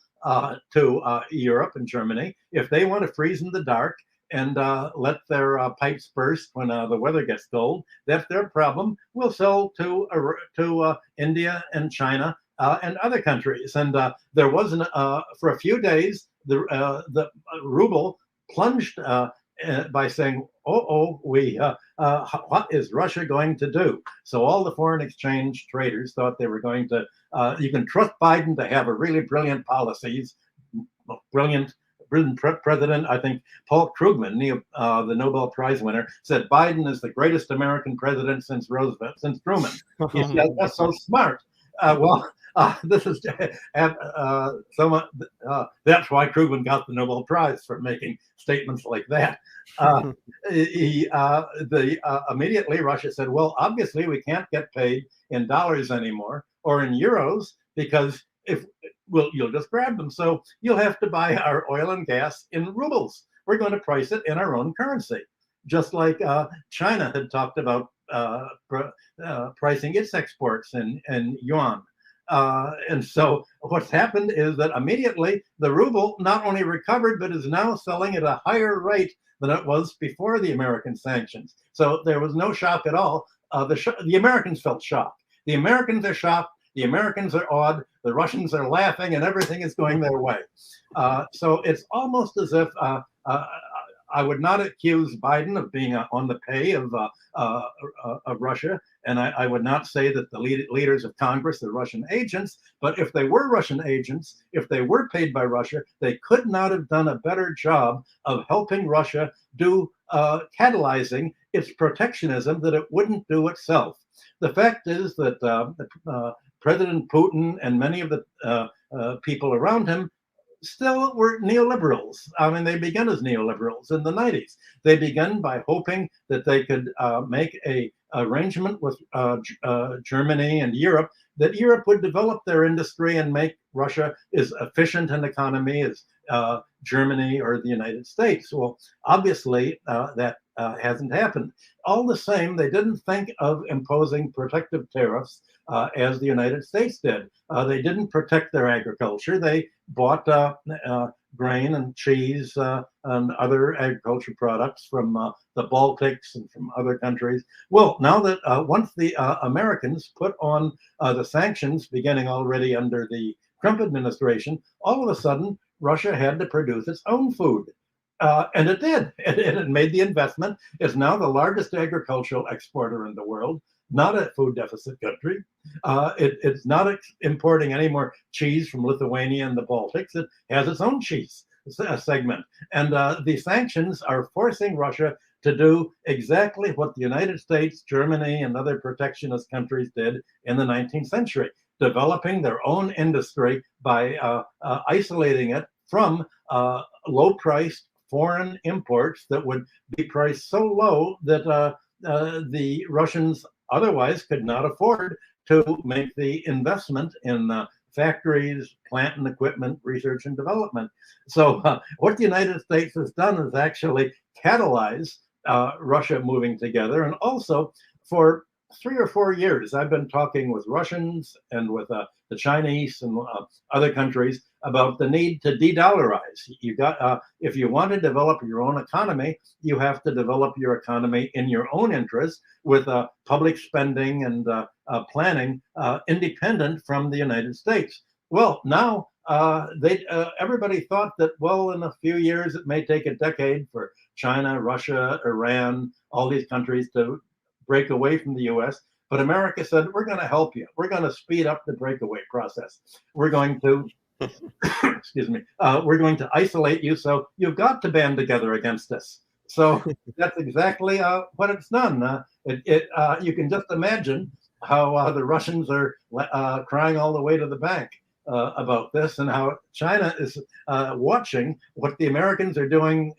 to Europe and Germany. If they want to freeze in the dark and let their pipes burst when the weather gets cold, that's their problem. We'll sell to India and China and other countries. And there wasn't, for a few days, the ruble plunged by saying, what is Russia going to do? So all the foreign exchange traders thought they were going to, you can trust Biden to have a really brilliant policies, brilliant president. I think Paul Krugman, the Nobel Prize winner, said Biden is the greatest American president since Roosevelt, since Truman. He said, that's so smart. This is that's why Krugman got the Nobel Prize for making statements like that. Immediately Russia said, well, obviously we can't get paid in dollars anymore or in euros because you'll just grab them. So you'll have to buy our oil and gas in rubles. We're going to price it in our own currency, just like China had talked about pricing its exports in yuan. And so what's happened is that immediately the ruble not only recovered, but is now selling at a higher rate than it was before the American sanctions. So there was no shock at all. The Americans felt shocked. The Americans are shocked. The Americans are awed. The Russians are laughing, and everything is going their way. So it's almost as if I would not accuse Biden of being on the pay of Russia, and I would not say that the leaders of Congress are Russian agents, but if they were Russian agents, if they were paid by Russia, they could not have done a better job of helping Russia do catalyzing its protectionism that it wouldn't do itself. The fact is that President Putin and many of the people around him still were neoliberals. I mean, they began as neoliberals in the 90s. They began by hoping that they could make a arrangement with Germany and Europe, that Europe would develop their industry and make Russia as efficient an economy as Germany or the United States. Well, obviously that hasn't happened. All the same, they didn't think of imposing protective tariffs as the United States did. They didn't protect their agriculture. They bought grain and cheese and other agriculture products from the Baltics and from other countries. Well, now that once the Americans put on the sanctions, beginning already under the Trump administration, all of a sudden Russia had to produce its own food. And it did. It made the investment. It's now the largest agricultural exporter in the world, not a food deficit country. It's not importing any more cheese from Lithuania and the Baltics. It has its own cheese segment. And the sanctions are forcing Russia to do exactly what the United States, Germany, and other protectionist countries did in the 19th century, developing their own industry by isolating it from low-priced foreign imports that would be priced so low that the Russians otherwise could not afford to make the investment in factories, plant and equipment, research and development. So what the United States has done is actually catalyze Russia moving together. And also for 3 or 4 years, I've been talking with Russians and with the Chinese and other countries about the need to de-dollarize. You got, if you want to develop your own economy, you have to develop your economy in your own interest with public spending and planning independent from the United States. Well, now everybody thought that, well, in a few years, it may take a decade for China, Russia, Iran, all these countries to break away from the US. But America said, we're going to help you. We're going to speed up the breakaway process. We're going to, excuse me, we're going to isolate you. So you've got to band together against us. So that's exactly what it's done. You can just imagine how the Russians are crying all the way to the bank about this, and how China is watching what the Americans are doing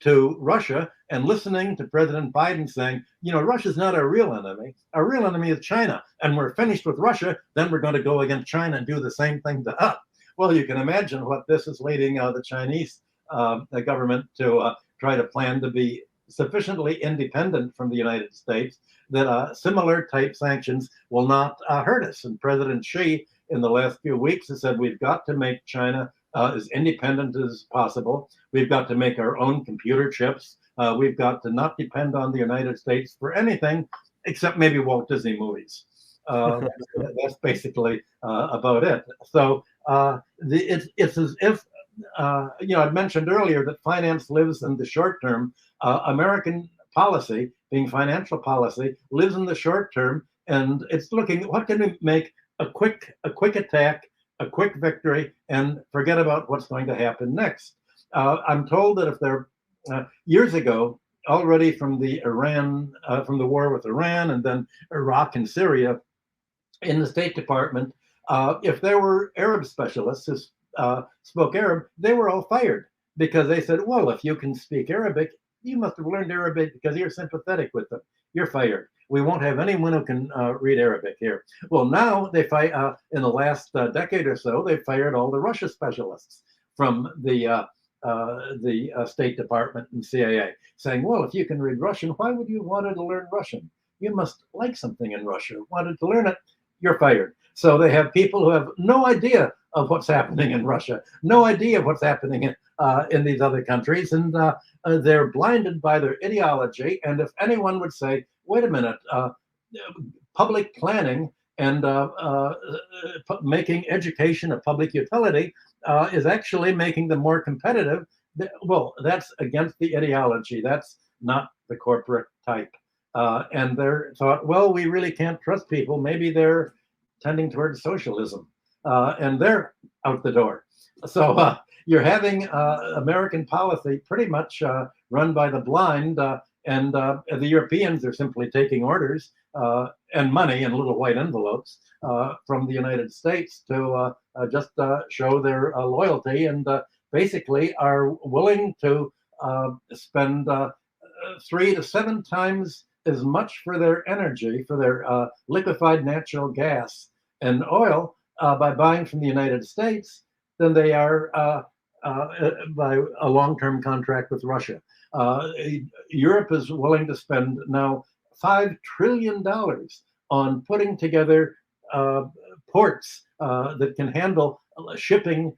to Russia and listening to President Biden saying, you know, Russia's not our real enemy. Our real enemy is China. And we're finished with Russia, then we're going to go against China and do the same thing to us. Well, you can imagine what this is leading the Chinese government to try to plan to be sufficiently independent from the United States that similar type sanctions will not hurt us. And President Xi, in the last few weeks, has said we've got to make China as independent as possible. We've got to make our own computer chips. We've got to not depend on the United States for anything except maybe Walt Disney movies. That's basically about it. So it's as if, you know, I mentioned earlier that finance lives in the short term. American policy, being financial policy, lives in the short term, and it's looking, what can we make a quick attack, a quick victory, and forget about what's going to happen next. I'm told that if there, years ago, already from the war with Iran and then Iraq and Syria, in the State Department, if there were Arab specialists who spoke Arab, they were all fired because they said, well, if you can speak Arabic, you must have learned Arabic because you're sympathetic with them. You're fired. We won't have anyone who can read Arabic here. Well, now they fight in the last decade or so, they fired all the Russia specialists from the State Department and CIA, saying, well, if you can read Russian, why would you want to learn Russian? You must like something in Russia. Wanted to learn it, you're fired. So they have people who have no idea of what's happening in Russia, no idea of what's happening in these other countries, and they're blinded by their ideology. And if anyone would say, wait a minute, public planning and making education a public utility is actually making them more competitive, well, that's against the ideology. That's not the corporate type. And they're thought, well, we really can't trust people. Maybe they're tending towards socialism, and they're out the door. So you're having American policy pretty much run by the blind, and the Europeans are simply taking orders and money in little white envelopes from the United States to just show their loyalty, and basically are willing to spend 3 to 7 times as much for their energy, for their liquefied natural gas and oil by buying from the United States than they are by a long-term contract with Russia. Europe is willing to spend now $5 trillion on putting together ports that can handle shipping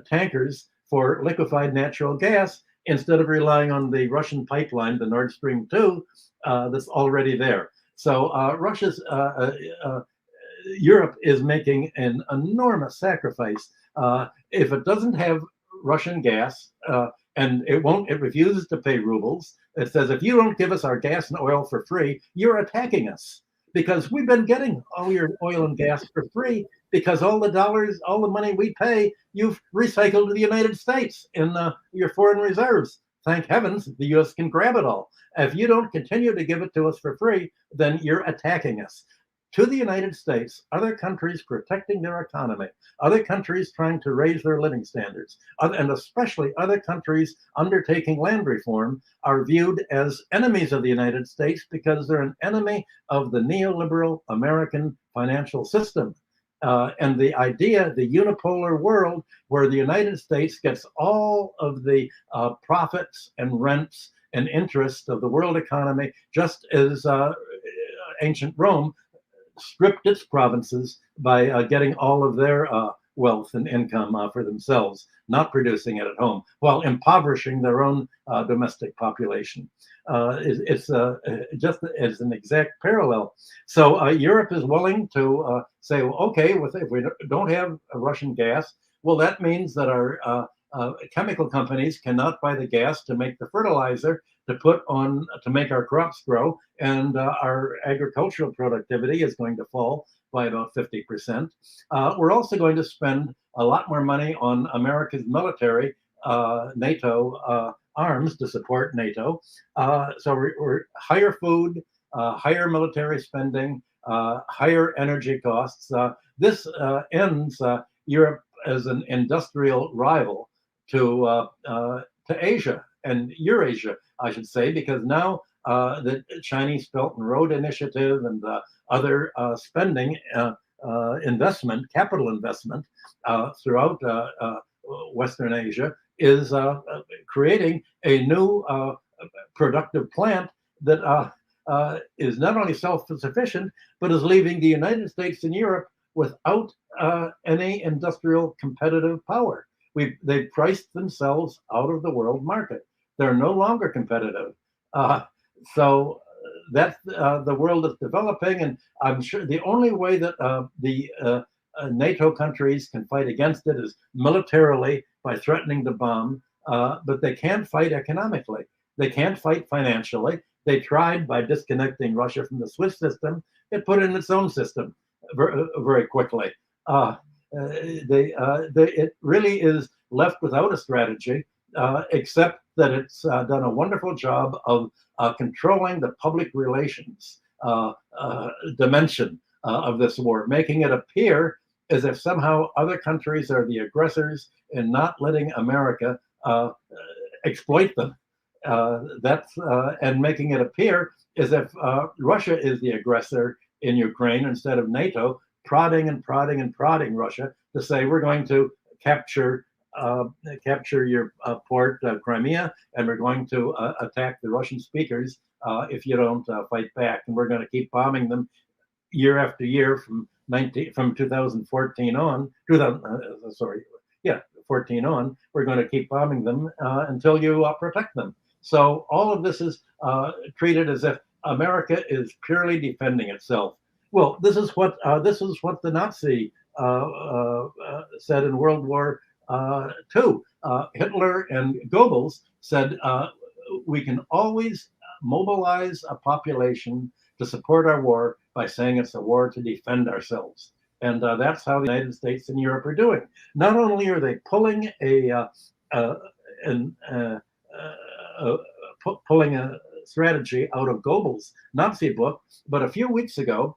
tankers for liquefied natural gas instead of relying on the Russian pipeline, the Nord Stream 2, that's already there. So Europe is making an enormous sacrifice. If it doesn't have Russian gas, and it refuses to pay rubles, it says, if you don't give us our gas and oil for free, you're attacking us. Because we've been getting all your oil and gas for free because all the dollars, all the money we pay, you've recycled to the United States in your foreign reserves. Thank heavens the US can grab it all. If you don't continue to give it to us for free, then you're attacking us. To the United States, other countries protecting their economy, other countries trying to raise their living standards, and especially other countries undertaking land reform are viewed as enemies of the United States because they're an enemy of the neoliberal American financial system. And the idea, the unipolar world where the United States gets all of the profits and rents and interest of the world economy, just as ancient Rome stripped its provinces by getting all of their wealth and income for themselves, not producing it at home, while impoverishing their own domestic population. It's just as an exact parallel. So Europe is willing to say, well, okay, if we don't have Russian gas, well, that means that our chemical companies cannot buy the gas to make the fertilizer to put on to make our crops grow, and our agricultural productivity is going to fall by about 50%. We're also going to spend a lot more money on America's military, NATO arms to support NATO. So we're higher food, higher military spending, higher energy costs. This ends Europe as an industrial rival to Asia and Eurasia, I should say, because now the Chinese Belt and Road Initiative and other spending investment, capital investment throughout Western Asia is creating a new productive plant that is not only self-sufficient, but is leaving the United States and Europe without any industrial competitive power. They've priced themselves out of the world market. They're no longer competitive. So that's the world is developing, and I'm sure the only way that the NATO countries can fight against it is militarily by threatening to bomb, but they can't fight economically. They can't fight financially. They tried by disconnecting Russia from the SWIFT system. It put in its own system very quickly. It really is left without a strategy, except that it's done a wonderful job of controlling the public relations dimension of this war, making it appear as if somehow other countries are the aggressors and not letting America exploit them. And making it appear as if Russia is the aggressor in Ukraine instead of NATO, prodding and prodding and prodding Russia to say, we're going to capture your port, Crimea, and we're going to attack the Russian speakers if you don't fight back. And we're going to keep bombing them year after year from 2014 on, 14 on, we're going to keep bombing them until you protect them. So all of this is treated as if America is purely defending itself. Well, this is what the Nazi said in World War II. Hitler and Goebbels said we can always mobilize a population to support our war by saying it's a war to defend ourselves. And that's how the United States and Europe are doing. Not only are they pulling pulling a strategy out of Goebbels' Nazi book, but a few weeks ago,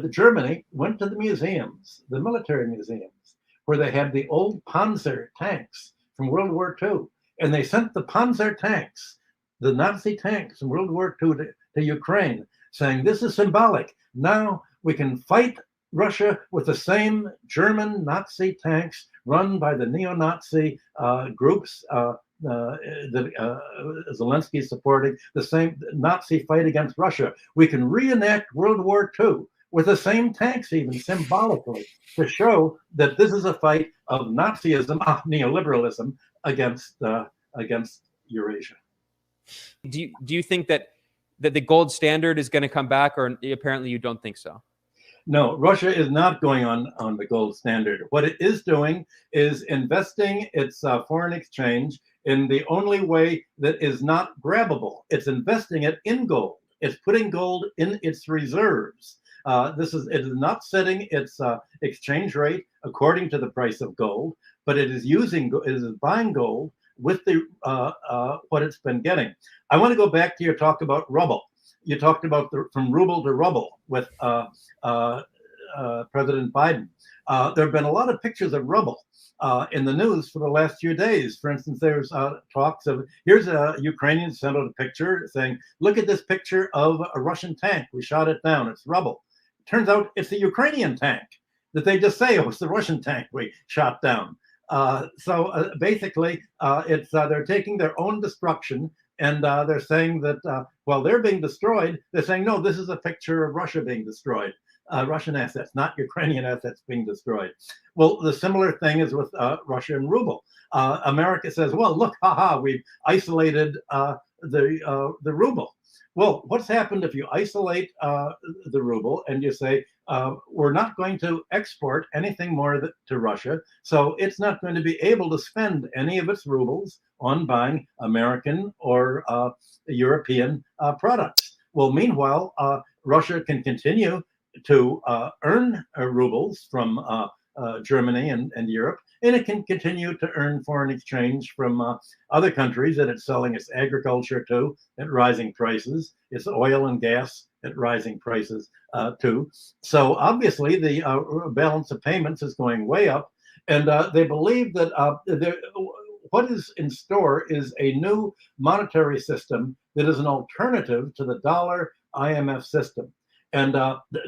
Germany went to the museums, the military museums, where they had the old Panzer tanks from World War II. And they sent the Panzer tanks, the Nazi tanks from World War II, to Ukraine, saying this is symbolic. Now we can fight Russia with the same German Nazi tanks run by the neo-Nazi groups that Zelensky is supporting, the same Nazi fight against Russia. We can reenact World War II with the same tanks, even symbolically, to show that this is a fight of Nazism, neoliberalism against Eurasia. Do you think that the gold standard is going to come back, or apparently you don't think so? No, Russia is not going on the gold standard. What it is doing is investing its foreign exchange in the only way that is not grabbable. It's investing it in gold. It's putting gold in its reserves. It is not setting its exchange rate according to the price of gold, but it is buying gold with the what it's been getting. I want to go back to your talk about rubble. You talked about from ruble to rubble with President Biden. There have been a lot of pictures of rubble in the news for the last few days. For instance, there's talks of, here's a Ukrainian sent out a picture saying, look at this picture of a Russian tank. We shot it down. It's rubble. Turns out it's the Ukrainian tank that they just say, oh, it's the Russian tank we shot down. Basically, they're taking their own destruction, and they're saying that while they're being destroyed, they're saying, no, this is a picture of Russia being destroyed. Russian assets, not Ukrainian assets being destroyed. Well, the similar thing is with Russia and ruble. America says, well, look, we've isolated the ruble. Well, what's happened if you isolate the ruble and you say, we're not going to export anything more to Russia, so it's not going to be able to spend any of its rubles on buying American or European products. Well, meanwhile, Russia can continue to earn rubles from Germany and Europe, and it can continue to earn foreign exchange from other countries that it's selling its agriculture to at rising prices, its oil and gas at rising prices too. So obviously the balance of payments is going way up, and they believe that what is in store is a new monetary system that is an alternative to the dollar IMF system. And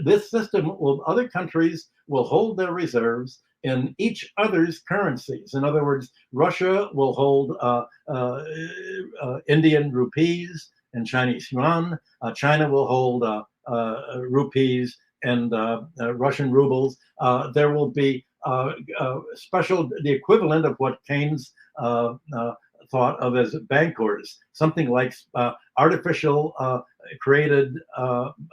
this system other countries will hold their reserves in each other's currencies. In other words, Russia will hold Indian rupees and Chinese yuan. China will hold rupees and Russian rubles. There will be the equivalent of what Keynes thought of as bankers, something like artificial created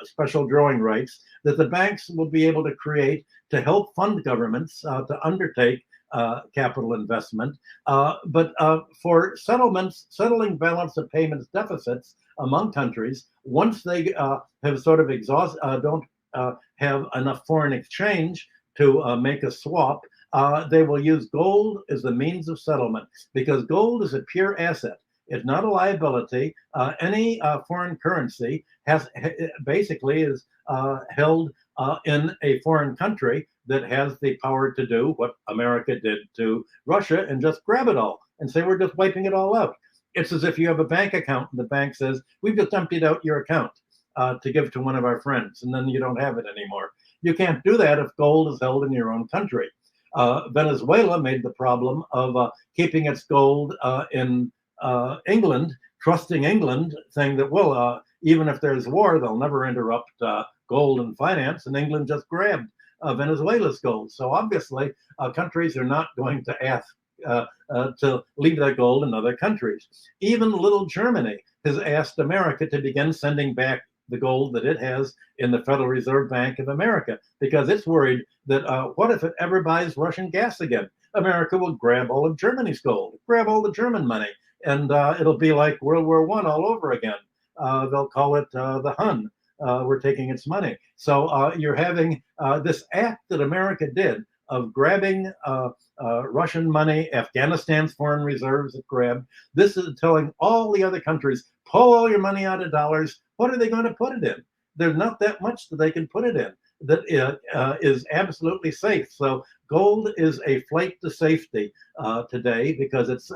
special drawing rights that the banks will be able to create to help fund governments to undertake capital investment. But for settling balance of payments deficits among countries, once they have sort of don't have enough foreign exchange to make a swap, they will use gold as the means of settlement, because gold is a pure asset. It's not a liability. Any foreign currency basically is held in a foreign country that has the power to do what America did to Russia and just grab it all and say, we're just wiping it all out. It's as if you have a bank account and the bank says, we've just emptied out your account to give to one of our friends, and then you don't have it anymore. You can't do that if gold is held in your own country. Venezuela made the problem of keeping its gold in England, trusting England, saying that, well, even if there's war, they'll never interrupt gold and finance, and England just grabbed Venezuela's gold. So obviously, countries are not going to ask to leave their gold in other countries. Even little Germany has asked America to begin sending back the gold that it has in the Federal Reserve Bank of America, because it's worried that what if it ever buys Russian gas again? America will grab all of Germany's gold, grab all the German money, and it'll be like World War I all over again. They'll call it the Hun. We're taking its money. So you're having this act that America did of grabbing Russian money, Afghanistan's foreign reserves it grabbed. This is telling all the other countries, pull all your money out of dollars. What are they going to put it in? There's not that much that they can put it in that is absolutely safe. So gold is a flight to safety today, because it's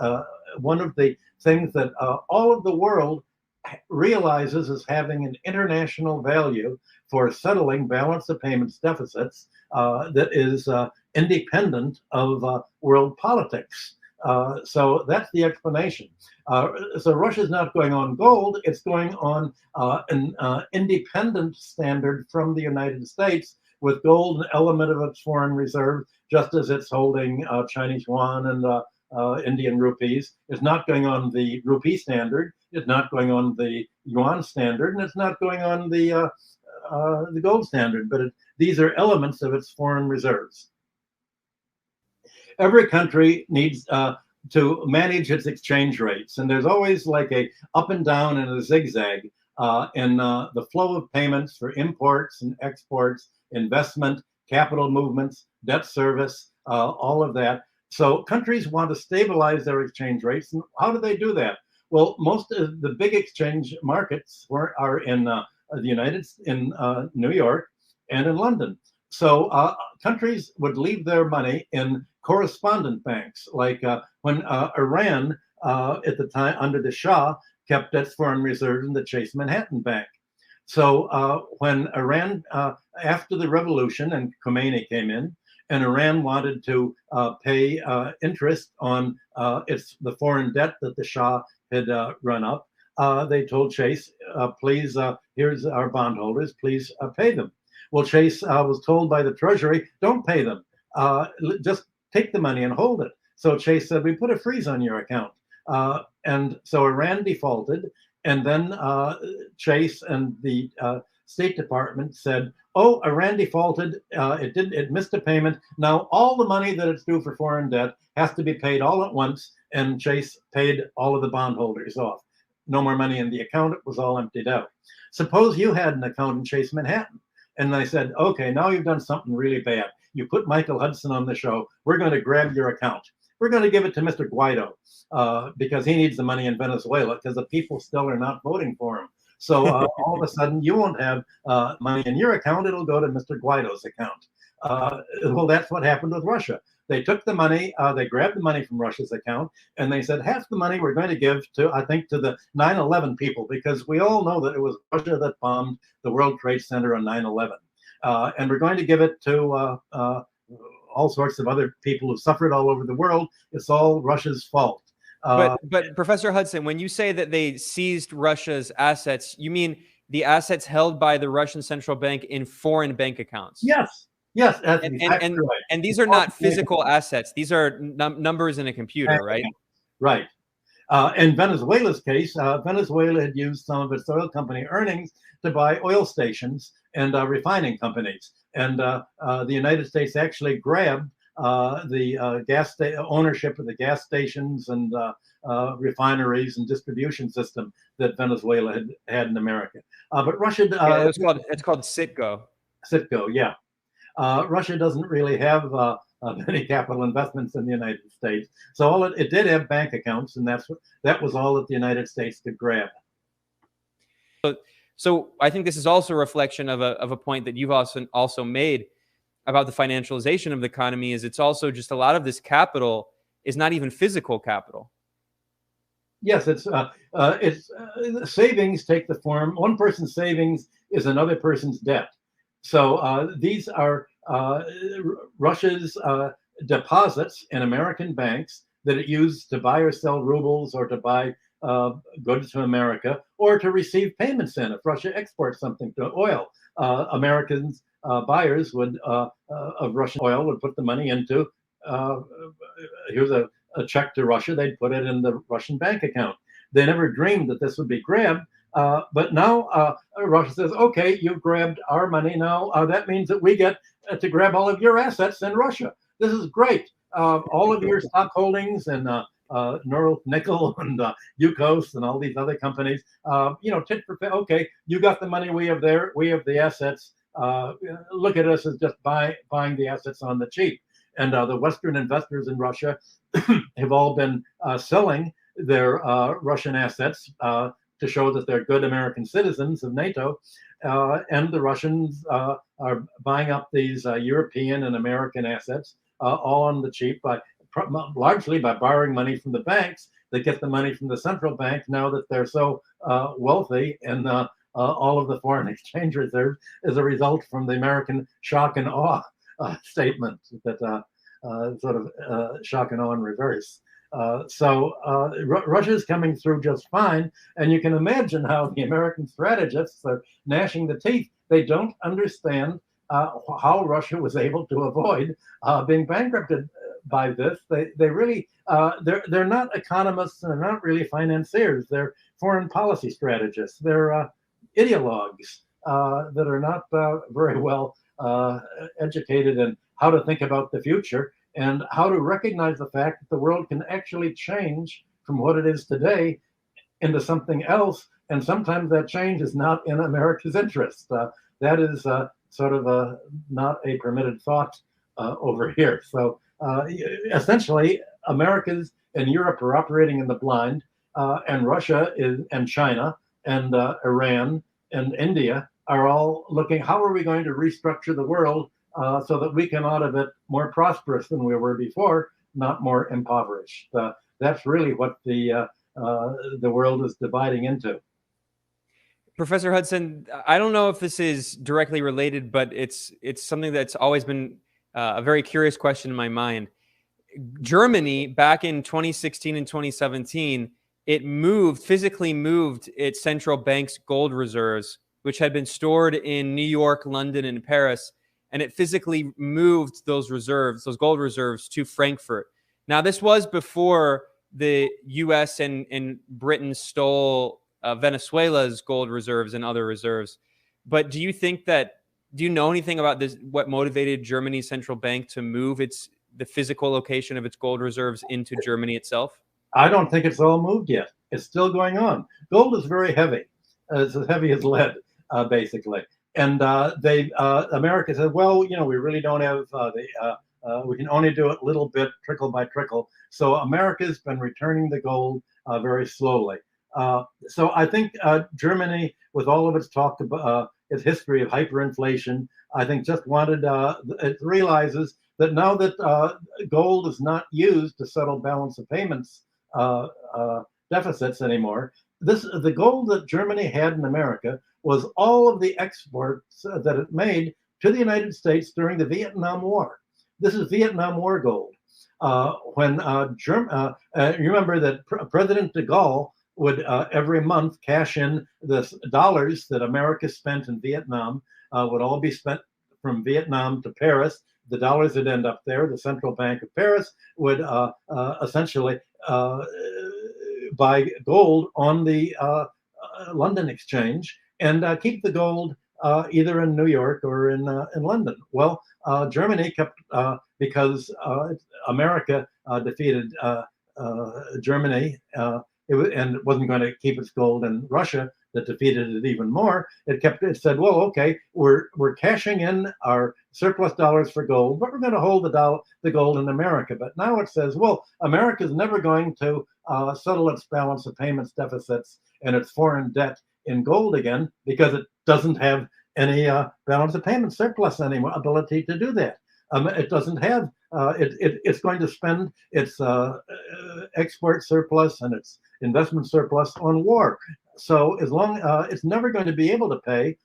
one of the things that all of the world realizes as having an international value for settling balance of payments deficits that is independent of world politics. So that's the explanation. So Russia's not going on gold, it's going on an independent standard from the United States, with gold an element of its foreign reserve, just as it's holding Chinese yuan and Indian rupees. It's not going on the rupee standard, it's not going on the yuan standard, and it's not going on the gold standard, but these are elements of its foreign reserves. Every country needs to manage its exchange rates, and there's always like a up and down and a zigzag in the flow of payments for imports and exports, investment, capital movements, debt service, all of that. So countries want to stabilize their exchange rates, and how do they do that? Well, most of the big exchange markets are in New York and in London. So countries would leave their money in correspondent banks, like when Iran at the time under the Shah kept its foreign reserves in the Chase Manhattan Bank. So when Iran, after the revolution and Khomeini came in, and Iran wanted to pay interest on the foreign debt that the Shah had run up, they told Chase, please, here's our bondholders, please pay them. Well, Chase was told by the Treasury, don't pay them, just take the money and hold it. So Chase said, we put a freeze on your account. And so Iran defaulted, and then Chase and the State Department said, oh, Iran defaulted, it missed a payment. Now all the money that it's due for foreign debt has to be paid all at once, and Chase paid all of the bondholders off. No more money in the account, it was all emptied out. Suppose you had an account in Chase Manhattan, and they said, okay, now you've done something really bad. You put Michael Hudson on the show, we're going to grab your account. We're going to give it to Mr. Guaido because he needs the money in Venezuela because the people still are not voting for him. So all of a sudden, you won't have money in your account. It'll go to Mr. Guaido's account. Well, that's what happened with Russia. They took the money, they grabbed the money from Russia's account, and they said, half the money we're going to give to, I think, to the 9/11 people, because we all know that it was Russia that bombed the World Trade Center on 9/11. And we're going to give it to all sorts of other people who suffered all over the world. It's all Russia's fault. But Professor Hudson, when you say that they seized Russia's assets, you mean the assets held by the Russian central bank in foreign bank accounts? Yes. Yes, that's exactly right. And these are not physical assets. These are numbers in a computer, right? Right. In Venezuela's case, Venezuela had used some of its oil company earnings to buy oil stations and refining companies. And the United States actually grabbed the ownership of the gas stations and refineries and distribution system that Venezuela had in America. But Russia... it's called Citgo. Citgo, yeah. Russia doesn't really have many capital investments in the United States. So it did have bank accounts, and that was all that the United States could grab. So I think this is also a reflection of a point that you've also made about the financialization of the economy. Is it's also just a lot of this capital is not even physical capital. Yes, it's savings take the form. One person's savings is another person's debt. So these are Russia's deposits in American banks that it used to buy or sell rubles or to buy goods to America or to receive payments in. If Russia exports something to oil, Americans buyers would of Russian oil would put the money into here's a check to Russia. They'd put it in the Russian bank account. They never dreamed that this would be grabbed. But now Russia says, okay, you grabbed our money. Now that means that we get to grab all of your assets in Russia. This is great. All of your stock holdings and Norilsk Nickel and Yukos and all these other companies, tit for tat. Okay, you got the money. We have the assets. Look at us as just buying the assets on the cheap. And the Western investors in Russia have all been selling their Russian assets to show that they're good American citizens of NATO, and the Russians are buying up these European and American assets all on the cheap, largely by borrowing money from the banks that get the money from the central bank now that they're so wealthy, and all of the foreign exchange reserves is a result from the American shock and awe statement that sort of shock and awe in reverse. Russia's coming through just fine, and you can imagine how the American strategists are gnashing the teeth. They don't understand how Russia was able to avoid being bankrupted by this. They really they're not economists and they're not really financiers. They're foreign policy strategists. They're ideologues that are not very well educated in how to think about the future and how to recognize the fact that the world can actually change from what it is today into something else. And sometimes that change is not in America's interest. That is sort of not a permitted thought over here. So essentially, Americans and Europe are operating in the blind, and Russia and China and Iran and India are all looking, how are we going to restructure the world so that we come out of it more prosperous than we were before, not more impoverished. That's really what the world is dividing into. Professor Hudson, I don't know if this is directly related, but it's something that's always been a very curious question in my mind. Germany, back in 2016 and 2017, it physically moved its central bank's gold reserves, which had been stored in New York, London, and Paris, and it physically moved those gold reserves, to Frankfurt. Now, this was before the U.S. and Britain stole Venezuela's gold reserves and other reserves. But do you know anything about this? What motivated Germany's central bank to move the physical location of its gold reserves into Germany itself? I don't think it's all moved yet. It's still going on. Gold is very heavy. It's as heavy as lead, basically. And America said, well, we really don't have we can only do it a little bit, trickle by trickle. So America's been returning the gold very slowly. So I think Germany, with all of its talk about its history of hyperinflation, I think just wanted, it realizes that now that gold is not used to settle balance of payments deficits anymore, the gold that Germany had in America was all of the exports that it made to the United States during the Vietnam War. This is Vietnam War gold. When you remember that President de Gaulle would every month cash in the dollars that America spent in Vietnam, would all be spent from Vietnam to Paris. The dollars would end up there. The Central Bank of Paris would essentially buy gold on the London Exchange and keep the gold either in New York or in London. Well, Germany kept, because America defeated Germany, and it wasn't going to keep its gold in Russia, that defeated it even more. It said, well, okay, we're cashing in our surplus dollars for gold, but we're going to hold the gold in America. But now it says, well, America's never going to settle its balance of payments deficits and its foreign debt in gold again, because it doesn't have any balance of payments surplus anymore, ability to do that. It doesn't have, it's going to spend its export surplus and its investment surplus on war. So as long it's never going to be able to pay,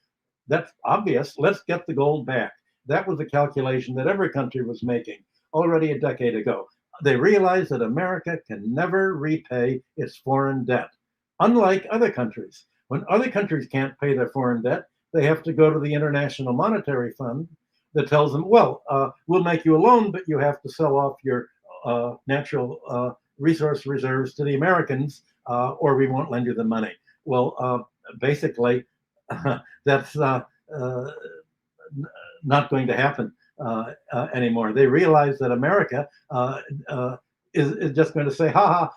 that's obvious. Let's get the gold back. That was the calculation that every country was making already a decade ago. They realized that America can never repay its foreign debt. Unlike other countries, when other countries can't pay their foreign debt, they have to go to the International Monetary Fund that tells them, well, we'll make you a loan, but you have to sell off your natural resource reserves to the Americans, or we won't lend you the money. Well, basically, that's not going to happen anymore. They realize that America is just going to say,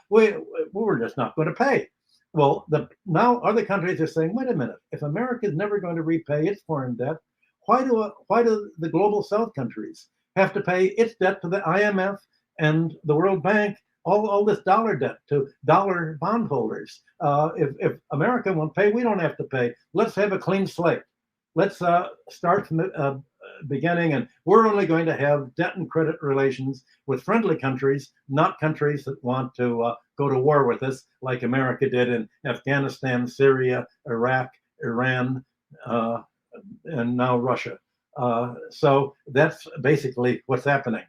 we're just not going to pay. Well, now other countries are saying, wait a minute, if America is never going to repay its foreign debt, why do the global South countries have to pay its debt to the IMF and the World Bank, all this dollar debt to dollar bondholders? If America won't pay, we don't have to pay. Let's have a clean slate. Let's start from beginning, and we're only going to have debt and credit relations with friendly countries, not countries that want to go to war with us, like America did in Afghanistan, Syria, Iraq, Iran, and now Russia. So that's basically what's happening.